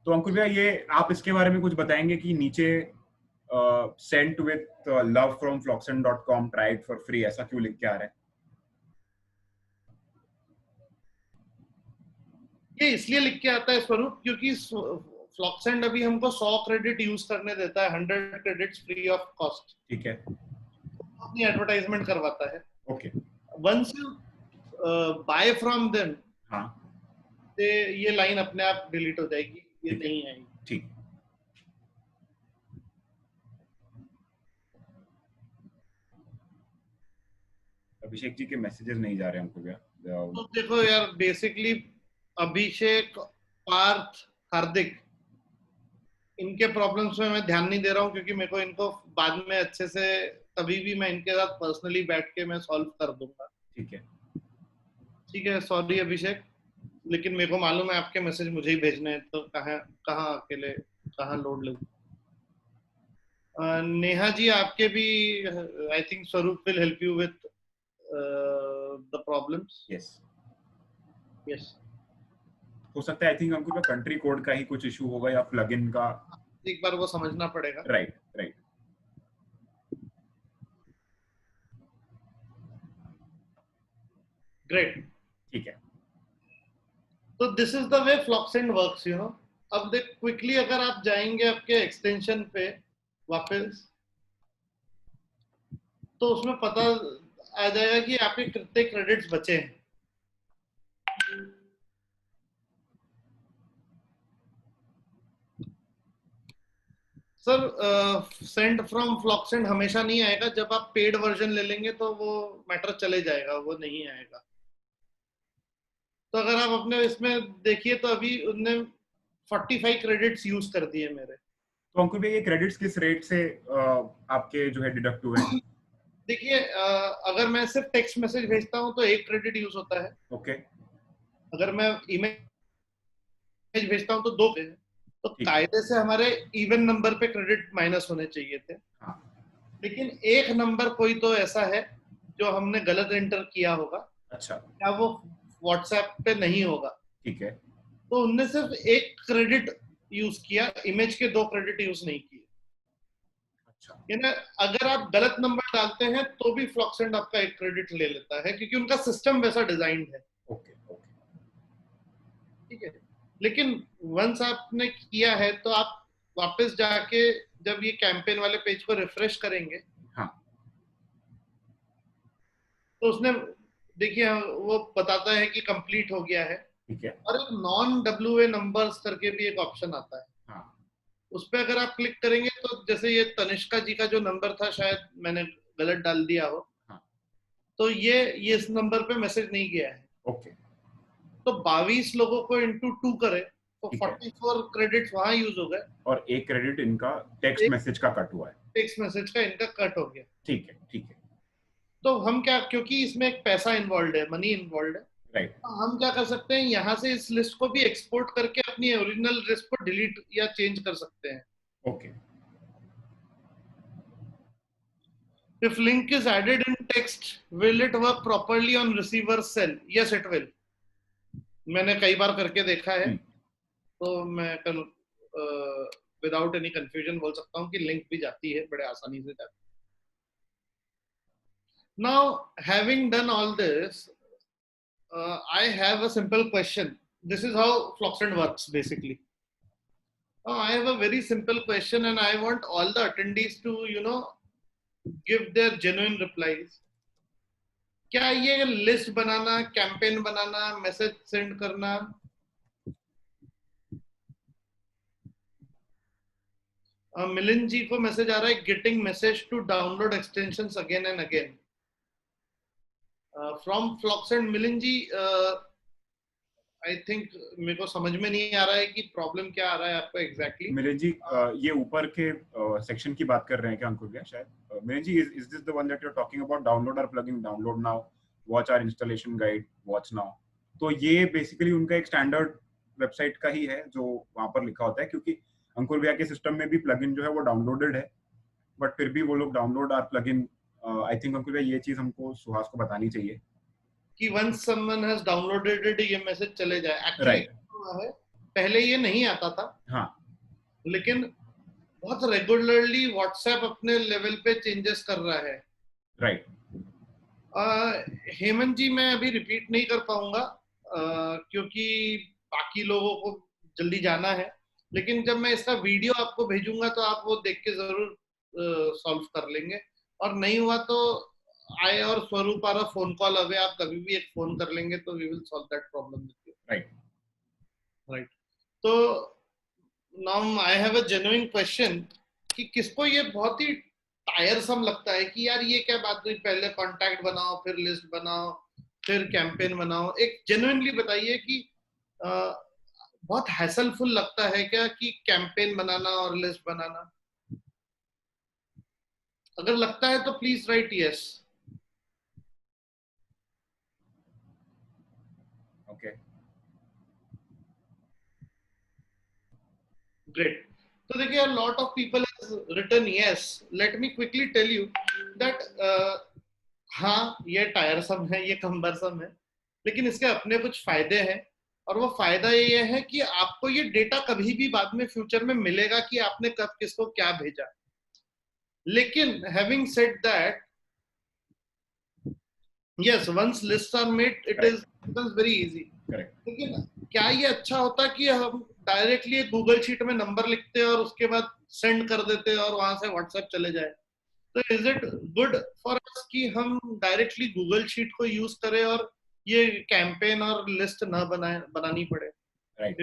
तो अंकुर भैया ये आप इसके बारे में कुछ बताएंगे कि नीचे sent with love from floxen.com, try it for free, ऐसा क्यों लिख के आ रहा है? ये इसलिए लिख के आता है स्वरूप, क्योंकि फ्लॉक्सेंट अभी हमको 100 क्रेडिट यूज करने देता है, 100 क्रेडिट्स फ्री ऑफ कॉस्ट. ठीक है. अपनी एडवर्टाइजमेंट करवाता है. Okay. Once you buy from them, हाँ, ये लाइन अपने आप डिलीट हो जाएगी, ये नहीं आएगी. ठीक. अभिषेक जी के मैसेजेस नहीं जा रहे हमको भैया. तो देखो यार, बेसिकली अभिषेक, पार्थ, हार्दिक, इनके प्रॉब्लम्स में मैं ध्यान नहीं दे रहा हूँ, क्योंकि मेरे को इनको बाद में अच्छे से कभी भी मैं इनके साथ पर्सनली बैठ के मैं सॉल्व कर दूंगा. ठीक है. ठीक है. सॉरी अभिषेक, लेकिन मेरे को मालूम है आपके मैसेज मुझे ही भेजने हैं, तो कहाँ अकेले कहाँ लोड लूं. नेहा जी आपके भी आई थिंक स्वरूप will help you with the problems. Yes. हो सकता है आई थिंक हमको कंट्री कोड का ही कुछ इशू होगा या प्लगइन का, एक बार वो समझना पड़ेगा. राइट. ग्रेट। ठीक है। तो this is the way Floxsend works, you know. अब देख क्विकली अगर आप जाएंगे आपके एक्सटेंशन पे वापस, तो उसमें पता आ जाएगा कि आपके कितने क्रेडिट्स बचे हैं। सर सेंड फ्रॉम फ्लॉक्सेंट हमेशा नहीं आएगा, जब आप पेड वर्जन ले लेंगे तो वो मैटर चले जाएगा, वो नहीं आएगा। तो अगर आप अपने इसमें देखिए तो अभी उनने 45 क्रेडिट्स यूज कर दिए मेरे। तो अंकुर भाई, ये क्रेडिट्स किस रेट से आपके जो है डिडक्ट हुए हैं? देखिए अगर मैं सिर्फ टेक्स्ट मैसेज भेजता हूँ तो 1 क्रेडिट यूज होता है। ओके। अगर मैं ईमेल भेजता हूँ तो 2 है। तो ठीक है। कायदे से हमारे इवन नंबर पे क्रेडिट माइनस होने चाहिए थे। हाँ। लेकिन एक नंबर कोई तो ऐसा है जो हमने गलत एंटर किया होगा, अच्छा। या वो व्हाट्सएप पे नहीं होगा। ठीक है। तो उनने सिर्फ 1 क्रेडिट यूज किया, इमेज के 2 क्रेडिट यूज नहीं किए। अच्छा। ना, अगर आप गलत नंबर डालते हैं तो भी फ्लॉक्सेंट आपका 1 क्रेडिट ले लेता है, क्योंकि उनका सिस्टम वैसा डिजाइन है। Okay okay. ठीक है। लेकिन वंस आपने किया है तो आप वापस जाके जब ये कैंपेन वाले पेज को रिफ्रेश करेंगे, हाँ। तो उसने देखिए वो बताता है कि कंप्लीट हो गया है। ठीक है। और एक नॉन डब्ल्यू ए नंबर्स करके भी एक ऑप्शन आता है। हाँ। उस पर अगर आप क्लिक करेंगे तो जैसे ये तनिष्का जी का जो नंबर था, शायद मैंने गलत डाल दिया हो, हाँ। तो ये इस नंबर पे मैसेज नहीं गया है। ओके। तो 22 लोगों को इंटू 2 करे तो ठीक है। 44 क्रेडिट वहां यूज हो गए। और 1 क्रेडिट इनका टेक्स्ट एक मैसेज का कट हुआ है। टेक्स्ट मैसेज का इनका कट हो गया। ठीक है। ठीक है। तो हम क्या, क्योंकि इसमें एक पैसा इन्वॉल्व है, मनी इन्वॉल्व है, राइट। तो हम क्या कर सकते हैं, यहाँ से इस लिस्ट को भी एक्सपोर्ट करके अपनी ओरिजिनल लिस्ट को डिलीट या चेंज कर सकते हैं। Okay. If link is added in text, will it work properly on receiver cell? Yes, it will. मैंने कई बार करके देखा है, तो मैं कल विदाउट एनी कंफ्यूजन बोल सकता हूँ कि लिंक भी जाती है, बड़े आसानी से जाती है। Now, having done all this, I have a simple question. This is how Floxent works basically. Now, I have a very simple question, and I want all the attendees to, give their genuine replies. क्या ये list बनाना, campaign बनाना, message send करना, मिलिंद जी को message आ रहा है, getting message to download extensions again and again from Floxsend. Milind ji I think मेरे को समझ में नहीं आ रहा है कि प्रॉब्लम क्या आ रहा है आपको एग्जैक्टली। मिलिंद जी, ये ऊपर के सेक्शन की बात कर रहे हैं क्या अंकुर भैया? शायद Milind ji, is this the one that you are talking about, download our plugin, download now, watch our installation guide, watch now? तो ये बेसिकली उनका एक स्टैंडर्ड वेबसाइट का ही है जो वहां पर लिखा होता है, क्योंकि अंकुर भैया के सिस्टम में भी प्लगइन जो है वो डाउनलोडेड है, बट फिर भी वो लोग download our plugin. I think Ankur भैया ये चीज हमको सुहास को बतानी चाहिए कि once someone has downloaded it, ये मैसेज चले जाए। Actually right. है, पहले ये नहीं आता था, हाँ। लेकिन बहुत रेगुलरली व्हाट्सएप अपने लेवल पे चेंजेस कर रहा है। राइट। हेमंत जी, मैं अभी रिपीट नहीं कर पाऊंगा क्योंकि बाकी लोगों को जल्दी जाना है, लेकिन जब मैं इसका वीडियो आपको भेजूंगा तो आप वो देख के जरूर सॉल्व कर लेंगे। और नहीं हुआ तो आई और स्वरूप आर फोन कॉल अवे, आप कभी भी एक फोन कर लेंगे तो we will solve that problem with you. Right. Right. तो now I have a genuine question कि किसको ये बहुत ही टायरसम लगता है कि यार ये क्या बात हुई, पहले कॉन्टैक्ट बनाओ, फिर लिस्ट बनाओ, फिर कैंपेन बनाओ। एक जेन्युइनली बताइए कि बहुत हैसलफुल लगता है क्या कि कैंपेन बनाना और लिस्ट बनाना? अगर लगता है तो please write yes. Okay. Great. तो देखिए lot of people has written yes. Let me quickly tell you that हाँ, ये टायरसम है, ये कम्बरसम है, लेकिन इसके अपने कुछ फायदे हैं। और वो फायदा ये है कि आपको ये डेटा कभी भी बाद में फ्यूचर में मिलेगा कि आपने कब किसको क्या भेजा। लेकिन having said that, yes, once lists are made, it Correct. is becomes very easy. Correct. लेकिन क्या ये अच्छा होता कि हम डायरेक्टली गूगल शीट में नंबर लिखते और उसके बाद सेंड कर देते और वहां से व्हाट्सएप चले जाए? तो is it good for us कि हम डायरेक्टली गूगल शीट को यूज करें और ये कैंपेन और लिस्ट ना बनानी पड़े? Right.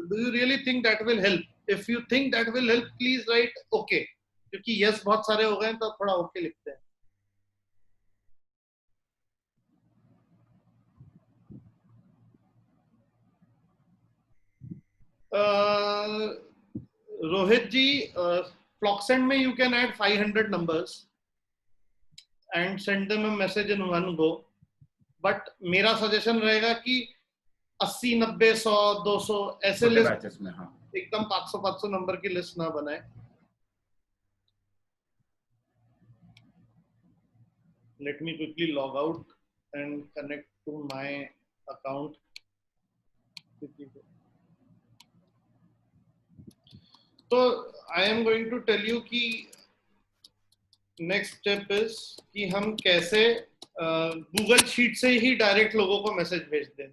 Do you really think that will help? If you think that will help, please write okay. क्योंकि yes बहुत सारे हो गए तो थोड़ा okay लिखते हैं. रोहित जी, Flocksend में you can add 500 numbers and send them a message in one go. But मेरा सजेशन रहेगा कि 80, 90, 100, 200 ऐसे छोटे लिस्ट, बैचेस में, हाँ. एकदम 500 नंबर की लिस्ट ना बनाए. Let me quickly log out and connect to my account. तो I am going to tell you कि next step is कि हम कैसे गूगल शीट से ही डायरेक्ट लोगों को मैसेज भेज दें.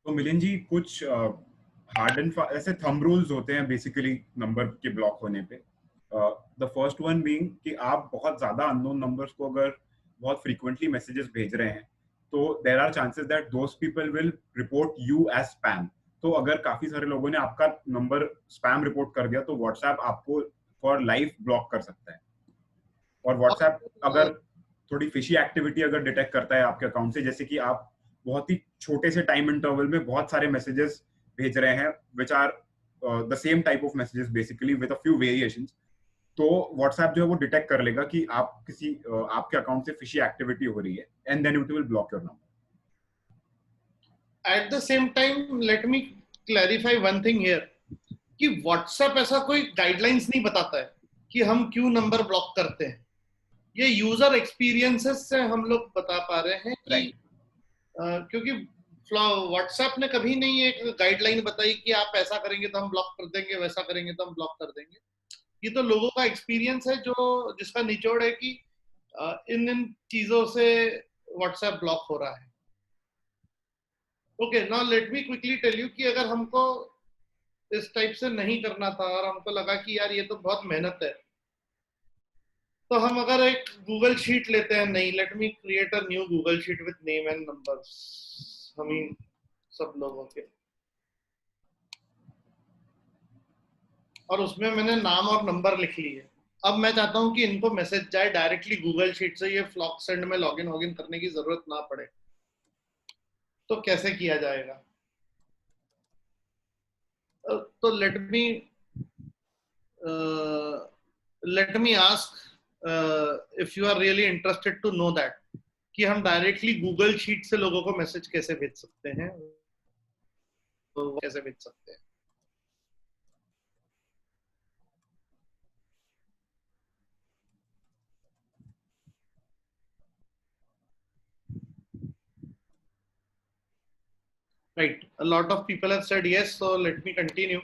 तो मिलिंद जी, कुछ हार्ड एंड ऐसे थंब रूल्स होते हैं बेसिकली नंबर के ब्लॉक होने पे. द फर्स्ट वन बीइंग कि आप बहुत ज्यादा अननोन नंबर्स को अगर बहुत फ्रीक्वेंटली मैसेजेस भेज रहे हैं तो there are chances that those people will report you as spam. तो अगर काफी सारे लोगों ने आपका नंबर स्पैम रिपोर्ट कर दिया तो व्हाट्सएप आपको फॉर लाइफ ब्लॉक कर सकता है. और व्हाट्सएप अगर थोड़ी फिशी एक्टिविटी अगर डिटेक्ट करता है आपके अकाउंट से, जैसे कि आप बहुत ही छोटे से टाइम इंटरवल में बहुत सारे मैसेजेस भेज रहे हैं which are the same type of messages basically with a few variations, तो व्हाट्सएप जो है वो डिटेक्ट कर लेगा कि आप किसी आपके अकाउंट से फिशी एक्टिविटी हो रही है and then it will block your number. At the same time let me clarify one thing here कि व्हाट्सएप ऐसा कोई गाइडलाइंस नहीं बताता है कि हम क्यों नंबर ब्लॉक करते हैं. ये यूजर एक्सपीरियंसेस से हम लोग बता पा रहे हैं कि क्योंकि व्हाट्सएप ने कभी नहीं एक गाइडलाइन बताई कि आप ऐसा करेंगे तो हम ब्लॉक कर देंगे, वैसा करेंगे तो हम ब्लॉक कर देंगे. ये तो लोगों का एक्सपीरियंस है जो जिसका निचोड़ है कि इन इन चीजों से व्हाट्सएप ब्लॉक हो रहा है. Okay, now let me quickly tell you कि अगर हमको इस टाइप से नहीं करना था और हमको लगा कि यार ये तो बहुत मेहनत है, तो हम अगर एक गूगल शीट लेते हैं. नहीं, let me create a new Google sheet with name and numbers, हम ही सब लोगों के, और उसमें मैंने नाम और नंबर लिख ली है. अब मैं चाहता हूं कि इनको मैसेज जाए डायरेक्टली गूगल शीट से, ये फ्लॉक्सेंड में लॉगिन करने की जरूरत ना पड़े. तो कैसे किया जाएगा? तो let me ask if you are really interested to know that कि हम डायरेक्टली गूगल शीट से लोगों को मैसेज कैसे भेज सकते हैं, तो कैसे भेज सकते हैं. Right, a lot of people have said yes, so let me continue.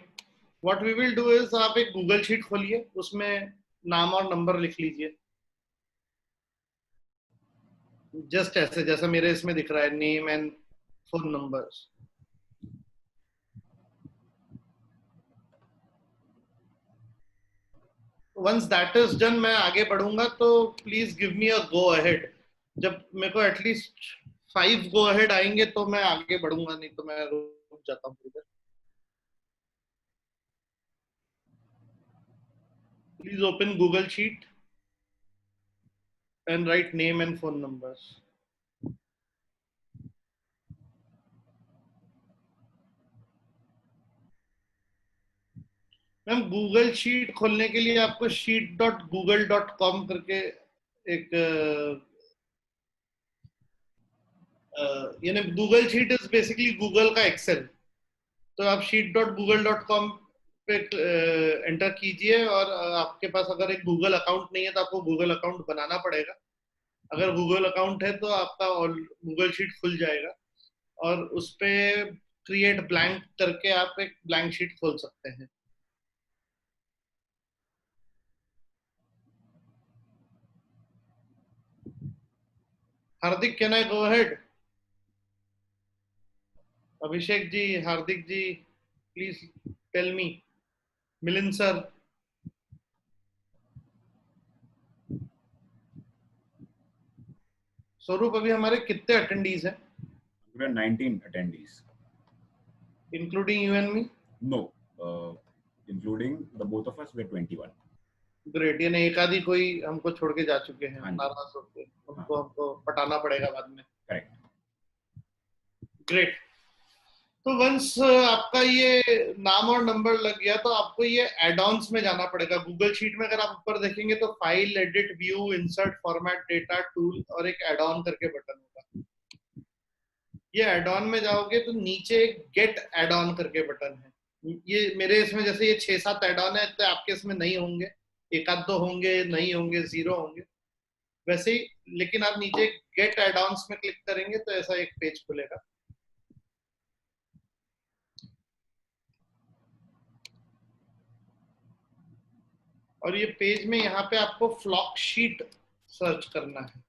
What we will do is आप एक गूगल शीट खोलिए, उसमें नाम और नंबर लिख लीजिए, जस्ट ऐसे जैसा मेरे इसमें दिख रहा है, name and phone numbers. Once that is done मैं आगे बढ़ूंगा, तो please give me a go ahead. जब मेरे को एटलीस्ट 5 गो अहेड आएंगे तो मैं आगे बढ़ूंगा, नहीं तो मैं रुक जाता हूँ इधर. Please open Google sheet and write name and phone numbers. Ma'am, Google sheet खोलने के लिए आपको sheet.google.com करके एक यानी Google sheet is basically Google का एक्सेल. तो आप sheet.google.com पे एंटर कीजिए, और आपके पास अगर एक गूगल अकाउंट नहीं है तो आपको गूगल अकाउंट बनाना पड़ेगा. अगर गूगल अकाउंट है तो आपका गूगल शीट खुल जाएगा, और उस पे क्रिएट ब्लैंक करके आप एक ब्लैंक शीट खोल सकते हैं. Hardik, can I go ahead? Abhishek ji, Hardik ji, please tell me. Milind sir. Swaroop, अभी हमारे कितने अटेंडीज हैं? We are 19 attendees. Including you and me? No, including the both of us, we're 21. Great. यानी एक आधी कोई हमको छोड़ के जा चुके हैं हाँ जी. नाराज होके, हाँ. उनको हमको पटाना पड़ेगा बाद में. Correct. ग्रेट. तो वंस आपका ये नाम और नंबर लग गया तो आपको ये एड ऑन्स में जाना पड़ेगा. गूगल शीट में अगर आप ऊपर देखेंगे तो file, edit, view, insert, format, data, tool और एक एड ऑन करके बटन होगा. ये एड ऑन में जाओगे तो नीचे एक गेट एड ऑन करके बटन है. ये मेरे इसमें जैसे ये 6-7 एड ऑन है तो आपके इसमें नहीं होंगे, एक आध दो होंगे, नहीं होंगे, 0 होंगे वैसे ही. लेकिन आप नीचे गेट एड ऑन्स में क्लिक करेंगे तो ऐसा एक पेज खुलेगा. और ये पेज में यहाँ पे आपको फ्लॉक शीट सर्च करना है.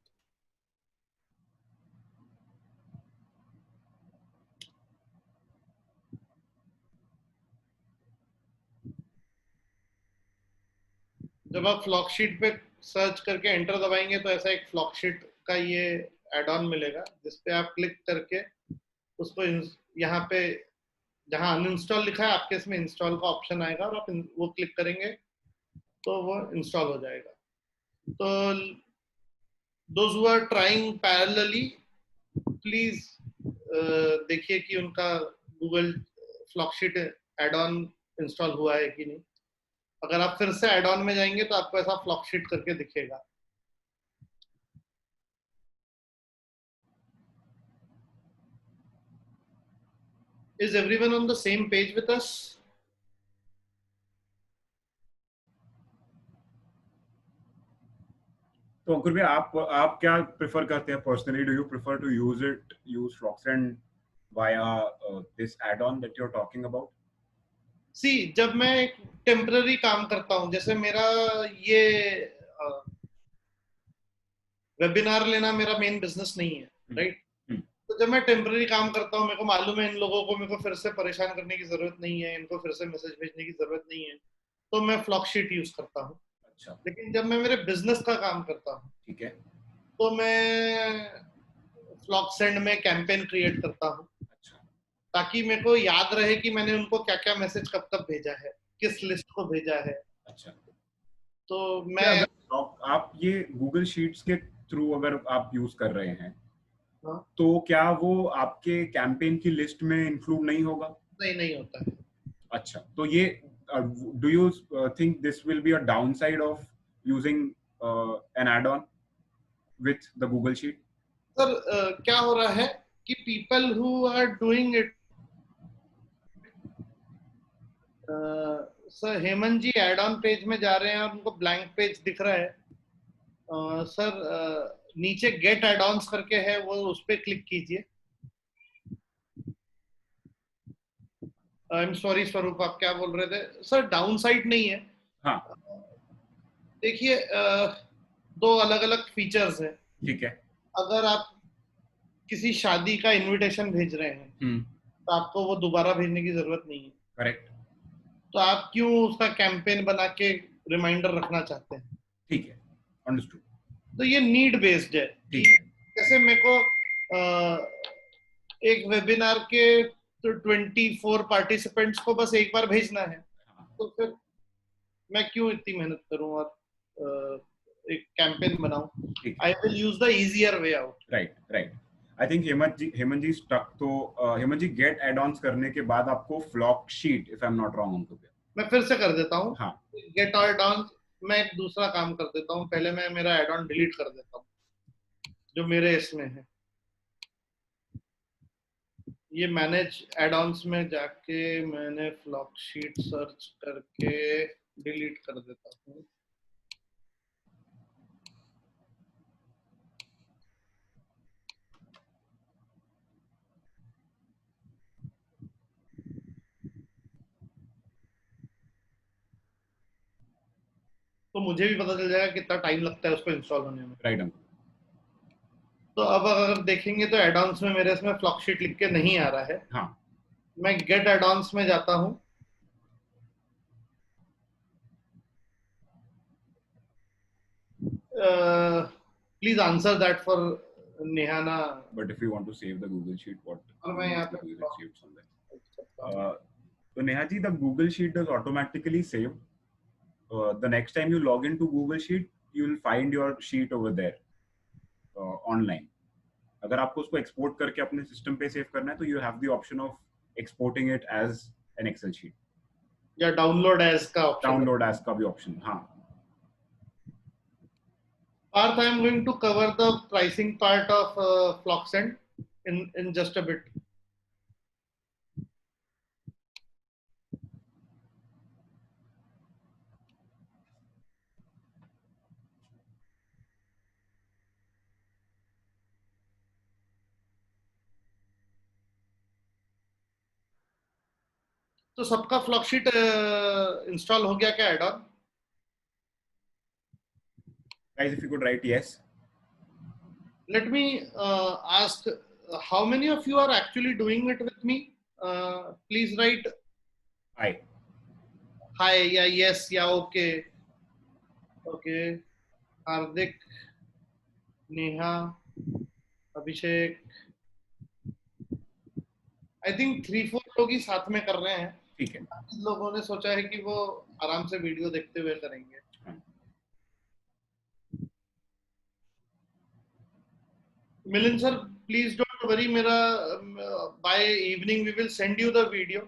जब आप फ्लॉक शीट पे सर्च करके एंटर दबाएंगे तो ऐसा एक फ्लॉक शीट का ये एड ऑन मिलेगा जिसपे आप क्लिक करके उसको यहाँ पे जहाँ अनइंस्टॉल लिखा है आपके इसमें इंस्टॉल का ऑप्शन आएगा और आप वो क्लिक करेंगे तो वो इंस्टॉल हो जाएगा. तो those who are trying parallelly, please देखिए कि उनका Google Flock sheet add on install हुआ है कि नहीं. अगर आप फिर से एड ऑन में जाएंगे तो आपको ऐसा फ्लॉक शीट करके दिखेगा. Is everyone on the same page with us? तो अंकुर भाई, आप क्या प्रेफर करते हैं personally? Do you prefer to use Floxsend via this add-on that you're talking about? See, जब मैं एक टेम्पररी काम करता हूं, जैसे मेरा ये वेबिनार लेना मेरा मेन बिजनेस नहीं है, राइट? तो जब मैं टेम्पररी काम करता हूँ, मेरे को मालूम है इन लोगों को मेरे को फिर से परेशान करने की जरूरत नहीं है, इनको फिर से मैसेज भेजने की जरूरत नहीं है, तो मैं फ्लॉक शीट यूज करता हूँ. अच्छा. लेकिन जब मैं मेरे बिजनेस का काम करता हूँ, ठीक है, तो मैं फ्लॉक सेंड में कैंपेन क्रिएट करता हूँ. अच्छा. ताकि मेरे को याद रहे कि मैंने उनको क्या क्या मैसेज कब कब भेजा है, किस लिस्ट को भेजा है. अच्छा. तो क्या मैं अगर आप ये गूगल शीट्स के थ्रू अगर आप यूज कर रहे हैं, हाँ, तो क्या वो आपके कैंपेन की लिस्ट में इंक्लूड नहीं होगा? नहीं होता है. अच्छा, तो ये do you think this will be a downside of using an add on with the Google sheet? Sir क्या हो रहा है कि people who are doing it, sir Hemant ji add on page में जा रहे हैं और उनको ब्लैंक पेज दिख रहा है. सर नीचे गेट एड ऑन्स करके है, वो उस पर क्लिक कीजिए. आई एम सॉरी स्वरूप, आप क्या बोल रहे थे? सर डाउन साइड नहीं है. हाँ. देखिए दो अलग अलग फीचर्स हैं. ठीक है. अगर आप किसी शादी का इनविटेशन भेज रहे हैं तो आपको वो दोबारा भेजने की जरूरत नहीं है. करेक्ट. तो आप क्यों उसका कैंपेन बना के रिमाइंडर रखना चाहते हैं? ठीक है, अंडरस्टूड. तो ये नीड बेस्ड है. ठीक है. जैसे मेरे को एक वेबिनार के तो 24 पार्टिसिपेंट्स को बस एक बार भेजना है, तो फिर मैं क्यों इतनी मेहनत करूं और एक कैंपेन बनाऊं? I will use the easier way out. Right. I think Hemant ji stuck. तो Hemant ji, get add ons करने के बाद आपको Flock sheet, if I am not wrong, मैं फिर से कर देता हूँ. हाँ. गेट एड ऑन, मैं एक दूसरा काम कर देता हूँ. पहले मैं मेरा एड ऑन डिलीट कर देता हूँ जो मेरे इसमें है. ये मैनेज एड ऑन्स में जाके मैंने फ्लॉक शीट सर्च करके डिलीट कर देता हूँ. तो मुझे भी पता चल जाएगा कितना टाइम लगता है उसको इंस्टॉल होने में. राइट. तो अब अगर देखेंगे तो एडॉन्स में मेरे इसमें फ्लॉक शीट लिख के नहीं आ रहा है। हाँ, मैं गेट एडॉन्स में जाता हूँ। प्लीज आंसर दैट फॉर नेहाना। but if you want to save the Google Sheet, what और you मैं need यहाँ to पे do is block save somewhere. करता हूँ। So Neha ji, the Google Sheet does automatically save. The next time you log into Google Sheet, you will find your sheet over there online. अगर आपको उसको export करके अपने system पे save करना है तो you have the option of exporting it as an Excel sheet या डाउनलोड एज का ऑप्शन। डाउनलोड एज का भी ऑप्शन। हाँ, Parth, I am going to cover the pricing part of Floxend in just a bit. तो सबका फ्लॉकशीट install हो गया क्या add on? guys, if you could write yes. Let me ask, how many of you are actually doing it with me? Please write Hi. hi, yeah, yes, yeah, okay, okay. Hardik, Neha, Abhishek, I think 3-4 लोग ही साथ में कर रहे हैं। ठीक है, लोगों ने सोचा है कि वो आराम से वीडियो देखते हुए करेंगे। Milind sir, please don't worry, मेरा by evening we will send you the video.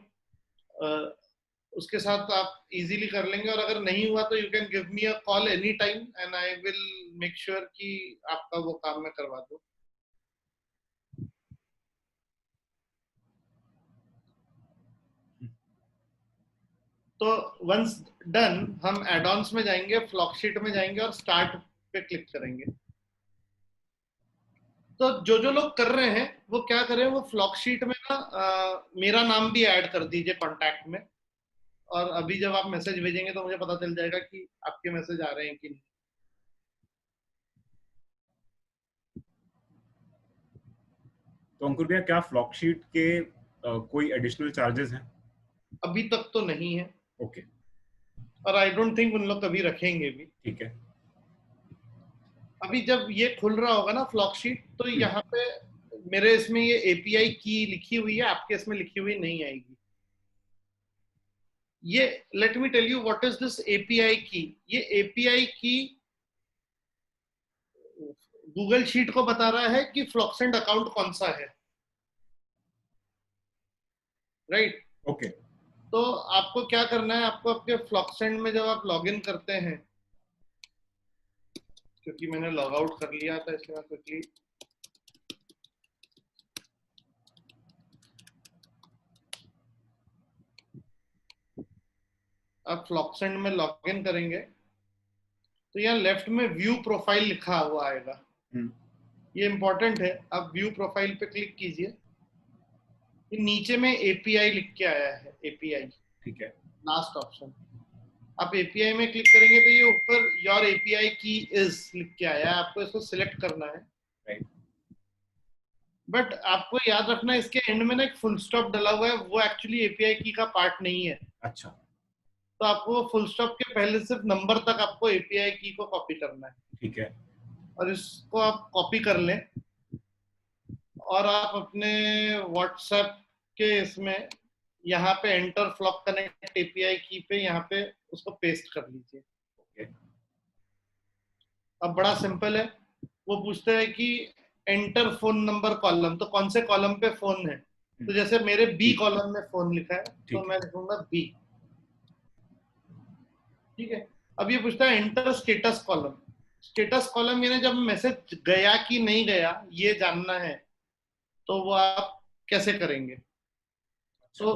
उसके साथ आप इजीली कर लेंगे, और अगर नहीं हुआ तो you can give me a call any time and I will make sure कि आपका वो काम मैं करवा दूं। तो वंस डन हम एड-ऑन्स में जाएंगे, फ्लॉकशीट में जाएंगे और स्टार्ट पे क्लिक करेंगे। तो जो लोग कर रहे हैं वो क्या करें, वो फ्लॉकशीट में ना मेरा नाम भी ऐड कर दीजिए कॉन्टैक्ट में, और अभी जब आप मैसेज भेजेंगे तो मुझे पता चल जाएगा कि आपके मैसेज आ रहे हैं कि नहीं। तो अंकुर भैया, क्या फ्लॉकशीट के कोई एडिशनल चार्जेस हैं? अभी तक तो नहीं है। ओके, और आई डोंट थिंक उन लोग कभी रखेंगे भी। ठीक है। अभी जब ये खुल रहा होगा ना फ्लॉकशीट, तो यहाँ पे मेरे इसमें ये एपीआई की लिखी हुई है, आपके इसमें लिखी हुई नहीं आएगी। ये let me tell you what is this API की। ये एपीआई की गूगल शीट को बता रहा है कि फ्लॉक्सेंट अकाउंट कौन सा है, राइट? ओके, तो आपको क्या करना है, आपको आपके फ्लॉक्सेंट में जब आप लॉगिन करते हैं, क्योंकि मैंने लॉग आउट कर लिया था इसलिए मैं क्विकली आप फ्लॉक्सेंट में लॉगिन करेंगे तो यहाँ लेफ्ट में व्यू प्रोफाइल लिखा हुआ आएगा। ये इंपॉर्टेंट है। आप व्यू प्रोफाइल पे क्लिक कीजिए, नीचे में एपीआई लिख के आया है, एपीआई, ठीक है, लास्ट ऑप्शन। आप एपीआई में क्लिक करेंगे तो ये ऊपर योर एपीआई की इज लिख के आया है, आपको इसको सिलेक्ट करना है। राइट। बट आपको याद रखना है इसके एंड में ना एक फुल स्टॉप डला हुआ है, वो एक्चुअली एपीआई की का पार्ट नहीं है। अच्छा, तो आपको फुल स्टॉप के पहले सिर्फ नंबर तक आपको एपीआई की को कॉपी करना है। ठीक है, और इसको आप कॉपी कर लें और आप अपने व्हाट्सएप के इसमें यहाँ पे एंटर फ्लॉक कनेक्ट एपीआई की पे यहाँ पे उसको पेस्ट कर लीजिए। ओके, अब बड़ा सिंपल है। वो पूछते हैं कि एंटर फोन नंबर कॉलम, तो कौन से कॉलम पे फोन है? तो जैसे मेरे बी कॉलम में फोन लिखा है तो मैं लिखूंगा बी। ठीक है। अब ये पूछता है enter status column. Status column यानी जब मैसेज गया कि नहीं गया ये जानना है, तो वो आप कैसे करेंगे? तो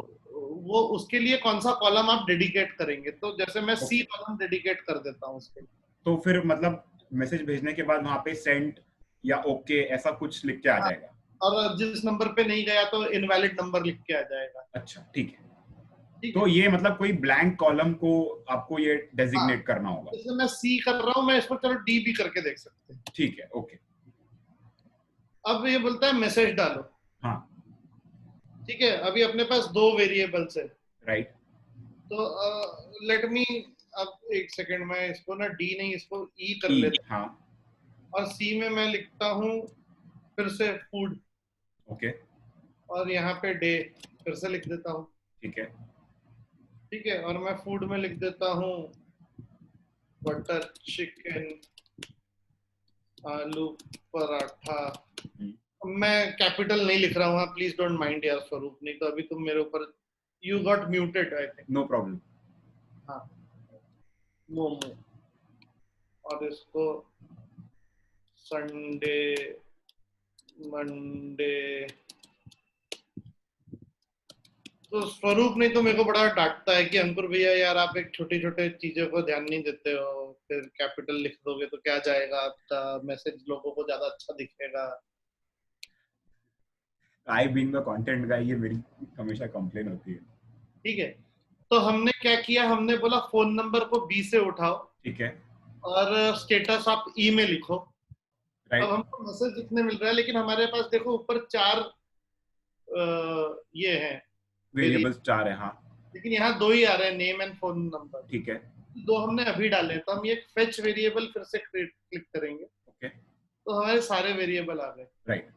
वो उसके लिए कौन सा कॉलम आप डेडिकेट करेंगे? तो जैसे मैं सी कॉलम डेडिकेट कर देता हूँ उसके लिए। तो फिर मतलब मैसेज भेजने के बाद वहां पे सेंड या ओके ऐसा कुछ लिख के आ जाएगा, और जिस नंबर पे नहीं गया तो इनवैलिड नंबर लिख के आ जाएगा। अच्छा, ठीक है। तो ये मतलब कोई ब्लैंक कॉलम को आपको ये डेजिग्नेट करना होगा। जैसे मैं सी कर रहा हूँ, मैं इसको चलो डी भी करके देख सकते हैं। ठीक है, ओके। अब ये बोलता है मैसेज डालो। हाँ ठीक है, अभी अपने पास दो वेरिएबल्स है। राइट तो लेट मी, अब एक सेकंड में इसको ना डी नहीं, इसको ई कर ई लेता हाँ हूं। और सी में मैं लिखता हूँ फिर से फूड, ओके और यहाँ पे डे फिर से लिख देता हूँ। ठीक है ठीक है, और मैं फूड में लिख देता हूँ बटर चिकन आलू पराठा। मैं कैपिटल नहीं लिख रहा हूँ, प्लीज डोंट माइंड यार स्वरूप, नहीं तो अभी तुम मेरे ऊपर, you got muted I think. No problem हाँ, मोमो, और इसको संडे मंडे। तो स्वरूप नहीं तो मेरे को बड़ा डांटता है कि अंकुर भैया यार आप एक छोटी छोटे चीजों को ध्यान नहीं देते हो, फिर कैपिटल लिख दोगे तो क्या जाएगा आपका मैसेज, लोगों को ज्यादा अच्छा दिखेगा। आई बीइंग द कंटेंट गाय, ये मेरी हमेशा कंप्लेन होती है। ठीक है, तो हमने क्या किया, हमने बोला फोन नंबर को बी से उठाओ ठीक है और स्टेटस आप ई में लिखो। अब राइट हमको मैसेज लिखने मिल रहा है, लेकिन हमारे पास देखो ऊपर चार ये हैं वेरिएबल्स 4 है हाँ लेकिन यहाँ दो ही आ रहे हैं, नेम एंड फोन नंबर। ठीक है दो हमने अभी डाले, तो हम ये फेच वेरिएबल फिर से क्लिक करेंगे, ओके तो हमारे सारे वेरिएबल आ गए। राइट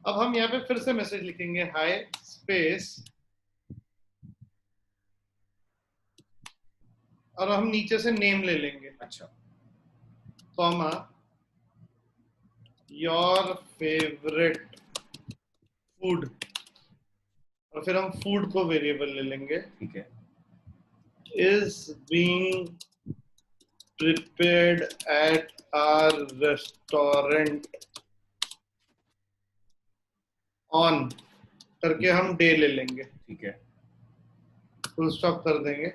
अब हम यहाँ पे फिर से मैसेज लिखेंगे हाय स्पेस, और हम नीचे से नेम ले लेंगे, अच्छा कॉमा योर फेवरेट फूड, और फिर हम फूड को वेरिएबल ले लेंगे, ठीक है is being prepared at our restaurant on करके हम डे ले लेंगे, ठीक है फुल स्टॉप कर देंगे,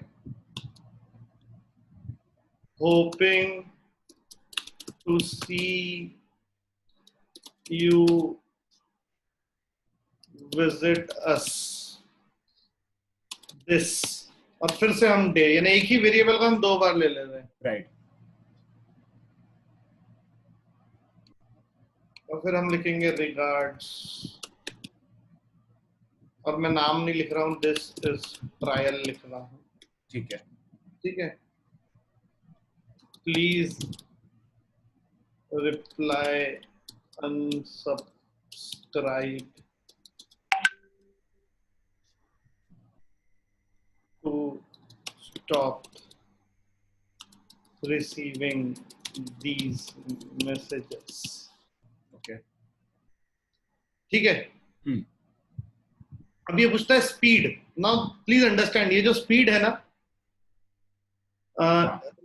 hoping to see you visit us this, और फिर से हम डे, यानी एक ही वेरिएबल को हम दो बार ले ले रहे हैं। राइट और फिर हम लिखेंगे रिगार्ड्स, और मैं नाम नहीं लिख रहा हूँ, दिस इज ट्रायल लिख रहा हूँ। ठीक है ठीक है, please reply unsubscribe to stop receiving these messages। Okay ठीक है, अब ये पूछता है स्पीड। नाउ प्लीज अंडरस्टैंड, ये जो स्पीड है ना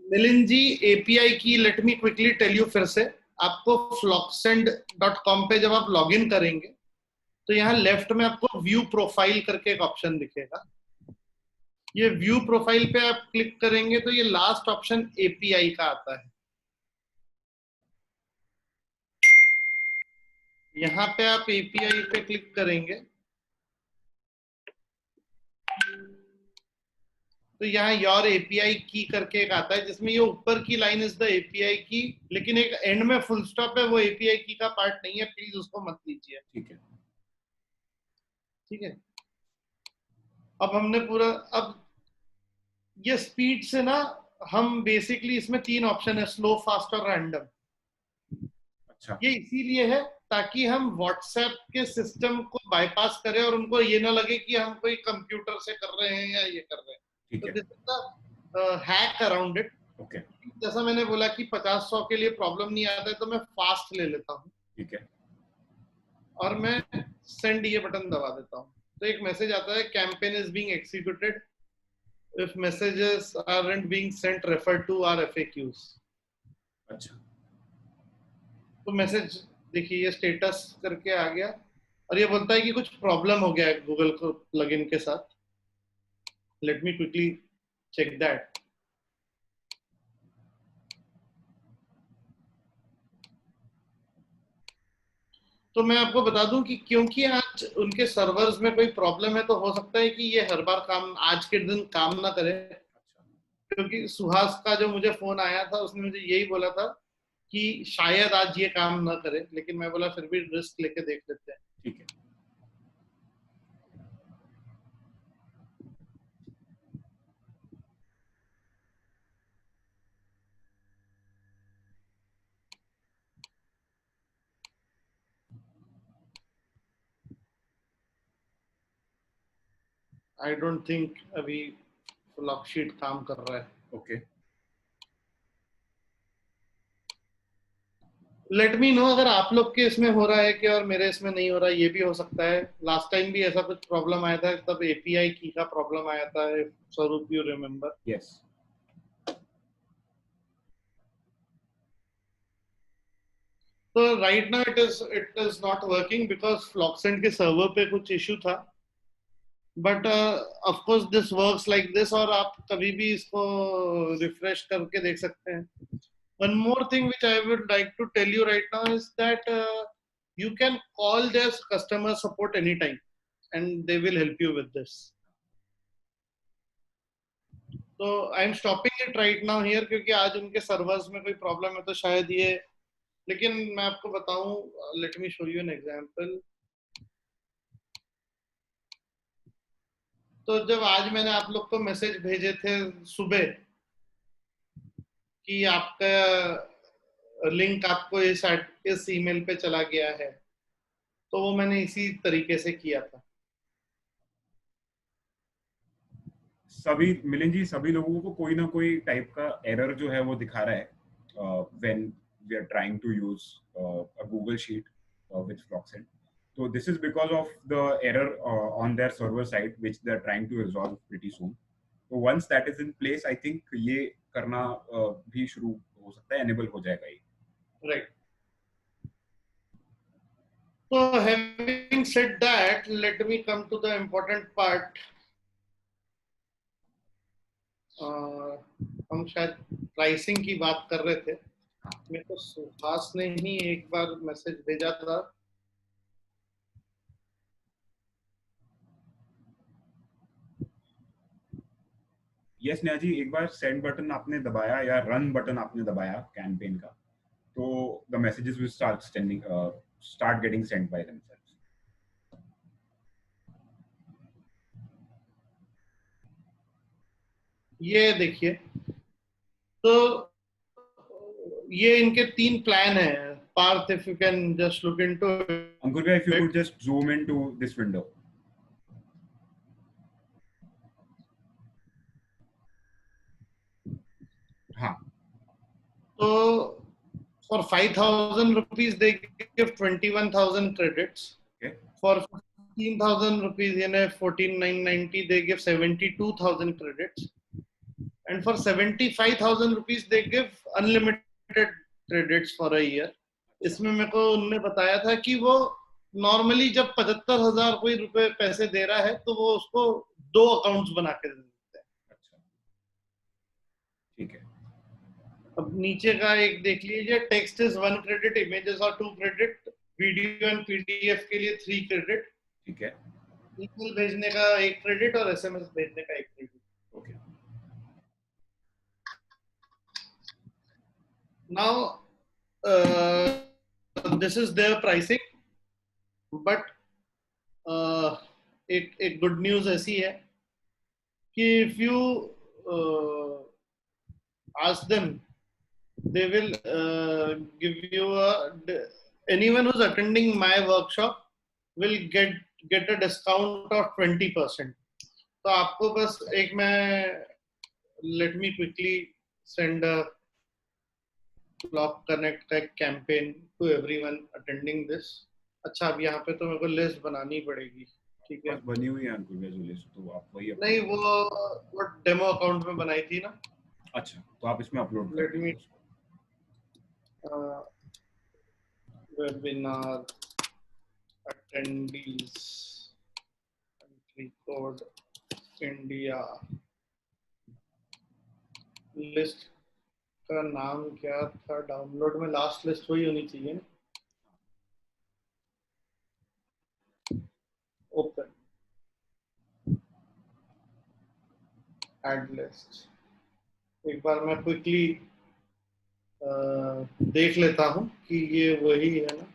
मिलिंद जी, एपीआई की, let me quickly tell you फिर से, आपको flocksend.com पे जब आप लॉगिन करेंगे तो यहाँ लेफ्ट में आपको व्यू प्रोफाइल करके एक ऑप्शन दिखेगा। ये व्यू प्रोफाइल पे आप क्लिक करेंगे तो ये लास्ट ऑप्शन एपीआई का आता है। यहाँ पे आप एपीआई पे क्लिक करेंगे तो यहाँ योर एपीआई की करके एक आता है, जिसमें ये ऊपर की लाइन इज द एपीआई की, लेकिन एक एंड में फुल स्टॉप है, वो एपीआई की का पार्ट नहीं है, प्लीज उसको मत लीजिए। ठीक है ठीक है, अब हमने पूरा, अब ये स्पीड से ना हम बेसिकली, इसमें तीन ऑप्शन है, स्लो फास्ट और रैंडम। अच्छा ये इसीलिए है ताकि हम व्हाट्सएप के सिस्टम को बाईपास करें और उनको ये ना लगे कि हम कोई कंप्यूटर से कर रहे हैं या ये कर रहे हैं। ठीक तो है this is the hack around it. Okay जैसा मैंने बोला कि 50-100 के लिए प्रॉब्लम नहीं आता है, तो मैं फास्ट ले लेता हूँ ठीक है और मैं सेंड ये बटन दबा देता हूँ, तो एक मैसेज आता है campaign is being executed, if messages aren't being sent refer to our FAQs. अच्छा तो मैसेज देखिए, ये स्टेटस करके आ गया और ये बोलता है कि कुछ प्रॉब्लम हो गया है गूगल को प्लगइन के साथ। Let me quickly check that. तो मैं आपको बता दूं कि क्योंकि आज उनके सर्वर्स में कोई प्रॉब्लम है, तो हो सकता है कि ये हर बार काम, आज के दिन काम ना करे। क्योंकि सुहास का जो मुझे फोन आया था उसने मुझे यही बोला था कि शायद आज ये काम ना करे, लेकिन मैं बोला फिर भी रिस्क लेके देख लेते हैं। ठीक है। आई डोंट थिंक अभी लॉक शीट काम कर रहा है। ओके, लेट मी नो अगर आप लोग के इसमें हो रहा है कि और मेरे इसमें नहीं हो रहा, ये भी हो सकता है। लास्ट टाइम भी ऐसा कुछ प्रॉब्लम आया था, तब एपीआई की का प्रॉब्लम आया था, स्वरूप यू रिमेम्बर। यस। तो right now it is not working because फ्लॉक्सेंट के सर्वर पे कुछ इशू था, but of course this works like this, और आप कभी भी इसको रिफ्रेश करके देख सकते हैं। One more thing which I would like to tell you right now is that you can call their customer support anytime and they will help you with this. So I'm stopping it right now here क्योंकि आज उनके servers में कोई problem है, तो शायद ये, लेकिन मैं आपको बताऊं, let me show you an example. तो जब आज मैंने आप लोग को मैसेज भेजे थे सुबह कि आपका लिंक आपको इस ईमेल पे चला गया है, तो वो मैंने इसी तरीके से किया था। सभी मिलिंद जी, सभी लोगों को कोई ना कोई टाइप का एरर जो है वो दिखा रहा है when we are trying to use a Google sheet with फ्लॉक्सेंट. So this is because of the error on their server side, which they are trying to resolve pretty soon. So once that is in place, I think ये करना भी शुरू हो सकता है, enable हो जाएगा ये. Right. So having said that, let me come to the important part. हम शायद प्राइसिंग की बात कर रहे थे। मेरे को सुहास ने ही एक बार मैसेज भेजा था। यस नेहा जी, एक बार सेंड बटन आपने दबाया या रन बटन आपने दबाया कैंपेन का, तो the messages will start getting sent by themselves. ये देखिए, तो ये इनके 3 प्लान है। Parth, if you can just look into Ankur भाई, if you could just zoom into this window. हाँ. तो for 5,000 rupees they give 21,000 credits. Okay. For 15,000 rupees, यानी 14,990, they give 72,000 credits. And for 75,000 rupees they give unlimited credits for a year. इसमें मेरे को उन्होंने बताया था कि वो नॉर्मली जब 75,000 कोई रुपए पैसे दे रहा है तो वो उसको 2 अकाउंट्स बना के दे देते हैं. अच्छा, ठीक है. अब नीचे का एक देख लीजिए, टेक्स्ट इज 1 क्रेडिट, इमेजेस और 2 क्रेडिट, वीडियो एंड पीडीएफ के लिए 3 क्रेडिट, ठीक है. ईमेल भेजने का 1 क्रेडिट और एसएमएस भेजने का 1 credit. Okay. Now this is their pricing, but एक गुड न्यूज ऐसी है कि if you ask them, they will give you anyone who's attending my workshop will get a discount of 20%. तो आपको बस एक मैं let me quickly send a Block Connect का एक campaign to everyone attending this. अच्छा, अब यहाँ पे तो मेरे को लिस्ट बनानी पड़ेगी. ठीक है, बनी हुई है अंकुर भाई लिस्ट, तो आप वही नहीं वो डेमो अकाउंट में बनाई थी ना. अच्छा, तो आप इसमें upload let me webinar attendees country code India, list का नाम क्या था डाउनलोड में, लास्ट लिस्ट वही होनी चाहिए. Open add list. एक बार मैं क्विकली देख लेता हूँ कि ये वही है ना,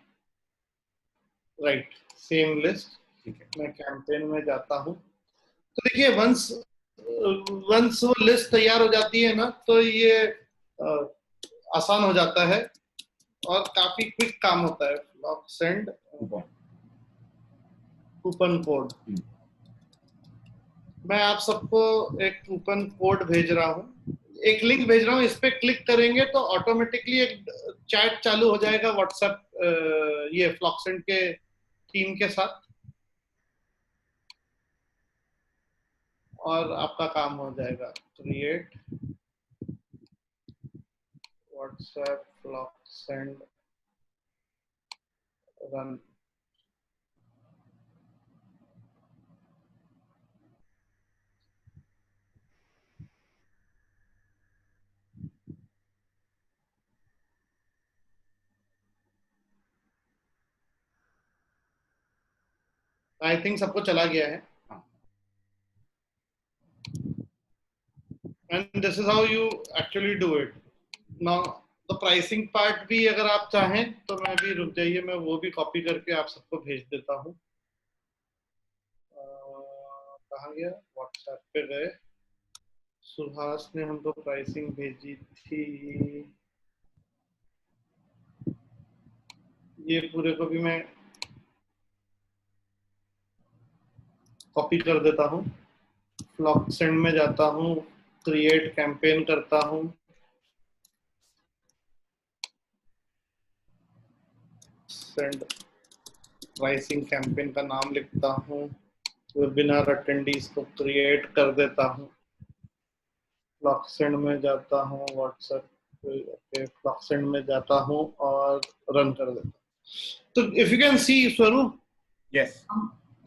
राइट, सेम लिस्ट। ठीक है, मैं कैंपेन में जाता हूँ, तो देखिए वंस वंस वो लिस्ट तैयार हो जाती है ना, तो ये आसान हो जाता है और काफी क्विक काम होता है। Lock send coupon. Coupon code, मैं आप सबको एक कूपन कोड भेज रहा हूँ, एक लिंक भेज रहा हूँ, इस पे क्लिक करेंगे तो ऑटोमेटिकली एक चैट चालू हो जाएगा व्हाट्सएप ये फ्लॉक्सेंट के टीम के साथ, और आपका काम हो जाएगा। क्रिएट व्हाट्सएप फ्लॉक्सेंट रन। आई थिंक सबको चला गया है, and this is how you actually do it. Now the pricing part भी अगर आप चाहें तो मैं भी, रुक जाइए, मैं वो भी कॉपी करके आप सबको भेज देता हूँ। कहाँ गया, व्हाट्सएप पे गए, सुहास ने हमको प्राइसिंग भेजी थी, ये पूरे को भी मैं कॉपी कर देता हूँ। फ्लॉक्सेंट में जाता हूँ, क्रिएट कैंपेन करता हूँ, सेंड प्राइसिंग कैंपेन का नाम लिखता हूँ, वेबिनार अटेंडीज को क्रिएट कर देता हूँ, फ्लॉक्सेंट में जाता हूँ, व्हाट्सएप फ्लॉक्सेंट में जाता हूँ और रन कर देता हूँ। तो इफ यू कैन सी स्वरूप, यस,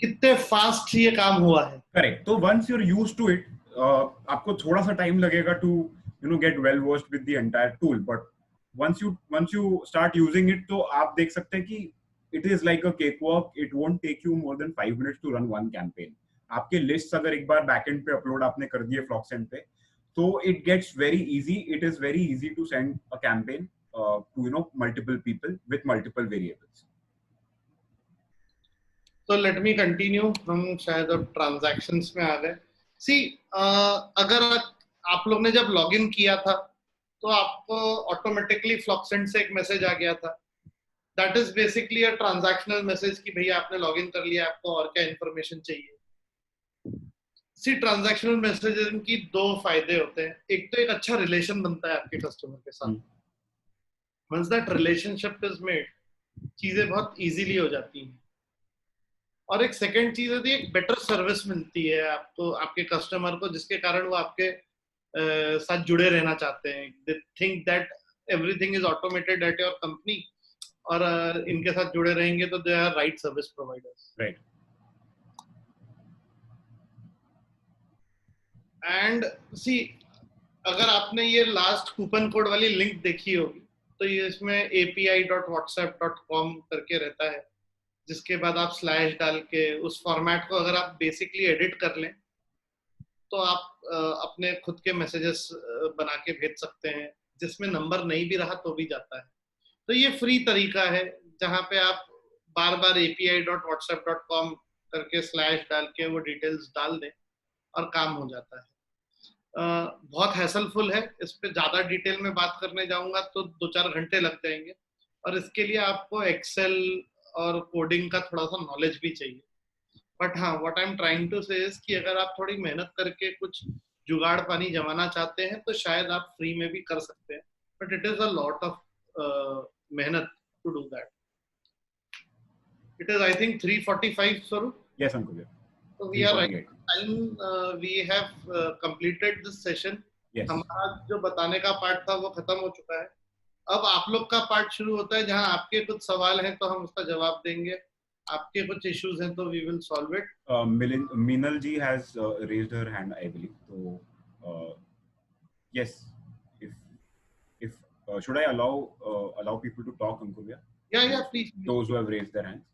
कितने फास्ट ये काम हुआ है। करेक्ट। तो once you are used to it, आपको थोड़ा सा टाइम लगेगा to get well versed with the entire tool, but once you start using it, तो आप देख सकते हैं कि it is like a cake walk. It won't take you more than 5 minutes to run one campaign. आपके list अगर एक बार backend पे अपलोड आपने कर दिए फ्लॉक्सेंट पे, तो it gets very easy. It is very easy to send a campaign to multiple people with multiple variables. तो लेट मी कंटिन्यू, हम शायद अब ट्रांजैक्शंस में आ गए। सी, अगर आप लोग ने जब लॉगिन किया था तो आपको ऑटोमेटिकली फ्लॉक्सेंट से एक मैसेज आ गया था, that is basically a transactional message कि भैया आपने लॉगिन कर लिया, आपको और क्या इन्फॉर्मेशन चाहिए। सी, ट्रांजैक्शनल मैसेजेस की दो फायदे होते हैं, एक तो एक अच्छा रिलेशन बनता है आपके कस्टमर के साथ, once that relationship is made, चीजें बहुत इजीली हो जाती हैं। और एक सेकंड चीज होती है, एक बेटर सर्विस मिलती है आपको, आपके कस्टमर को, जिसके कारण वो आपके साथ जुड़े रहना चाहते हैं। They think that everything is automated at your company, और इनके साथ जुड़े रहेंगे तो they are right service providers. Right. And see, अगर आपने ये लास्ट कूपन कोड वाली लिंक देखी होगी, तो ये इसमें api.whatsapp.com करके रहता है, जिसके बाद आप स्लैश डाल के उस फॉर्मेट को अगर आप बेसिकली एडिट कर लें, तो आप अपने खुद के मैसेजेस बना के भेज सकते हैं, जिसमें नंबर नहीं भी रहा तो भी जाता है। तो ये फ्री तरीका है, जहां पे आप बार बार api.whatsapp.com करके स्लैश डाल के वो डिटेल्स डाल दें और काम हो जाता है। बहुत हैसलफुल है, इस पे ज्यादा डिटेल में बात करने जाऊंगा तो 2-4 घंटे लग जाएंगे, और इसके लिए आपको एक्सेल और कोडिंग का थोड़ा सा नॉलेज भी चाहिए। बट हाँ, what I am trying to say is कि अगर आप थोड़ी मेहनत करके कुछ जुगाड़ पानी जमाना चाहते हैं तो शायद आप फ्री में भी कर सकते हैं, but it is a lot of मेहनत to do that. It is I think 3:45 Swaroop. Yes Ankur, So we are right 3:48। on time. We have completed this session. Yes. हमारा जो बताने का पार्ट था वो खत्म हो चुका है। अब आप लोग का पार्ट शुरू होता है, जहां आपके कुछ सवाल हैं तो हम उसका जवाब देंगे, आपके कुछ इश्यूज हैं तो we will solve it. Minal ji has raised her hand, I believe. So, yes, if if should I allow people to talk, Ankurya? या please. Those who have raised their hands.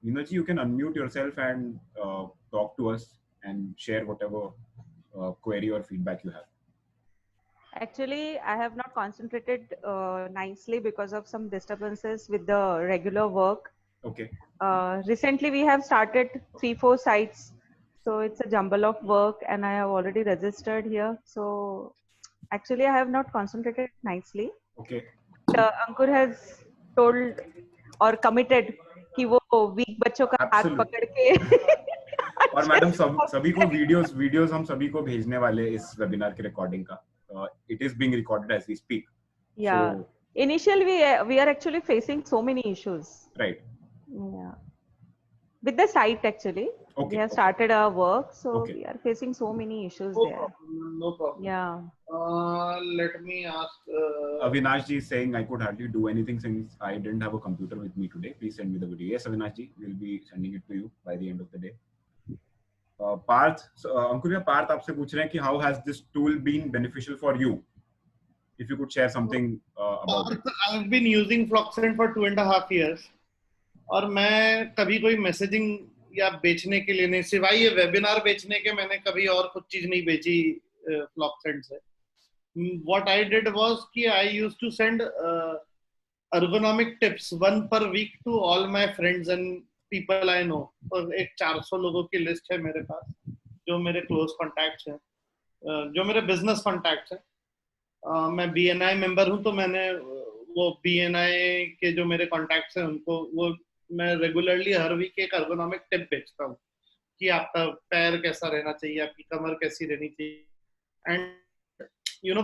Minal ji, you can unmute yourself and talk to us. and share whatever query or feedback you have. Actually, I have not concentrated nicely because of some disturbances with the regular work. Okay. Recently, we have started 3-4 sites, so it's a jumble of work, and I have already registered here. So actually, I have not concentrated nicely. Okay. Ankur has told or committed कि वो weak बच्चों का हाथ पकड़ के और madam सभी को वीडियोस हम सभी को भेजने वाले इस वेबिनार की रिकॉर्डिंग का. It is being recorded as we speak. Yeah. So, initially, we are actually facing so many issues. Right. Yeah. With the site actually, we have started our work, so we are facing so many issues there. No problem. Yeah. Let me ask. Avinash ji is saying I could hardly do anything since I didn't have a computer with me today. Please send me the video. Yes, Avinash ji, we'll be sending it to you by the end of the day. Parth, Ankur, Parth आपसे पूछ रहे हैं कि how has this tool been beneficial for you? If you could share something about it. I've been using Floxant for 2.5 years. और मैं कभी कोई messaging या बेचने के लिए नहीं, सिवाय ये वेबिनार बेचने के मैंने कभी और कुछ चीज नहीं बेची Floxant से. What I did was कि I used to send ergonomic tips 1 per week to all my friends and people I know. और एक 400 लोगों की लिस्ट है मेरे पास जो मेरे क्लोज कॉन्टैक्ट्स हैं, जो मेरे बिजनेस कॉन्टैक्ट्स हैं. मैं BNI मेंबर हूं, तो मैंने वो BNI के जो मेरे कॉन्टैक्ट्स हैं उनको वो मैं रेगुलरली हर वीक एक ergonomic टिप बेचता हूँ कि आपका पैर कैसा रहना चाहिए, आपकी कमर कैसी रहनी चाहिए. एंड यू नो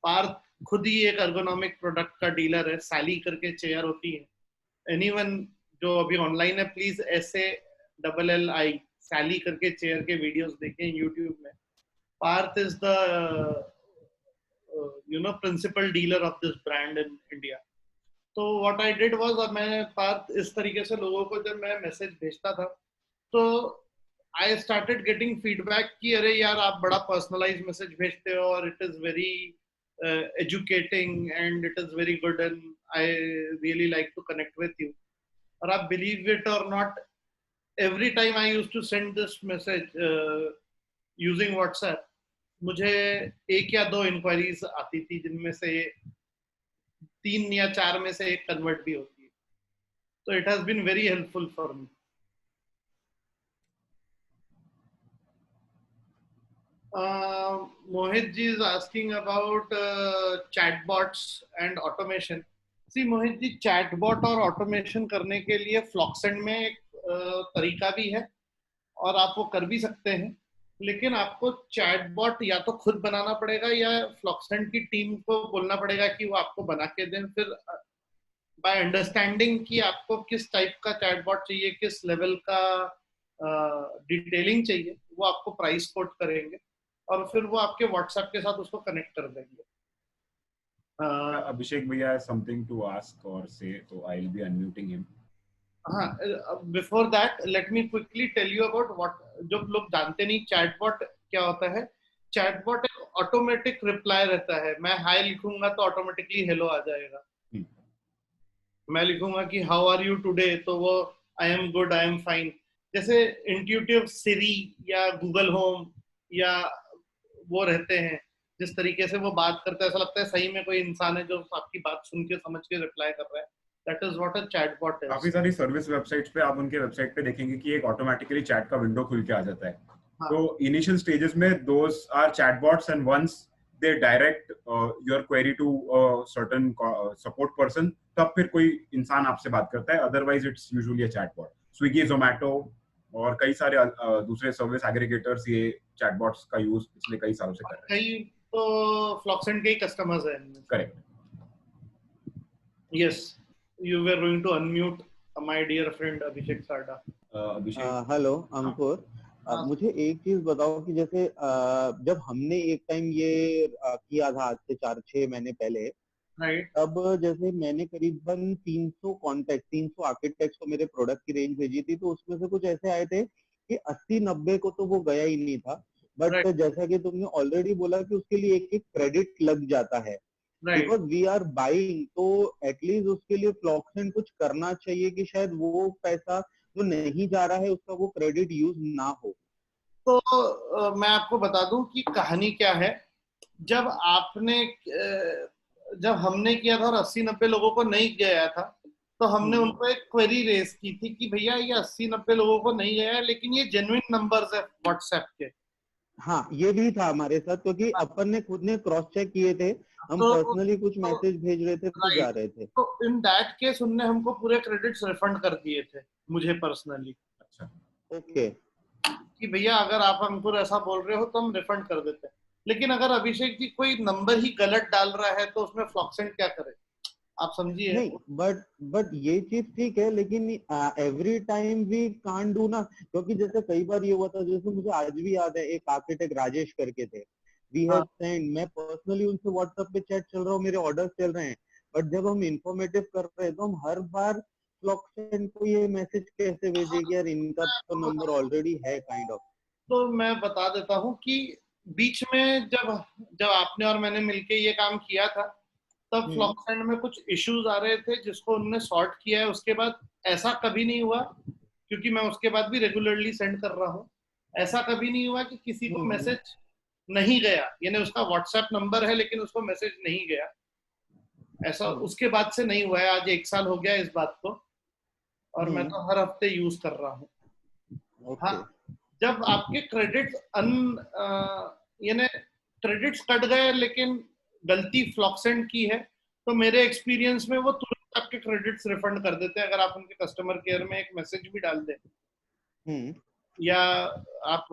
पार्थ खुद ही एक ergonomic प्रोडक्ट का डीलर है. सैली करके चेयर होती है. एनीवन जो अभी ऑनलाइन है, प्लीज SALLI सैली करके चेयर के वीडियोस देखें यूट्यूब में. Parth is the principal dealer of this brand in India. तो what I did was, मैं पार्थ इस तरीके से लोगों को जब मैं मैसेज भेजता था तो I started getting feedback कि अरे यार आप बड़ा personalized मैसेज भेजते हो और it is very educating and it is very good and I really like to connect with you. और आप believe it or not, every time I used to send this message using WhatsApp, मुझे 1 या 2 inquiries आती थी जिनमें से 3 या 4 में से 1 कन्वर्ट भी होती है. तो it has been very helpful for me. Mohit ji is asking about chatbots and automation. See Mohit ji, chatbot और automation करने के लिए Floxant में एक तरीका भी है और आप वो कर भी सकते हैं, लेकिन आपको चैटबॉट या तो खुद बनाना पड़ेगा या Floxant की टीम को बोलना पड़ेगा कि वो आपको बना के दें. फिर बाय अंडरस्टैंडिंग कि आपको किस टाइप का चैटबॉट चाहिए, किस लेवल का डिटेलिंग चाहिए, वो आपको प्राइस कोट करेंगे और फिर वो आपके व्हाट्सएप के साथ उसको कनेक्ट कर देंगे. अभिषेक भैया has something to ask or say, so I will be unmuting him. Before that let me quickly tell you about what, जो लोग जानते नहीं चैटबॉट क्या होता है. चैटबॉट एक ऑटोमेटिक रिप्लाई रहता है. मैं हाय लिखूंगा तो ऑटोमेटिकली हेलो आ जाएगा. मैं लिखूंगा कि हाउ आर यू टुडे तो वो I am good, I am fine. जैसे इंट्यूटिव सिरी या गूगल होम या वो रहते हैं, जिस तरीके से वो बात करता है ऐसा लगता है सही में कोई इंसान है जो आपकी बात सुन के समझ के रिप्लाई कर रहा है. That is what a chatbot is. काफी सारी सर्विस वेबसाइट्स पे आप उनके वेबसाइट पे देखेंगे कि एक ऑटोमेटिकली चैट का विंडो खुल के आ जाता है. तो इनिशियल स्टेजेस में those are chatbots and once they direct your query to a certain support person, तब फिर कोई इंसान आपसे बात करता है. Otherwise it's usually a chatbot. Swiggy, Zomato और कई सारे दूसरे सर्विस एग्रीगेटर्स ये चैटबॉट्स का यूज पिछले कई सालों से कर रहे हैं. कई तो Floxant के ही कस्टमर्स हैं. Correct. Yes, you were going to unmute my dear friend Abhishek Sarda. Hello Ankur, मुझे एक चीज बताओ कि जैसे जब हमने एक टाइम ये किया था आज से 4-6 महीने पहले, तब जैसे मैंने करीबन 300 कॉन्टेक्ट 300 आर्किटेक्ट्स को मेरे प्रोडक्ट की रेंज भेजी थी, तो उसमें से कुछ ऐसे आए थे कि 80-90 को तो वो गया ही नहीं था. बट जैसा कि तुमने ऑलरेडी बोला कि उसके लिए एक क्रेडिट लग जाता है. बिकॉज वी आर बाइंग, तो एटलीस्ट उसके लिए Floxant कुछ करना चाहिए कि शायद वो पैसा जो नहीं जा रहा है उसका वो क्रेडिट यूज ना हो. तो मैं आपको बता दूं कि कहानी क्या है। जब आपने जब हमने किया था और 80-90 लोगों को नहीं गया था, तो हमने उनको एक क्वेरी रेस की थी कि भैया ये 80-90 लोगों को नहीं गया है, लेकिन ये जेन्युइन नंबर्स है व्हाट्सएप के। हाँ, ये भी था हमारे साथ, क्योंकि अपन ने खुद ने क्रॉस चेक किए थे, हम पर्सनली कुछ मैसेज भेज रहे थे तो जा रहे थे। तो इन दैट केस उनने हमको पूरे क्रेडिट्स रिफंड कर दिए थे, मुझे पर्सनली। अच्छा, ओके, कि भैया अगर आप हमको ऐसा बोल रहे हो तो हम रिफंड कर देते हैं। लेकिन अगर अभिषेक जी कोई नंबर ही गलत डाल रहा है तो उसमें फ्लॉक्सेंट क्या करे, आप समझिए। नहीं, बट ये चीज ठीक है, लेकिन every time we can't do ना, क्योंकि जैसे कई बार ये हुआ था, जैसे मुझे आज भी याद है, एक आर्किटेक्ट राजेश करके थे, वी हैव सेंड, मैं पर्सनली उनसे व्हाट्सएप पे चैट चल रहा हूँ, मेरे ऑर्डर्स चल रहे हैं, बट जब हम इंफॉर्मेटिव कर रहे हैं तो हम हर बार फ्लॉक्सेंट को ये मैसेज कैसे भेजे कि यार इनका तो नंबर ऑलरेडी है काइंड ऑफ। तो मैं बता देता हूँ कि बीच में जब जब आपने और मैंने मिलके ये काम किया था, तब फ्लॉक्सेंट में कुछ इश्यूज आ रहे थे जिसको उन्होंने सॉर्ट किया है। उसके बाद ऐसा कभी नहीं हुआ, क्योंकि मैं उसके बाद भी रेगुलरली सेंड कर रहा हूँ, ऐसा कभी नहीं हुआ कि किसी को मैसेज नहीं गया, यानी उसका व्हाट्सएप नंबर है लेकिन उसको मैसेज नहीं गया, ऐसा उसके बाद से नहीं हुआ है। आज 1 साल हो गया इस बात को, और मैं तो हर हफ्ते यूज कर रहा हूँ। हाँ, जब आपके क्रेडिट्स यानी क्रेडिट्स कट गए लेकिन गलती फ्लॉक्सेंट की है, तो मेरे एक्सपीरियंस में वो तुरंत आपके क्रेडिट्स रिफंड कर देते हैं, अगर आप उनके कस्टमर केयर में एक मैसेज भी डाल दें, या आप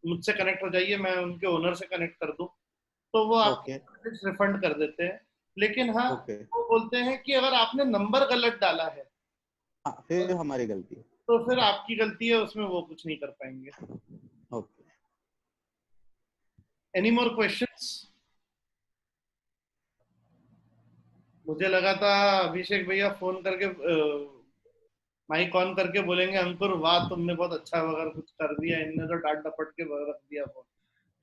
मुझसे कनेक्ट हो जाइए, मैं उनके ओनर से कनेक्ट कर दूं, तो वो आपके क्रेडिट्स रिफंड कर देते हैं। लेकिन हाँ, वो बोलते हैं कि अगर आपने नंबर गलत डाला है, फिर हमारी गलती है, तो फिर आपकी गलती है, उसमें वो कुछ नहीं कर पाएंगे। Any more questions? मुझे लगा था अभिषेक भैया फोन करके माइक ऑन करके बोलेंगे, अंकुर वाह तुमने बहुत अच्छा वगैरह कुछ कर दिया, इनने तो डांट डपट के रख दिया phone.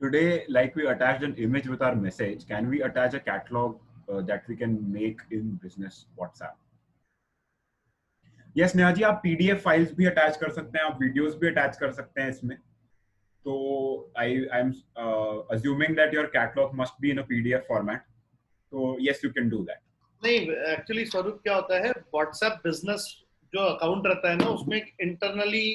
Today, like we attached an image with our message, can we attach a catalog that we can make in business WhatsApp? Yes, Neha ji, आप PDF फाइल्स भी अटैच कर सकते हैं, आप वीडियोस भी अटैच कर सकते हैं इसमें। तो I am assuming that your catalog must be in a PDF format. So yes, you can do that. नहीं, एक्चुअली स्वरूप क्या होता है, व्हाट्सएप बिजनेस जो अकाउंट रहता है ना, उसमें एक इंटरनली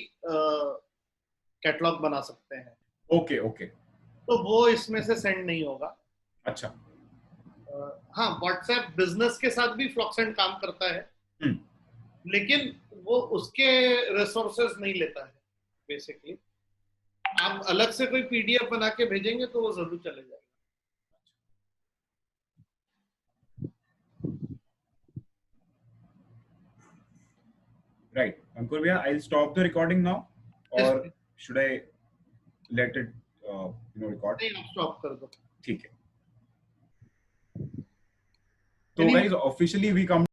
कैटलॉग बना सकते हैं। ओके ओके, तो वो इसमें से सेंड नहीं होगा। अच्छा, हाँ, व्हाट्सएप बिजनेस के साथ भी फ्लॉक्सेंट काम करता है, लेकिन वो उसके रिसोर्सेज नहीं लेता है बेसिकली। आप अलग से कोई PDF बना के भेजेंगे तो वो जरूर चले जाएगा। Right, Ankur bhaiya, I'll stop the recording now, or should I let it record? नहीं, आप स्टॉप कर दो। ठीक है। तो guys, officially we come